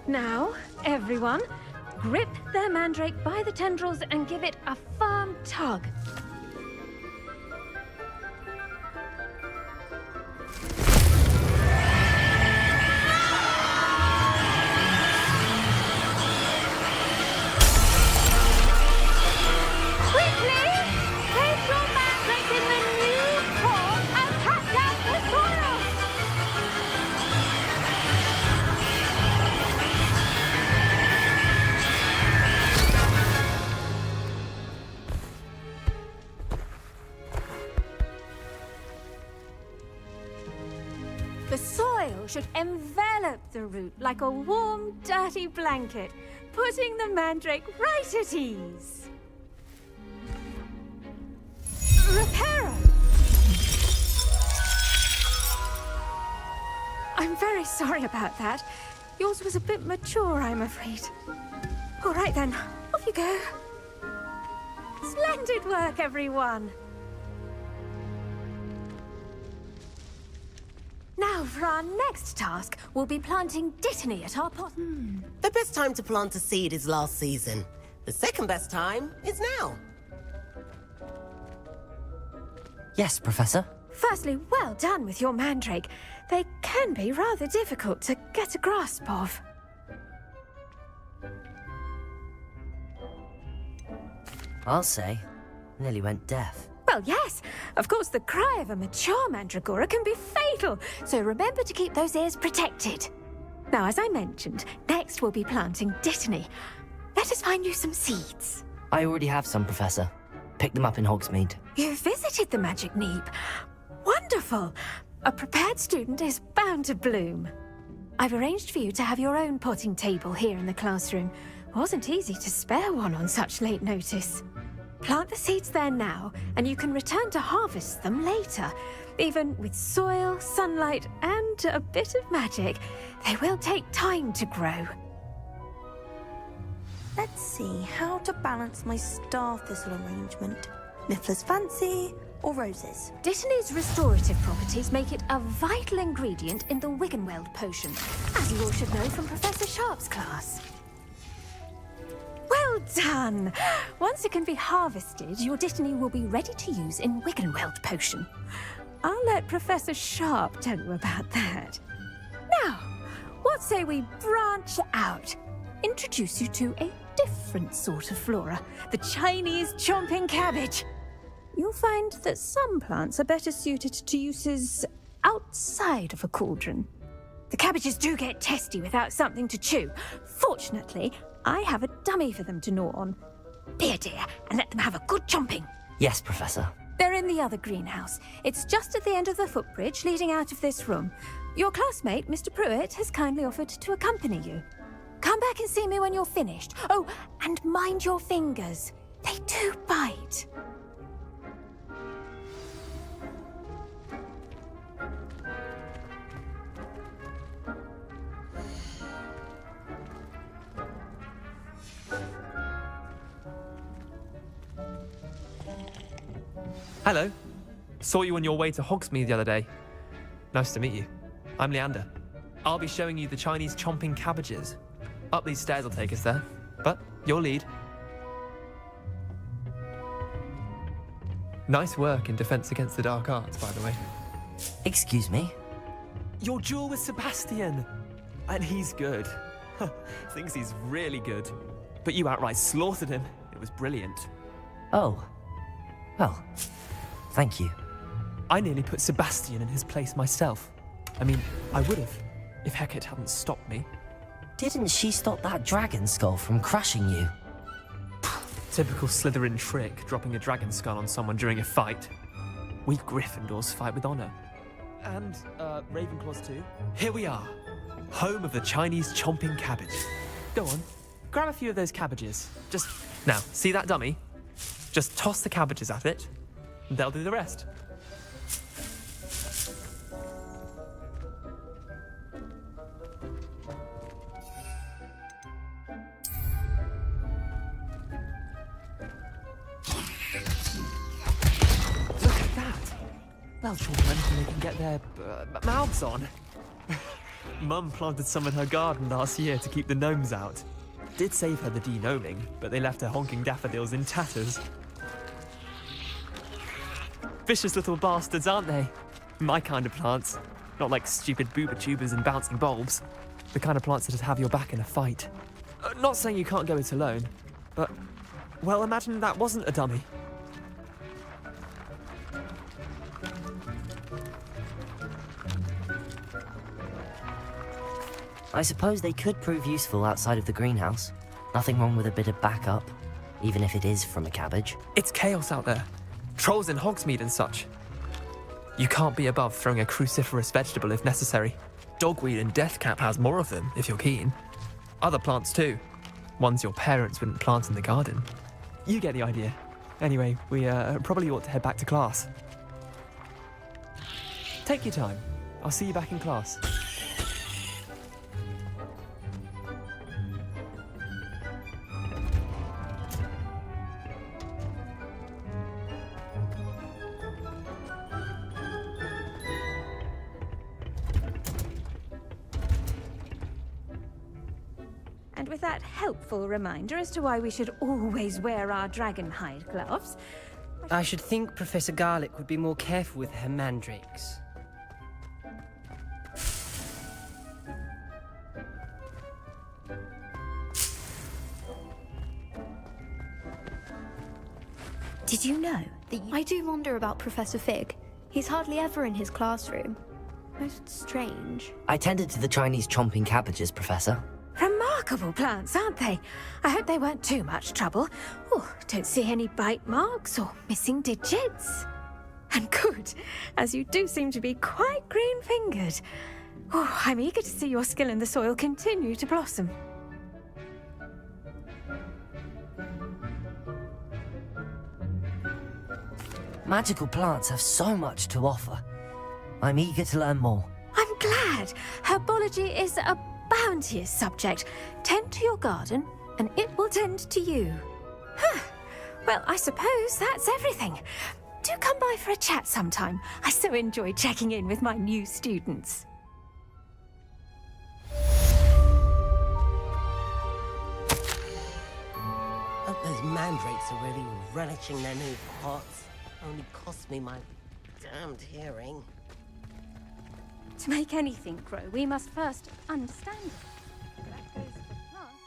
Now, everyone, grip their mandrake by the tendrils and give it a firm tug. The soil should envelop the root like a warm, dirty blanket, putting the mandrake right at ease. Reparo! I'm very sorry about that. Yours was a bit mature, I'm afraid. All right then, off you go. Splendid work, everyone! Now, for our next task, we'll be planting Dittany at our pot. The best time to plant a seed is last season. The second best time is now. Yes, Professor. Firstly, well done with your mandrake. They can be rather difficult to get a grasp of. I'll say. Nearly went deaf. Well, yes. Of course, the cry of a mature mandragora can be fatal, so remember to keep those ears protected. Now, as I mentioned, next we'll be planting Dittany. Let us find you some seeds. I already have some, Professor. Picked them up in Hogsmeade. You visited the Magic Neep. Wonderful. A prepared student is bound to bloom. I've arranged for you to have your own potting table here in the classroom. Wasn't easy to spare one on such late notice. Plant the seeds there now, and you can return to harvest them later. Even with soil, sunlight, and a bit of magic, they will take time to grow. Let's see how to balance my star thistle arrangement. Niffler's fancy or roses? Dittany's restorative properties make it a vital ingredient in the Wiggenweld potion, as you all should know from Professor Sharp's class. Well done! Once it can be harvested, your Dittany will be ready to use in Wiggenweld potion. I'll let Professor Sharp tell you about that. Now, what say we branch out? Introduce you to a different sort of flora, the Chinese chomping cabbage. You'll find that some plants are better suited to uses outside of a cauldron. The cabbages do get testy without something to chew. Fortunately, I have a dummy for them to gnaw on. Be a dear and let them have a good chomping. Yes, Professor. They're in the other greenhouse. It's just at the end of the footbridge leading out of this room. Your classmate, Mr. Pruitt, has kindly offered to accompany you. Come back and see me when you're finished. Oh, and mind your fingers. They do bite. Hello. Saw you on your way to Hogsmeade the other day. Nice to meet you. I'm Leander. I'll be showing you the Chinese chomping cabbages. Up these stairs will take us there, but your lead. Nice work in Defense Against the Dark Arts, by the way. Excuse me? Your duel with Sebastian! And he's good. Thinks he's really good. But you outright slaughtered him. It was brilliant. Oh. Well, thank you. I nearly put Sebastian in his place myself. I mean, I would have, if Hecate hadn't stopped me. Didn't she stop that dragon skull from crushing you? Typical Slytherin trick, dropping a dragon skull on someone during a fight. We Gryffindors fight with honor. And, Ravenclaws too. Here we are, home of the Chinese chomping cabbage. Go on, grab a few of those cabbages. Now, see that dummy? Just toss the cabbages at it, and they'll do the rest. Look at that! They'll chomp anything they can get their mouths on. Mum planted some in her garden last year to keep the gnomes out. Did save her the de-gnoming, but they left her honking daffodils in tatters. Vicious little bastards, aren't they? My kind of plants. Not like stupid booba tubers and bouncing bulbs. The kind of plants that'd have your back in a fight. Not saying you can't go it alone, but, well, imagine that wasn't a dummy. I suppose they could prove useful outside of the greenhouse. Nothing wrong with a bit of backup, even if it is from a cabbage. It's chaos out there. Trolls in Hogsmeade and such. You can't be above throwing a cruciferous vegetable if necessary. Dogweed and deathcap has more of them, if you're keen. Other plants too. Ones your parents wouldn't plant in the garden. You get the idea. Anyway, we probably ought to head back to class. Take your time. I'll see you back in class. And with that helpful reminder as to why we should always wear our dragon hide gloves, I should think Professor Garlick would be more careful with her mandrakes. Did you know that I do wonder about Professor Fig? He's hardly ever in his classroom. Most strange. I tended to the Chinese chomping cabbages, Professor. remarkable plants, aren't they? I hope they weren't too much trouble. Oh, don't see any bite marks or missing digits. And good, as you do seem to be quite green-fingered. Oh, I'm eager to see your skill in the soil continue to blossom. Magical plants have so much to offer. I'm eager to learn more. I'm glad. Herbology is a bounteous subject. Tend to your garden, and it will tend to you. Huh. Well, I suppose that's everything. Do come by for a chat sometime. I so enjoy checking in with my new students. Hope those mandrakes are really relishing their new pots. Only cost me my damned hearing. To make anything grow, we must first understand it. That goes for plants.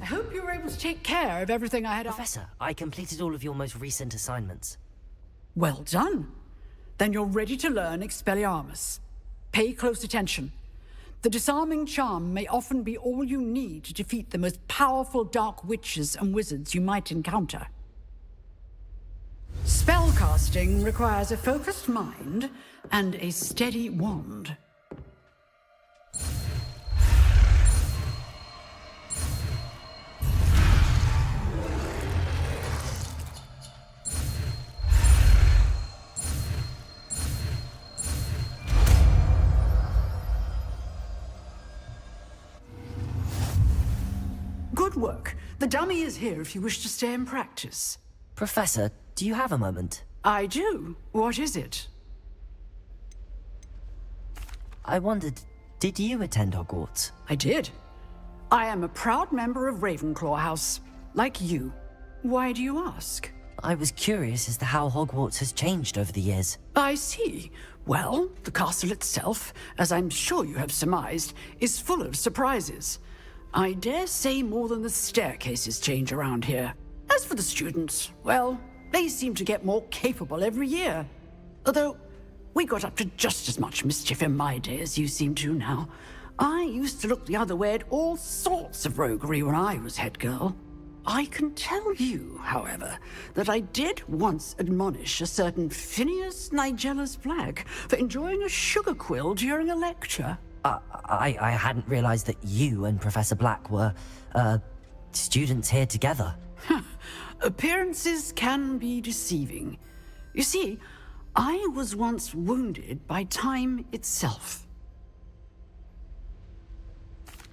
I hope you were able to take care of everything I had. Professor, I completed all of your most recent assignments. Well done. Then you're ready to learn Expelliarmus. Pay close attention. The disarming charm may often be all you need to defeat the most powerful dark witches and wizards you might encounter. Spellcasting requires a focused mind and a steady wand. Good work. The dummy is here if you wish to stay and practice. Professor, do you have a moment? I do. What is it? I wondered, did you attend Hogwarts? I did. I am a proud member of Ravenclaw House, like you. Why do you ask? I was curious as to how Hogwarts has changed over the years. I see. Well, the castle itself, as I'm sure you have surmised, is full of surprises. I dare say more than the staircases change around here. As for the students, well, they seem to get more capable every year. Although, we got up to just as much mischief in my day as you seem to now. I used to look the other way at all sorts of roguery when I was head girl. I can tell you, however, that I did once admonish a certain Phineas Nigellus Black for enjoying a sugar quill during a lecture. I hadn't realized that you and Professor Black were, students here together. Appearances can be deceiving. You see, I was once wounded by time itself.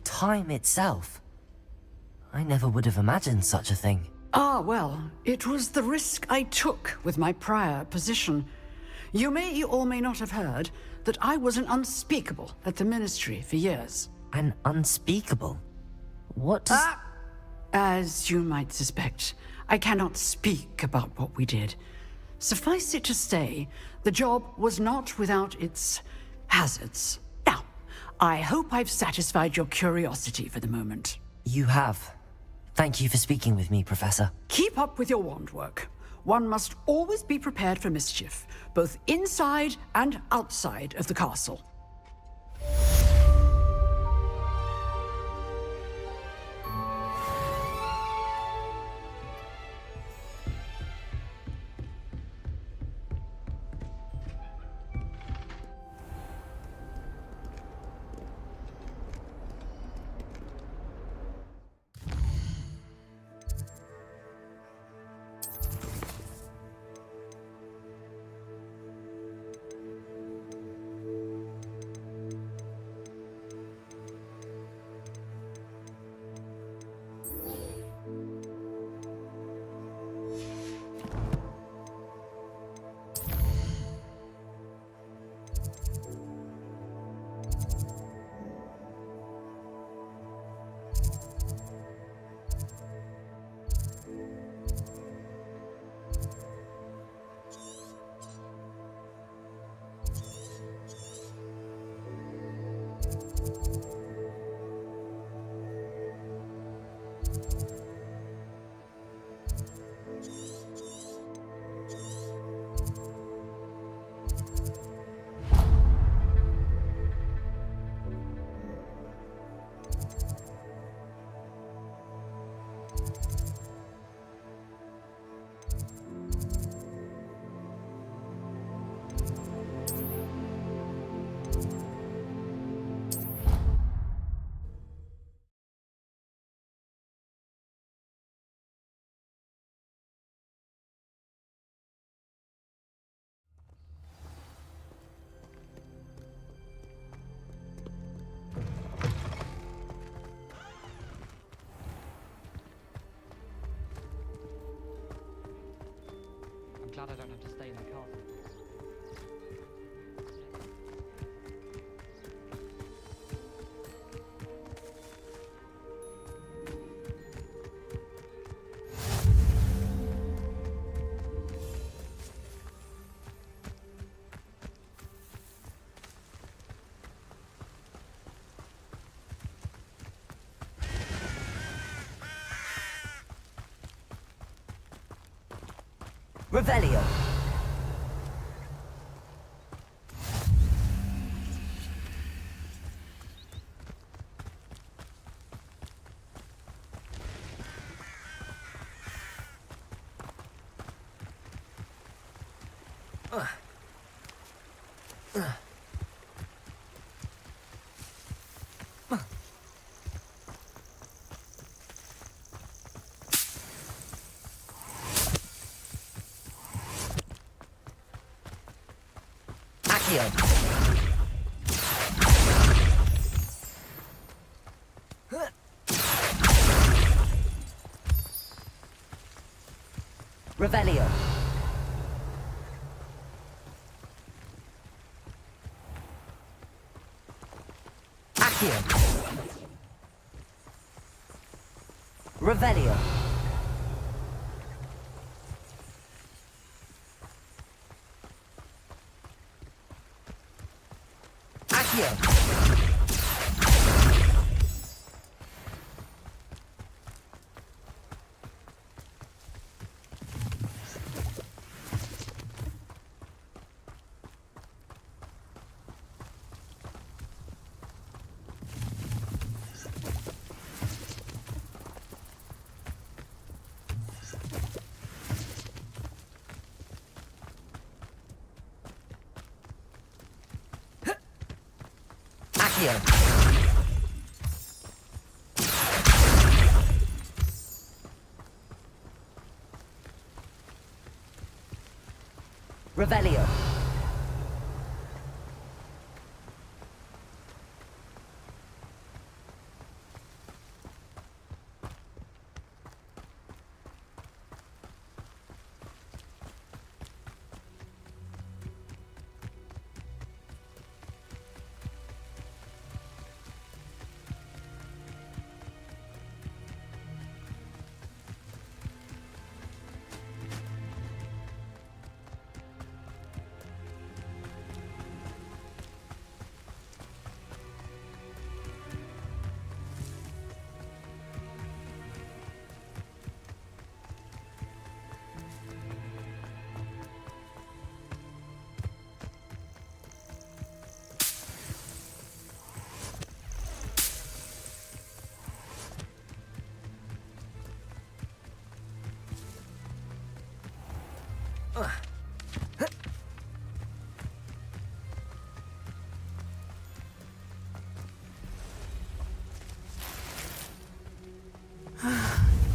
Time itself? I never would have imagined such a thing. Ah, well, it was the risk I took with my prior position. You may or may not have heard that I was an unspeakable at the Ministry for years. An unspeakable? What does... As you might suspect, I cannot speak about what we did. Suffice it to say, the job was not without its hazards. Now, I hope I've satisfied your curiosity for the moment. You have. Thank you for speaking with me, Professor. Keep up with your wand work. One must always be prepared for mischief, both inside and outside of the castle. I'm glad I don't have to stay in the castle. Revelio. Revelio. Accio. Revelio. Accio. Accio. Revelio.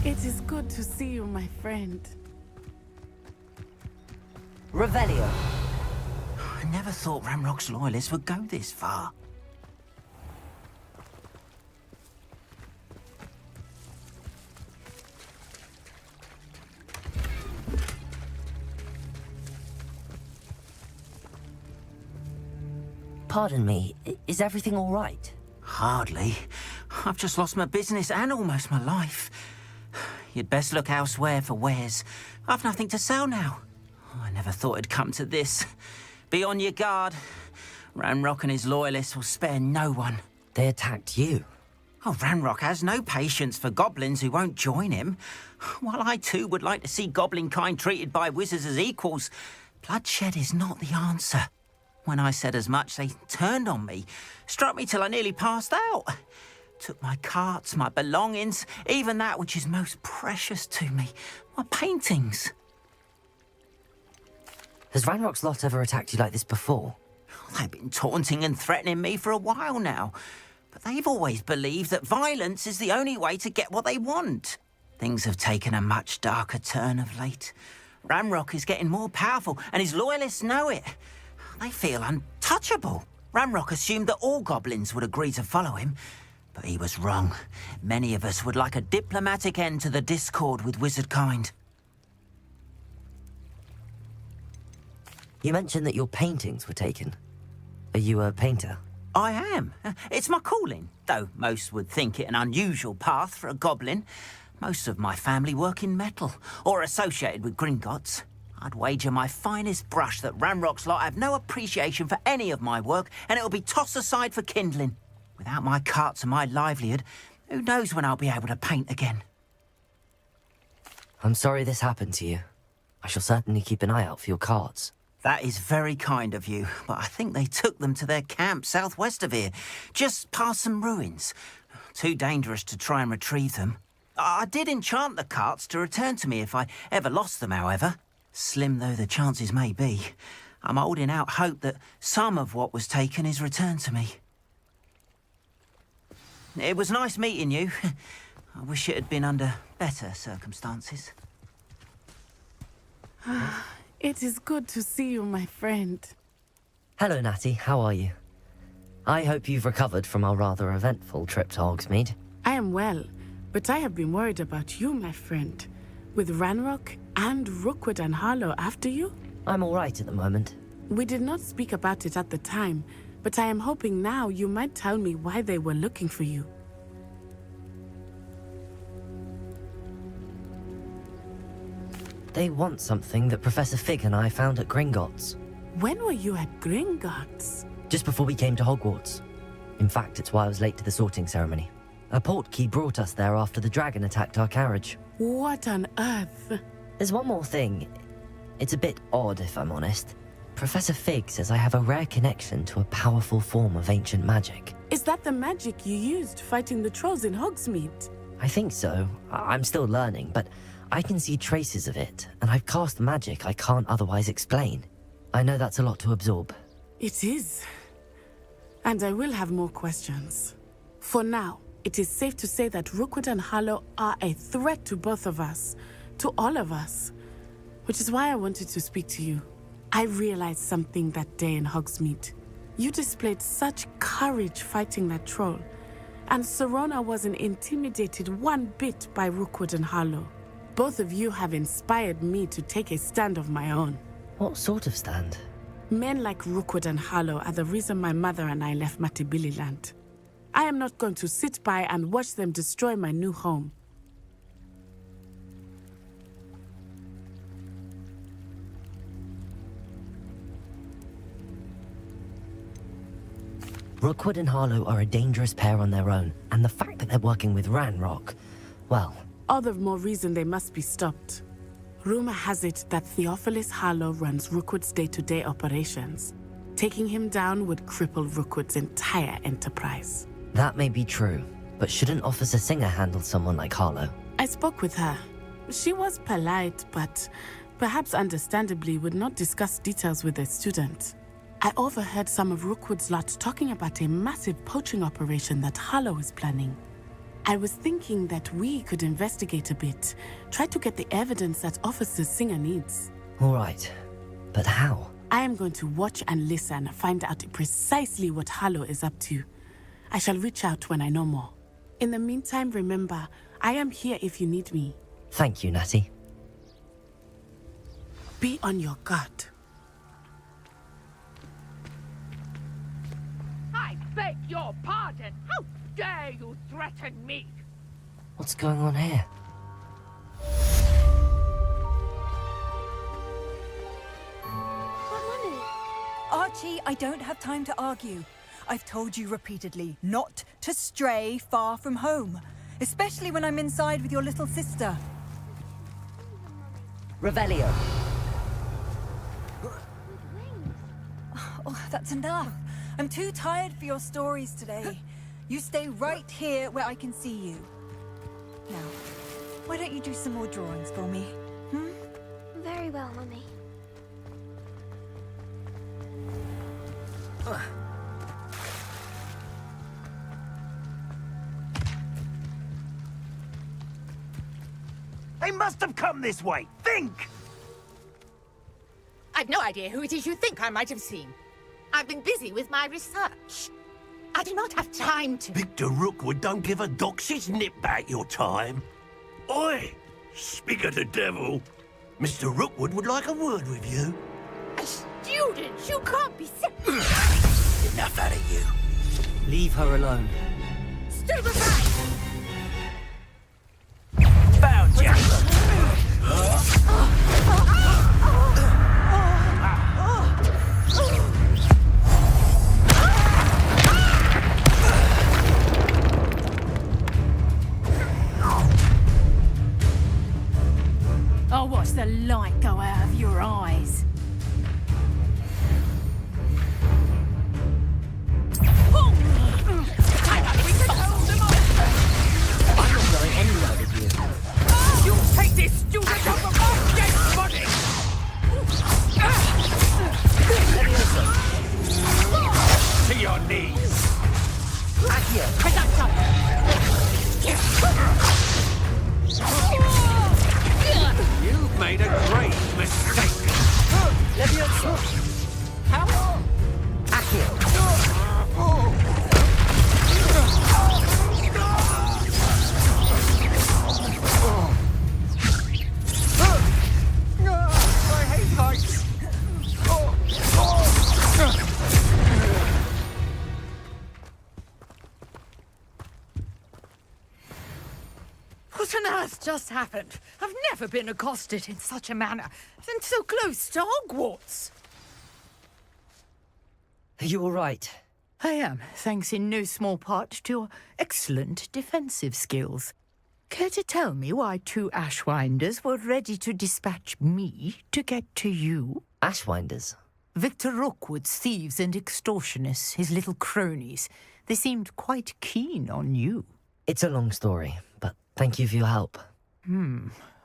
It is good to see you, my friend. Revelio. I never thought Ramrock's loyalists would go this far. Pardon me, is everything all right? Hardly. I've just lost my business and almost my life. You'd best look elsewhere for wares. I've nothing to sell now. I never thought it'd come to this. Be on your guard. Ranrock and his loyalists will spare no one. They attacked you? Oh, Ranrock has no patience for goblins who won't join him. While I too would like to see goblin kind treated by wizards as equals, bloodshed is not the answer. When I said as much, they turned on me, struck me till I nearly passed out. Took my carts, my belongings, even that which is most precious to me, my paintings. Has Ranrock's lot ever attacked you like this before? They've been taunting and threatening me for a while now, but they've always believed that violence is the only way to get what they want. Things have taken a much darker turn of late. Ranrock is getting more powerful, and his loyalists know it. They feel untouchable. Ranrock assumed that all goblins would agree to follow him, but he was wrong. Many of us would like a diplomatic end to the discord with wizard kind. You mentioned that your paintings were taken. Are you a painter? I am. It's my calling, though most would think it an unusual path for a goblin. Most of my family work in metal, or associated with Gringotts. I'd wager my finest brush that Ranrock's lot have no appreciation for any of my work, and it'll be tossed aside for kindling. Without my carts and my livelihood, who knows when I'll be able to paint again? I'm sorry this happened to you. I shall certainly keep an eye out for your carts. That is very kind of you, but I think they took them to their camp southwest of here, just past some ruins. Too dangerous to try and retrieve them. I did enchant the carts to return to me if I ever lost them, however. Slim though the chances may be, I'm holding out hope that some of what was taken is returned to me. It was nice meeting you. I wish it had been under better circumstances. It is good to see you, my friend. Hello, Natty. How are you? I hope you've recovered from our rather eventful trip to Hogsmeade. I am well, but I have been worried about you, my friend. With Ranrock and Rookwood and Harlow after you? I'm all right at the moment. We did not speak about it at the time, but I am hoping now you might tell me why they were looking for you. They want something that Professor Fig and I found at Gringotts. When were you at Gringotts? Just before we came to Hogwarts. In fact, it's why I was late to the sorting ceremony. A portkey brought us there after the dragon attacked our carriage. What on earth? There's one more thing. It's a bit odd, if I'm honest. Professor Fig says I have a rare connection to a powerful form of ancient magic. Is that the magic you used fighting the trolls in Hogsmeade? I think so. I'm still learning, but I can see traces of it, and I've cast magic I can't otherwise explain. I know that's a lot to absorb. It is. And I will have more questions. For now, it is safe to say that Rookwood and Harlow are a threat to both of us, to all of us. Which is why I wanted to speak to you. I realized something that day in Hogsmeade. You displayed such courage fighting that troll, and Serona wasn't intimidated one bit by Rookwood and Harlow. Both of you have inspired me to take a stand of my own. What sort of stand? Men like Rookwood and Harlow are the reason my mother and I left Matabili land. I am not going to sit by and watch them destroy my new home. Rookwood and Harlow are a dangerous pair on their own, and the fact that they're working with Ranrock, well... All the more reason they must be stopped. Rumor has it that Theophilus Harlow runs Rookwood's day-to-day operations. Taking him down would cripple Rookwood's entire enterprise. That may be true, but shouldn't Officer Singer handle someone like Harlow? I spoke with her. She was polite, but perhaps understandably, would not discuss details with a student. I overheard some of Rookwood's lot talking about a massive poaching operation that Harlow is planning. I was thinking that we could investigate a bit, try to get the evidence that Officer Singer needs. All right, but how? I am going to watch and listen, find out precisely what Harlow is up to. I shall reach out when I know more. In the meantime, remember, I am here if you need me. Thank you, Natty. Be on your guard. I beg your pardon. How dare you threaten me? What's going on here? Archie, I don't have time to argue. I've told you repeatedly not to stray far from home, especially when I'm inside with your little sister. Revelio. Oh, that's enough. I'm too tired for your stories today. You stay right here where I can see you. Now, why don't you do some more drawings for me? Very well, Mummy. They must have come this way. Think! I've no idea who it is you think I might have seen. I've been busy with my research. I do not have time to... Victor Rookwood don't give a doxy's nip back your time. Oi! Speak of the devil. Mr. Rookwood would like a word with you. A student? You can't be sick. Enough out of you. Leave her alone. Stupefy! Found you! I'll watch the light go out of your eyes. I'm not going anywhere with you. You take this student over my dead body! To your knees! You've made a great mistake! How? I hate heights! What on earth just happened? I've never been accosted in such a manner, and so close to Hogwarts. Are you all right? I am, thanks in no small part to your excellent defensive skills. Care to tell me why two Ashwinders were ready to dispatch me to get to you? Ashwinders? Victor Rookwood's thieves and extortionists, his little cronies. They seemed quite keen on you. It's a long story, but thank you for your help.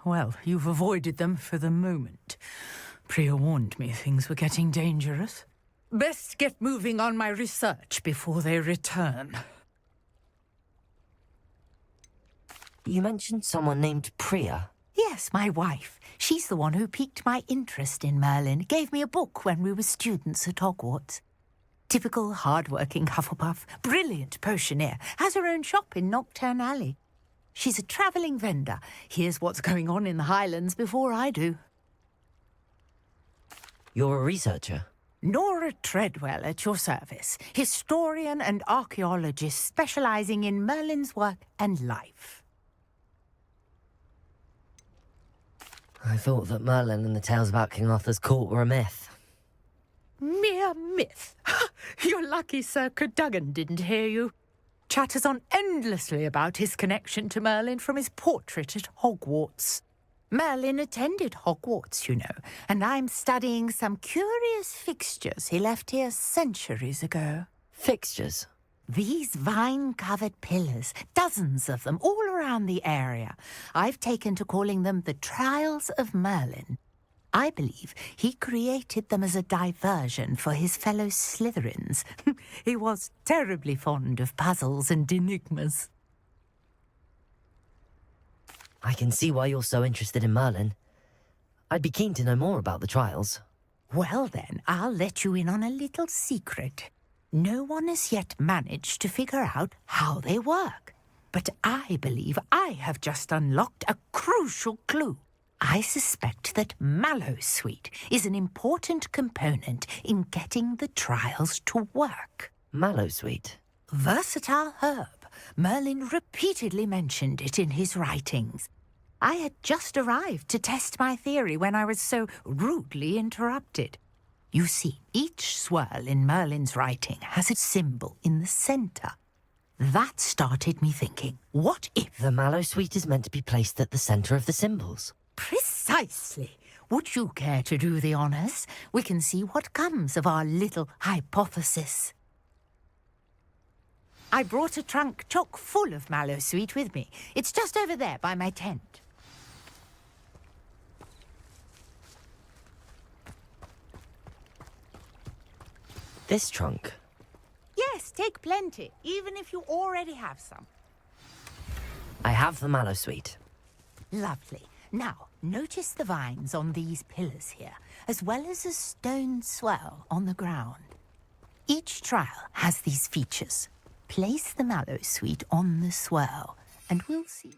Well, you've avoided them for the moment. Priya warned me things were getting dangerous. Best get moving on my research before they return. You mentioned someone named Priya. Yes, my wife. She's the one who piqued my interest in Merlin. Gave me a book when we were students at Hogwarts. Typical hard-working Hufflepuff, brilliant potioneer, has her own shop in Knockturn Alley. She's a travelling vendor. Hears what's going on in the Highlands before I do. You're a researcher? Nora Treadwell at your service. Historian and archaeologist specialising in Merlin's work and life. I thought that Merlin and the tales about King Arthur's court were a myth. Mere myth. You're lucky Sir Cadogan didn't hear you. Chatters on endlessly about his connection to Merlin from his portrait at Hogwarts. Merlin attended Hogwarts, you know, and I'm studying some curious fixtures he left here centuries ago. Fixtures? These vine-covered pillars, dozens of them, all around the area. I've taken to calling them the Trials of Merlin. I believe he created them as a diversion for his fellow Slytherins. He was terribly fond of puzzles and enigmas. I can see why you're so interested in Merlin. I'd be keen to know more about the trials. Well then, I'll let you in on a little secret. No one has yet managed to figure out how they work. But I believe I have just unlocked a crucial clue. I suspect that Mallowsweet is an important component in getting the trials to work. Mallowsweet? Versatile herb. Merlin repeatedly mentioned it in his writings. I had just arrived to test my theory when I was so rudely interrupted. You see, each swirl in Merlin's writing has a symbol in the center. That started me thinking, what if... The Mallowsweet is meant to be placed at the center of the symbols. Precisely. Would you care to do the honors? We can see what comes of our little hypothesis. I brought a trunk chock full of Mallowsweet with me. It's just over there by my tent. This trunk? Yes, take plenty, even if you already have some. I have the Mallowsweet. Lovely. Now, notice the vines on these pillars here, as well as a stone swirl on the ground. Each trial has these features. Place the Mallowsweet on the swirl, and we'll see.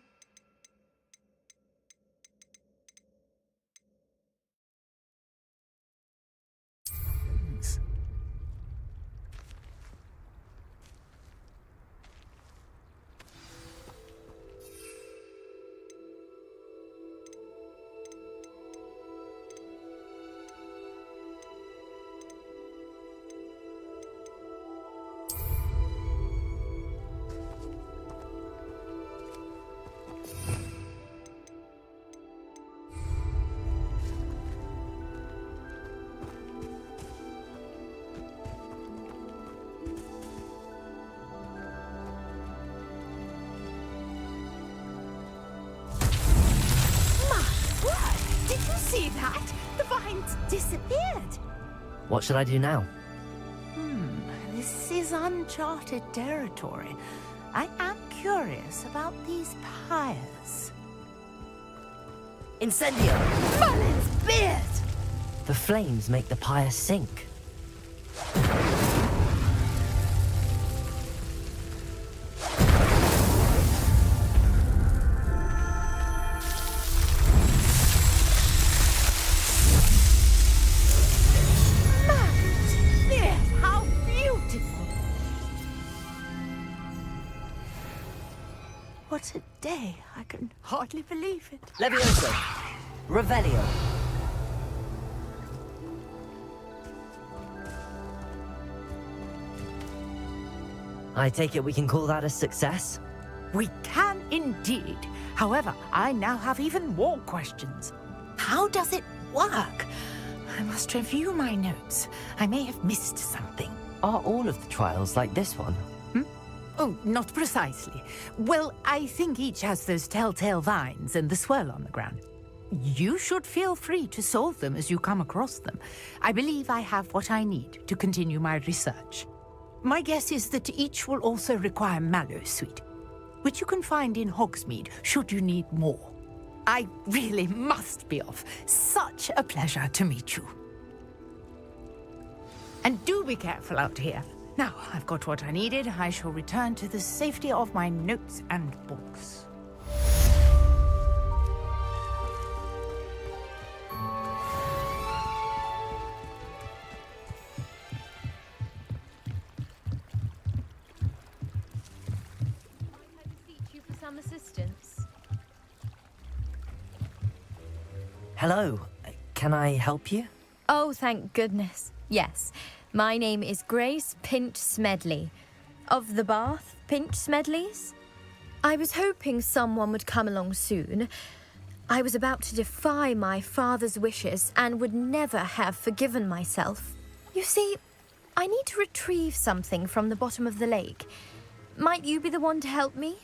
See that? The vines disappeared. What should I do now? This is uncharted territory. I am curious about these pyres. Incendio! Merlin's beard! The flames make the pyre sink. What a day. I can hardly believe it. Levioso. Revelio. I take it we can call that a success? We can indeed. However, I now have even more questions. How does it work? I must review my notes. I may have missed something. Are all of the trials like this one? Oh, not precisely. Well, I think each has those telltale vines and the swirl on the ground. You should feel free to solve them as you come across them. I believe I have what I need to continue my research. My guess is that each will also require Mallowsweet, which you can find in Hogsmeade should you need more. I really must be off. Such a pleasure to meet you. And do be careful out here. Now, I've got what I needed. I shall return to the safety of my notes and books. You for some assistance. Hello. Can I help you? Oh, thank goodness. Yes. My name is Grace Pinch Smedley, of the Bath Pinch Smedleys. I was hoping someone would come along soon. I was about to defy my father's wishes and would never have forgiven myself. You see, I need to retrieve something from the bottom of the lake. Might you be the one to help me?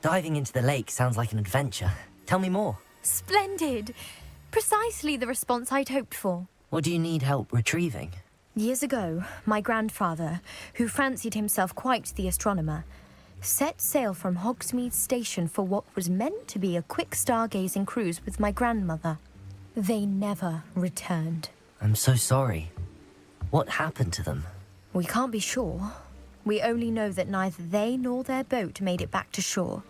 Diving into the lake sounds like an adventure. Tell me more. Splendid! Precisely the response I'd hoped for. What do you need help retrieving? Years ago, my grandfather, who fancied himself quite the astronomer, set sail from Hogsmeade Station for what was meant to be a quick stargazing cruise with my grandmother. They never returned. I'm so sorry. What happened to them? We can't be sure. We only know that neither they nor their boat made it back to shore.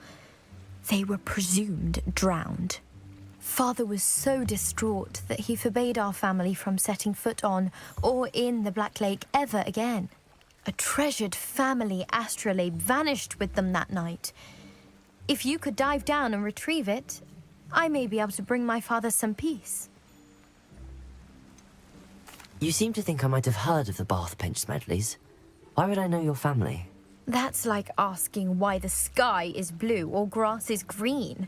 They were presumed drowned. Father was so distraught that he forbade our family from setting foot on or in the Black Lake ever again. A treasured family astrolabe vanished with them that night. If you could dive down and retrieve it, I may be able to bring my father some peace. You seem to think I might have heard of the Bath Pinch Smedleys. Why would I know your family? That's like asking why the sky is blue or grass is green.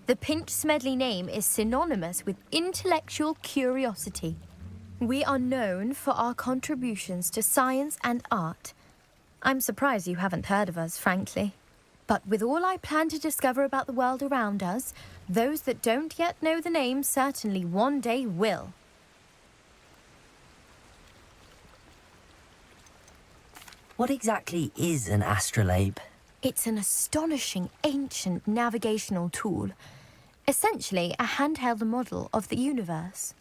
The Pinch Smedley name is synonymous with intellectual curiosity. We are known for our contributions to science and art. I'm surprised you haven't heard of us, frankly. But with all I plan to discover about the world around us, those that don't yet know the name certainly one day will. What exactly is an astrolabe? It's an astonishing ancient navigational tool. Essentially, a handheld model of the universe.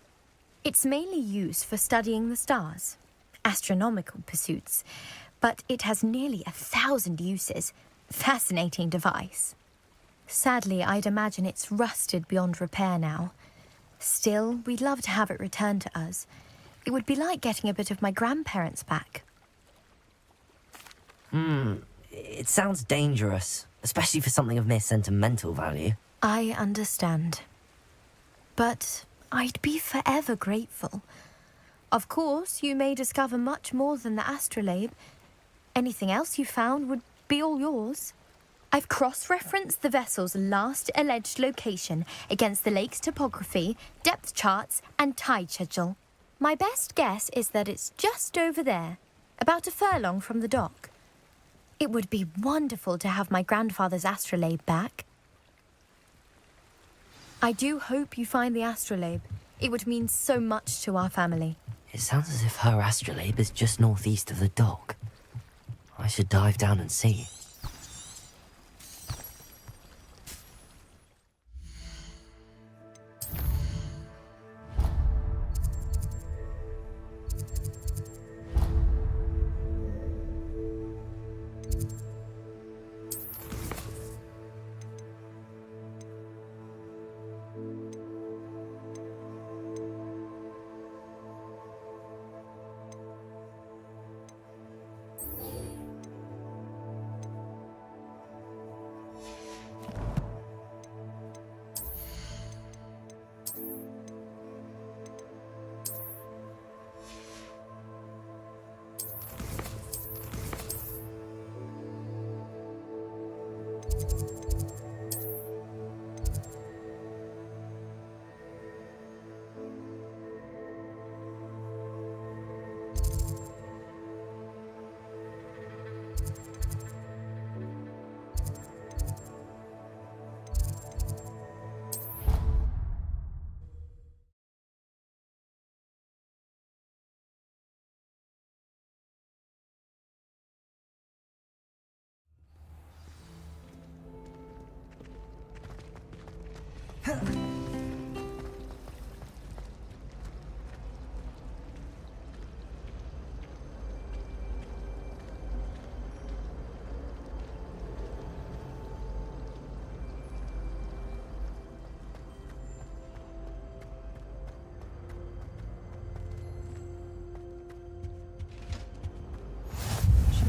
It's mainly used for studying the stars, astronomical pursuits, but it has nearly 1,000 uses. Fascinating device. Sadly, I'd imagine it's rusted beyond repair now. Still, we'd love to have it returned to us. It would be like getting a bit of my grandparents back. It sounds dangerous, especially for something of mere sentimental value. I understand. But I'd be forever grateful. Of course, you may discover much more than the astrolabe. Anything else you found would be all yours. I've cross-referenced the vessel's last alleged location against the lake's topography, depth charts, and tide schedule. My best guess is that it's just over there, about a furlong from the dock. It would be wonderful to have my grandfather's astrolabe back. I do hope you find the astrolabe. It would mean so much to our family. It sounds as if her astrolabe is just northeast of the dock. I should dive down and see.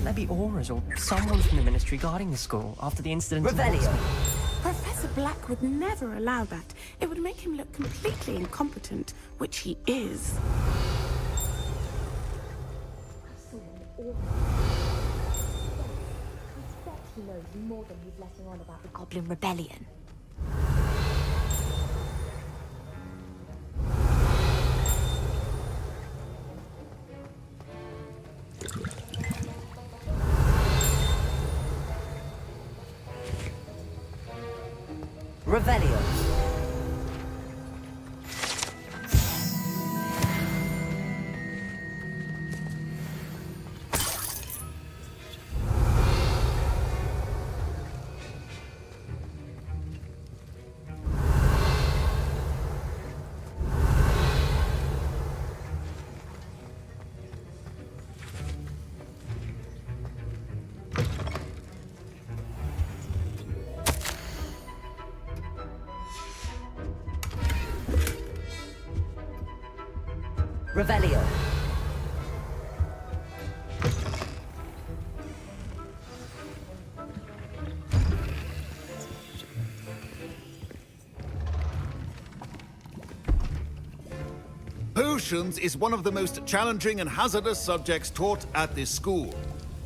There be auras or someone from the ministry guarding the school after the incident. Revelio! Professor Black would never allow that. It would make him look completely incompetent, which he is. He knows more than he's letting on about the Goblin Rebellion. Revelio. Revelio. Potions is one of the most challenging and hazardous subjects taught at this school.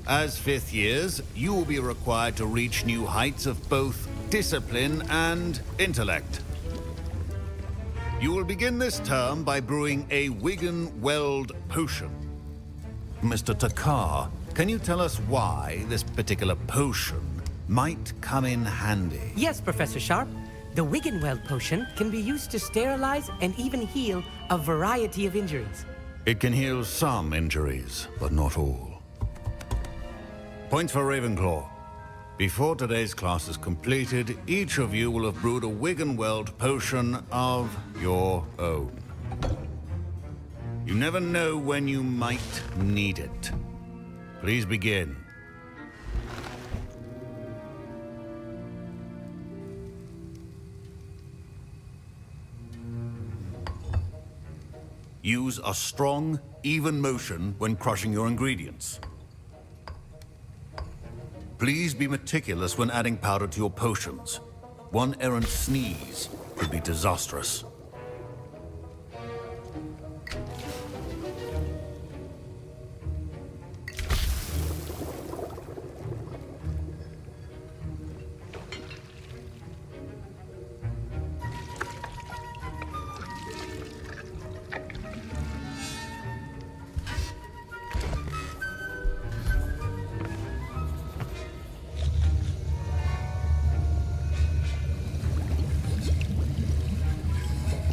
As fifth years, you will be required to reach new heights of both discipline and intellect. You will begin this term by brewing a Wigan-Weld potion. Mr. Takar, can you tell us why this particular potion might come in handy? Yes, Professor Sharp. The Wigan-Weld potion can be used to sterilize and even heal a variety of injuries. It can heal some injuries, but not all. Points for Ravenclaw. Before today's class is completed, each of you will have brewed a Wigan-Weld potion of your own. You never know when you might need it. Please begin. Use a strong, even motion when crushing your ingredients. Please be meticulous when adding powder to your potions. One errant sneeze could be disastrous.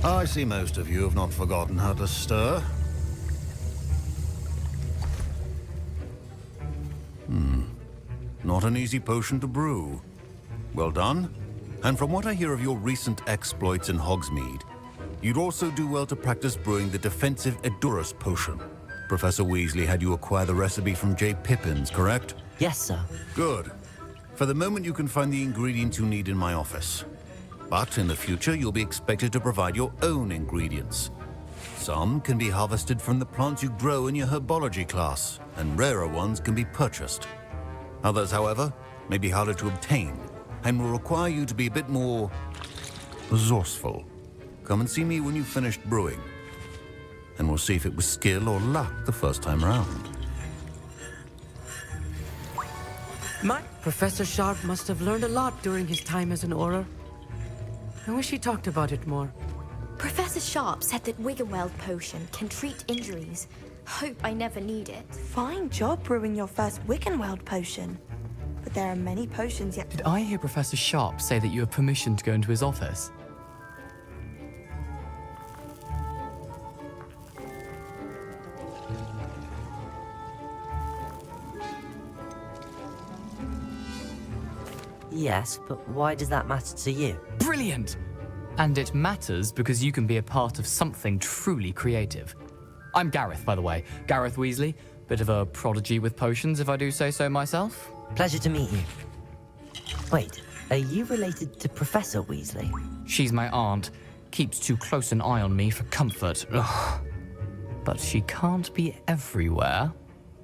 I see most of you have not forgotten how to stir. Not an easy potion to brew. Well done. And from what I hear of your recent exploits in Hogsmeade, you'd also do well to practice brewing the defensive Edurus potion. Professor Weasley had you acquire the recipe from J. Pippins, correct? Yes, sir. Good. For the moment, you can find the ingredients you need in my office. But in the future, you'll be expected to provide your own ingredients. Some can be harvested from the plants you grow in your herbology class, and rarer ones can be purchased. Others, however, may be harder to obtain, and will require you to be a bit more resourceful. Come and see me when you've finished brewing, and we'll see if it was skill or luck the first time round. Professor Sharp must have learned a lot during his time as an Auror. I wish he talked about it more. Professor Sharp said that Wigan-Weld potion can treat injuries. Hope I never need it. Fine job brewing your first Wigan-Weld potion. But there are many potions yet. Did I hear Professor Sharp say that you have permission to go into his office? Yes, but why does that matter to you? Brilliant! And it matters because you can be a part of something truly creative. I'm Gareth, by the way. Gareth Weasley. Bit of a prodigy with potions, if I do say so myself. Pleasure to meet you. Wait, are you related to Professor Weasley? She's my aunt. Keeps too close an eye on me for comfort. Ugh. But she can't be everywhere.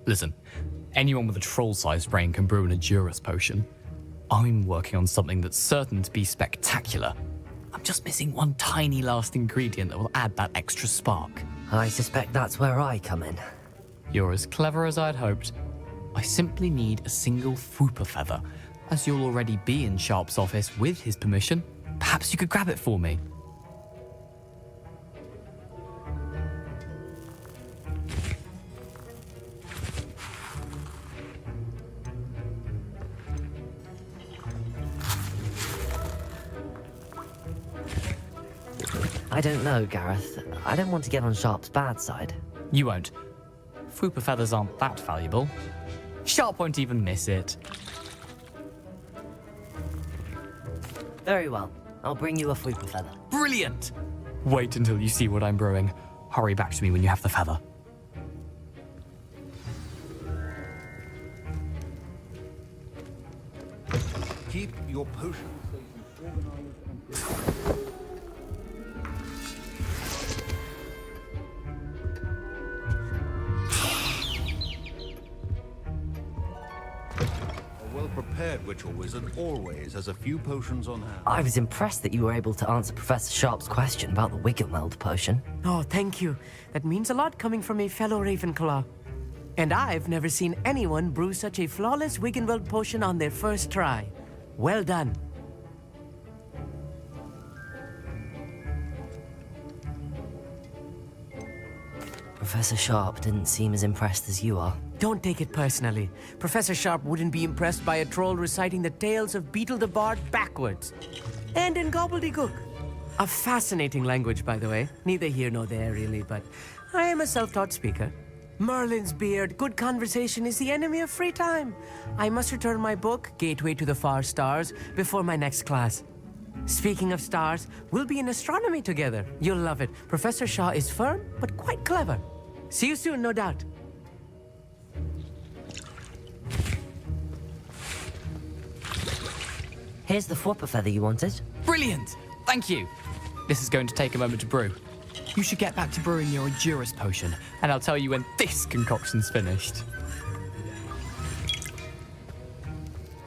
Listen, anyone with a troll-sized brain can brew an Edurus potion. I'm working on something that's certain to be spectacular. I'm just missing one tiny last ingredient that will add that extra spark. I suspect that's where I come in. You're as clever as I'd hoped. I simply need a single Fwooper feather. As you'll already be in Sharp's office with his permission, perhaps you could grab it for me. I don't know, Gareth. I don't want to get on Sharp's bad side. You won't. Fwooper feathers aren't that valuable. Sharp won't even miss it. Very well. I'll bring you a Fwooper feather. Brilliant! Wait until you see what I'm brewing. Hurry back to me when you have the feather. Keep your potions organized and A well-prepared witch or wizard always has a few potions on hand. I was impressed that you were able to answer Professor Sharp's question about the Wiggenweld potion. Oh, thank you. That means a lot coming from a fellow Ravenclaw. And I've never seen anyone brew such a flawless Wiggenweld potion on their first try. Well done. Professor Sharp didn't seem as impressed as you are. Don't take it personally. Professor Sharp wouldn't be impressed by a troll reciting the tales of Beetle the Bard backwards. And in gobbledygook. A fascinating language, by the way. Neither here nor there, really, but I am a self-taught speaker. Merlin's beard, good conversation is the enemy of free time. I must return my book, Gateway to the Far Stars, before my next class. Speaking of stars, we'll be in astronomy together. You'll love it. Professor Shaw is firm, but quite clever. See you soon, no doubt. Here's the Fwooper feather you wanted. Brilliant! Thank you! This is going to take a moment to brew. You should get back to brewing your Endurus potion, and I'll tell you when this concoction's finished.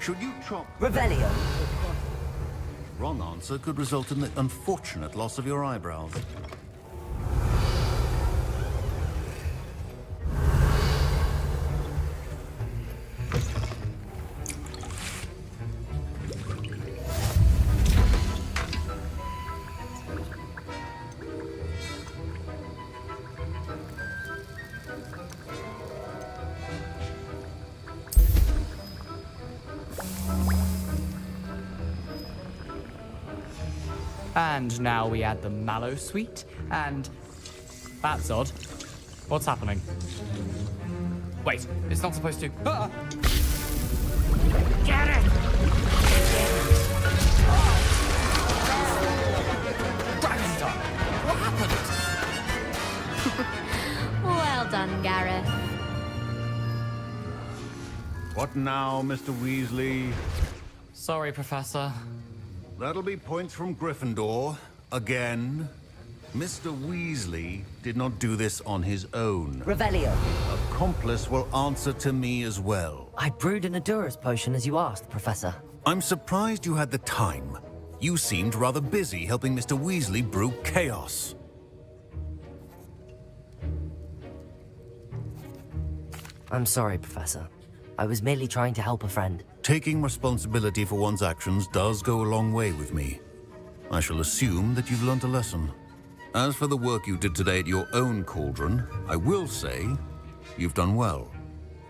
Should you chop... Revelio. Wrong answer could result in the unfortunate loss of your eyebrows. And now we add the mallow sweet, and... That's odd. What's happening? Wait, it's not supposed to... Ah! Get it! Dragonstar! What happened? Well done, Gareth. What now, Mr. Weasley? Sorry, Professor. That'll be points from Gryffindor. Again. Mr. Weasley did not do this on his own. Revelio. Accomplice will answer to me as well. I brewed an Endurus potion as you asked, Professor. I'm surprised you had the time. You seemed rather busy helping Mr. Weasley brew chaos. I'm sorry, Professor. I was merely trying to help a friend. Taking responsibility for one's actions does go a long way with me. I shall assume that you've learnt a lesson. As for the work you did today at your own cauldron, I will say you've done well.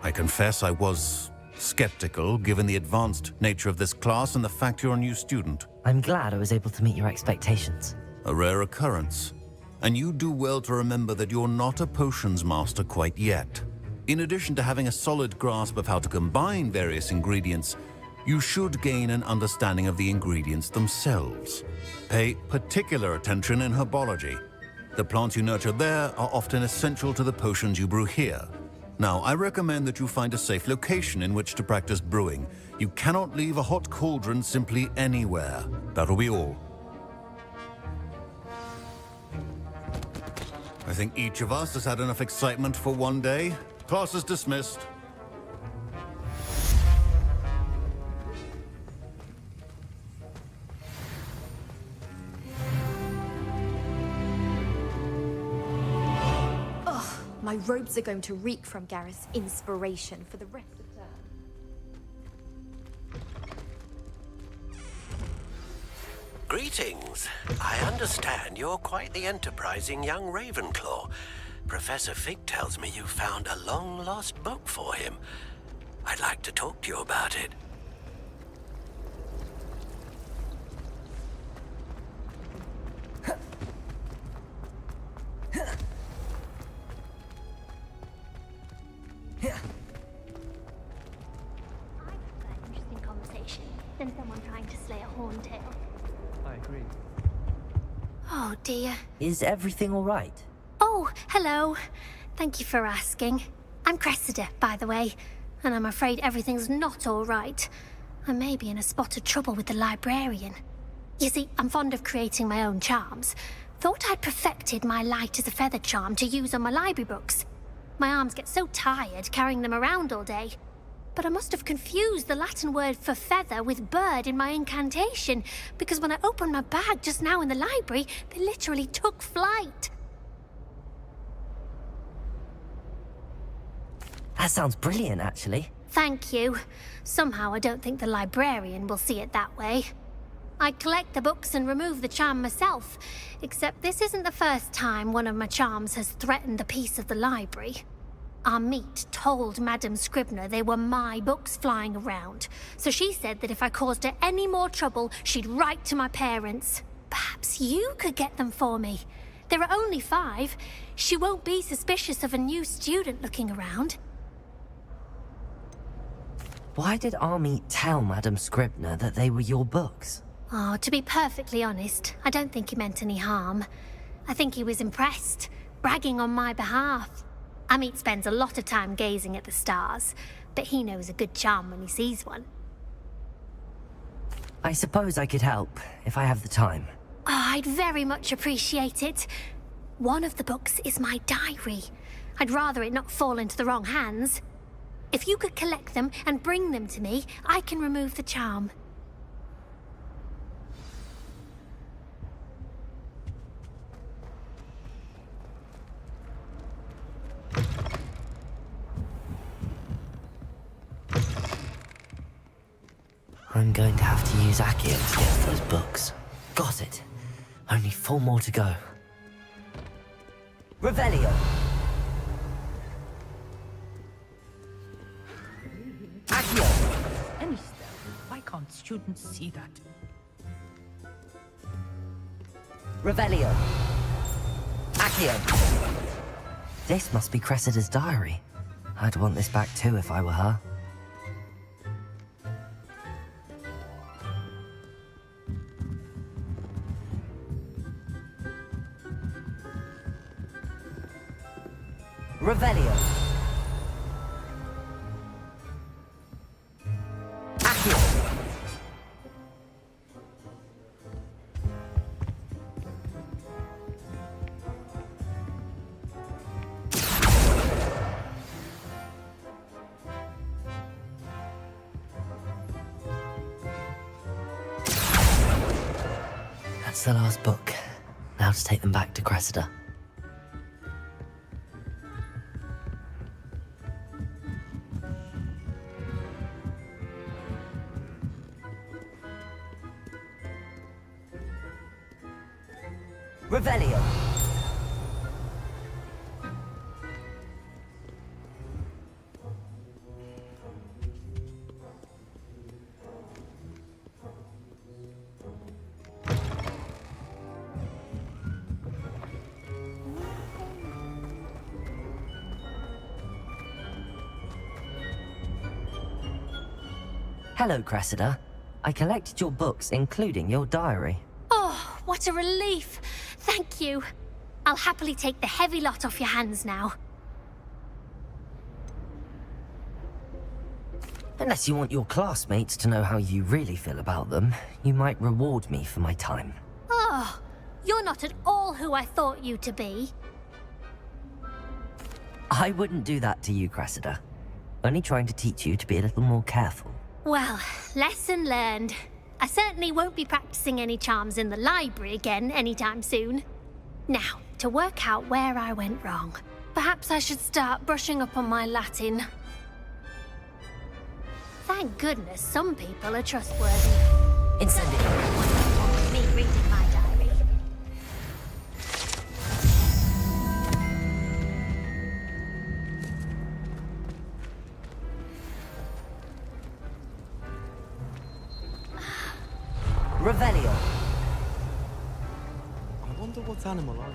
I confess I was skeptical, given the advanced nature of this class and the fact you're a new student. I'm glad I was able to meet your expectations. A rare occurrence. And you do well to remember that you're not a potions master quite yet. In addition to having a solid grasp of how to combine various ingredients, you should gain an understanding of the ingredients themselves. Pay particular attention in herbology. The plants you nurture there are often essential to the potions you brew here. Now, I recommend that you find a safe location in which to practice brewing. You cannot leave a hot cauldron simply anywhere. That'll be all. I think each of us has had enough excitement for one day. Class is dismissed. Ugh, my robes are going to reek from Gareth's inspiration for the rest of the term. Greetings. I understand you're quite the enterprising young Ravenclaw. Professor Fig tells me you found a long-lost book for him. I'd like to talk to you about it. than someone trying to slay a horntail. I agree. Oh dear. Is everything all right? Oh, hello. Thank you for asking. I'm Cressida, by the way, and I'm afraid everything's not all right. I may be in a spot of trouble with the librarian. You see, I'm fond of creating my own charms. Thought I'd perfected my light as a feather charm to use on my library books. My arms get so tired carrying them around all day. But I must have confused the Latin word for feather with bird in my incantation, because when I opened my bag just now in the library, they literally took flight. That sounds brilliant, actually. Thank you. Somehow I don't think the librarian will see it that way. I collect the books and remove the charm myself, except this isn't the first time one of my charms has threatened the peace of the library. Our meet told Madame Scribner they were my books flying around, so she said that if I caused her any more trouble, she'd write to my parents. Perhaps you could get them for me. There are only 5. She won't be suspicious of a new student looking around. Why did Army tell Madame Scribner that they were your books? Oh, to be perfectly honest, I don't think he meant any harm. I think he was impressed, bragging on my behalf. Amit spends a lot of time gazing at the stars, but he knows a good charm when he sees one. I suppose I could help, if I have the time. Oh, I'd very much appreciate it. One of the books is my diary. I'd rather it not fall into the wrong hands. If you could collect them and bring them to me, I can remove the charm. I'm going to have to use Accio to get those books. Got it. Only 4 more to go. Revelio! Accio! Any step. Why can't students see that? Revelio! Accio! This must be Cressida's diary. I'd want this back too if I were her. Revelio. Accio. That's the last book. Now to take them back to Cressida. Revelio. Hello, Cressida. I collected your books, including your diary. Oh, what a relief. Thank you. I'll happily take the heavy lot off your hands now. Unless you want your classmates to know how you really feel about them, you might reward me for my time. Oh, you're not at all who I thought you to be. I wouldn't do that to you, Cressida. Only trying to teach you to be a little more careful. Well, lesson learned. I certainly won't be practicing any charms in the library again anytime soon. Now, to work out where I went wrong. Perhaps I should start brushing up on my Latin. Thank goodness some people are trustworthy. Incendio. Me reading my diary. Revelio. I wonder what animal I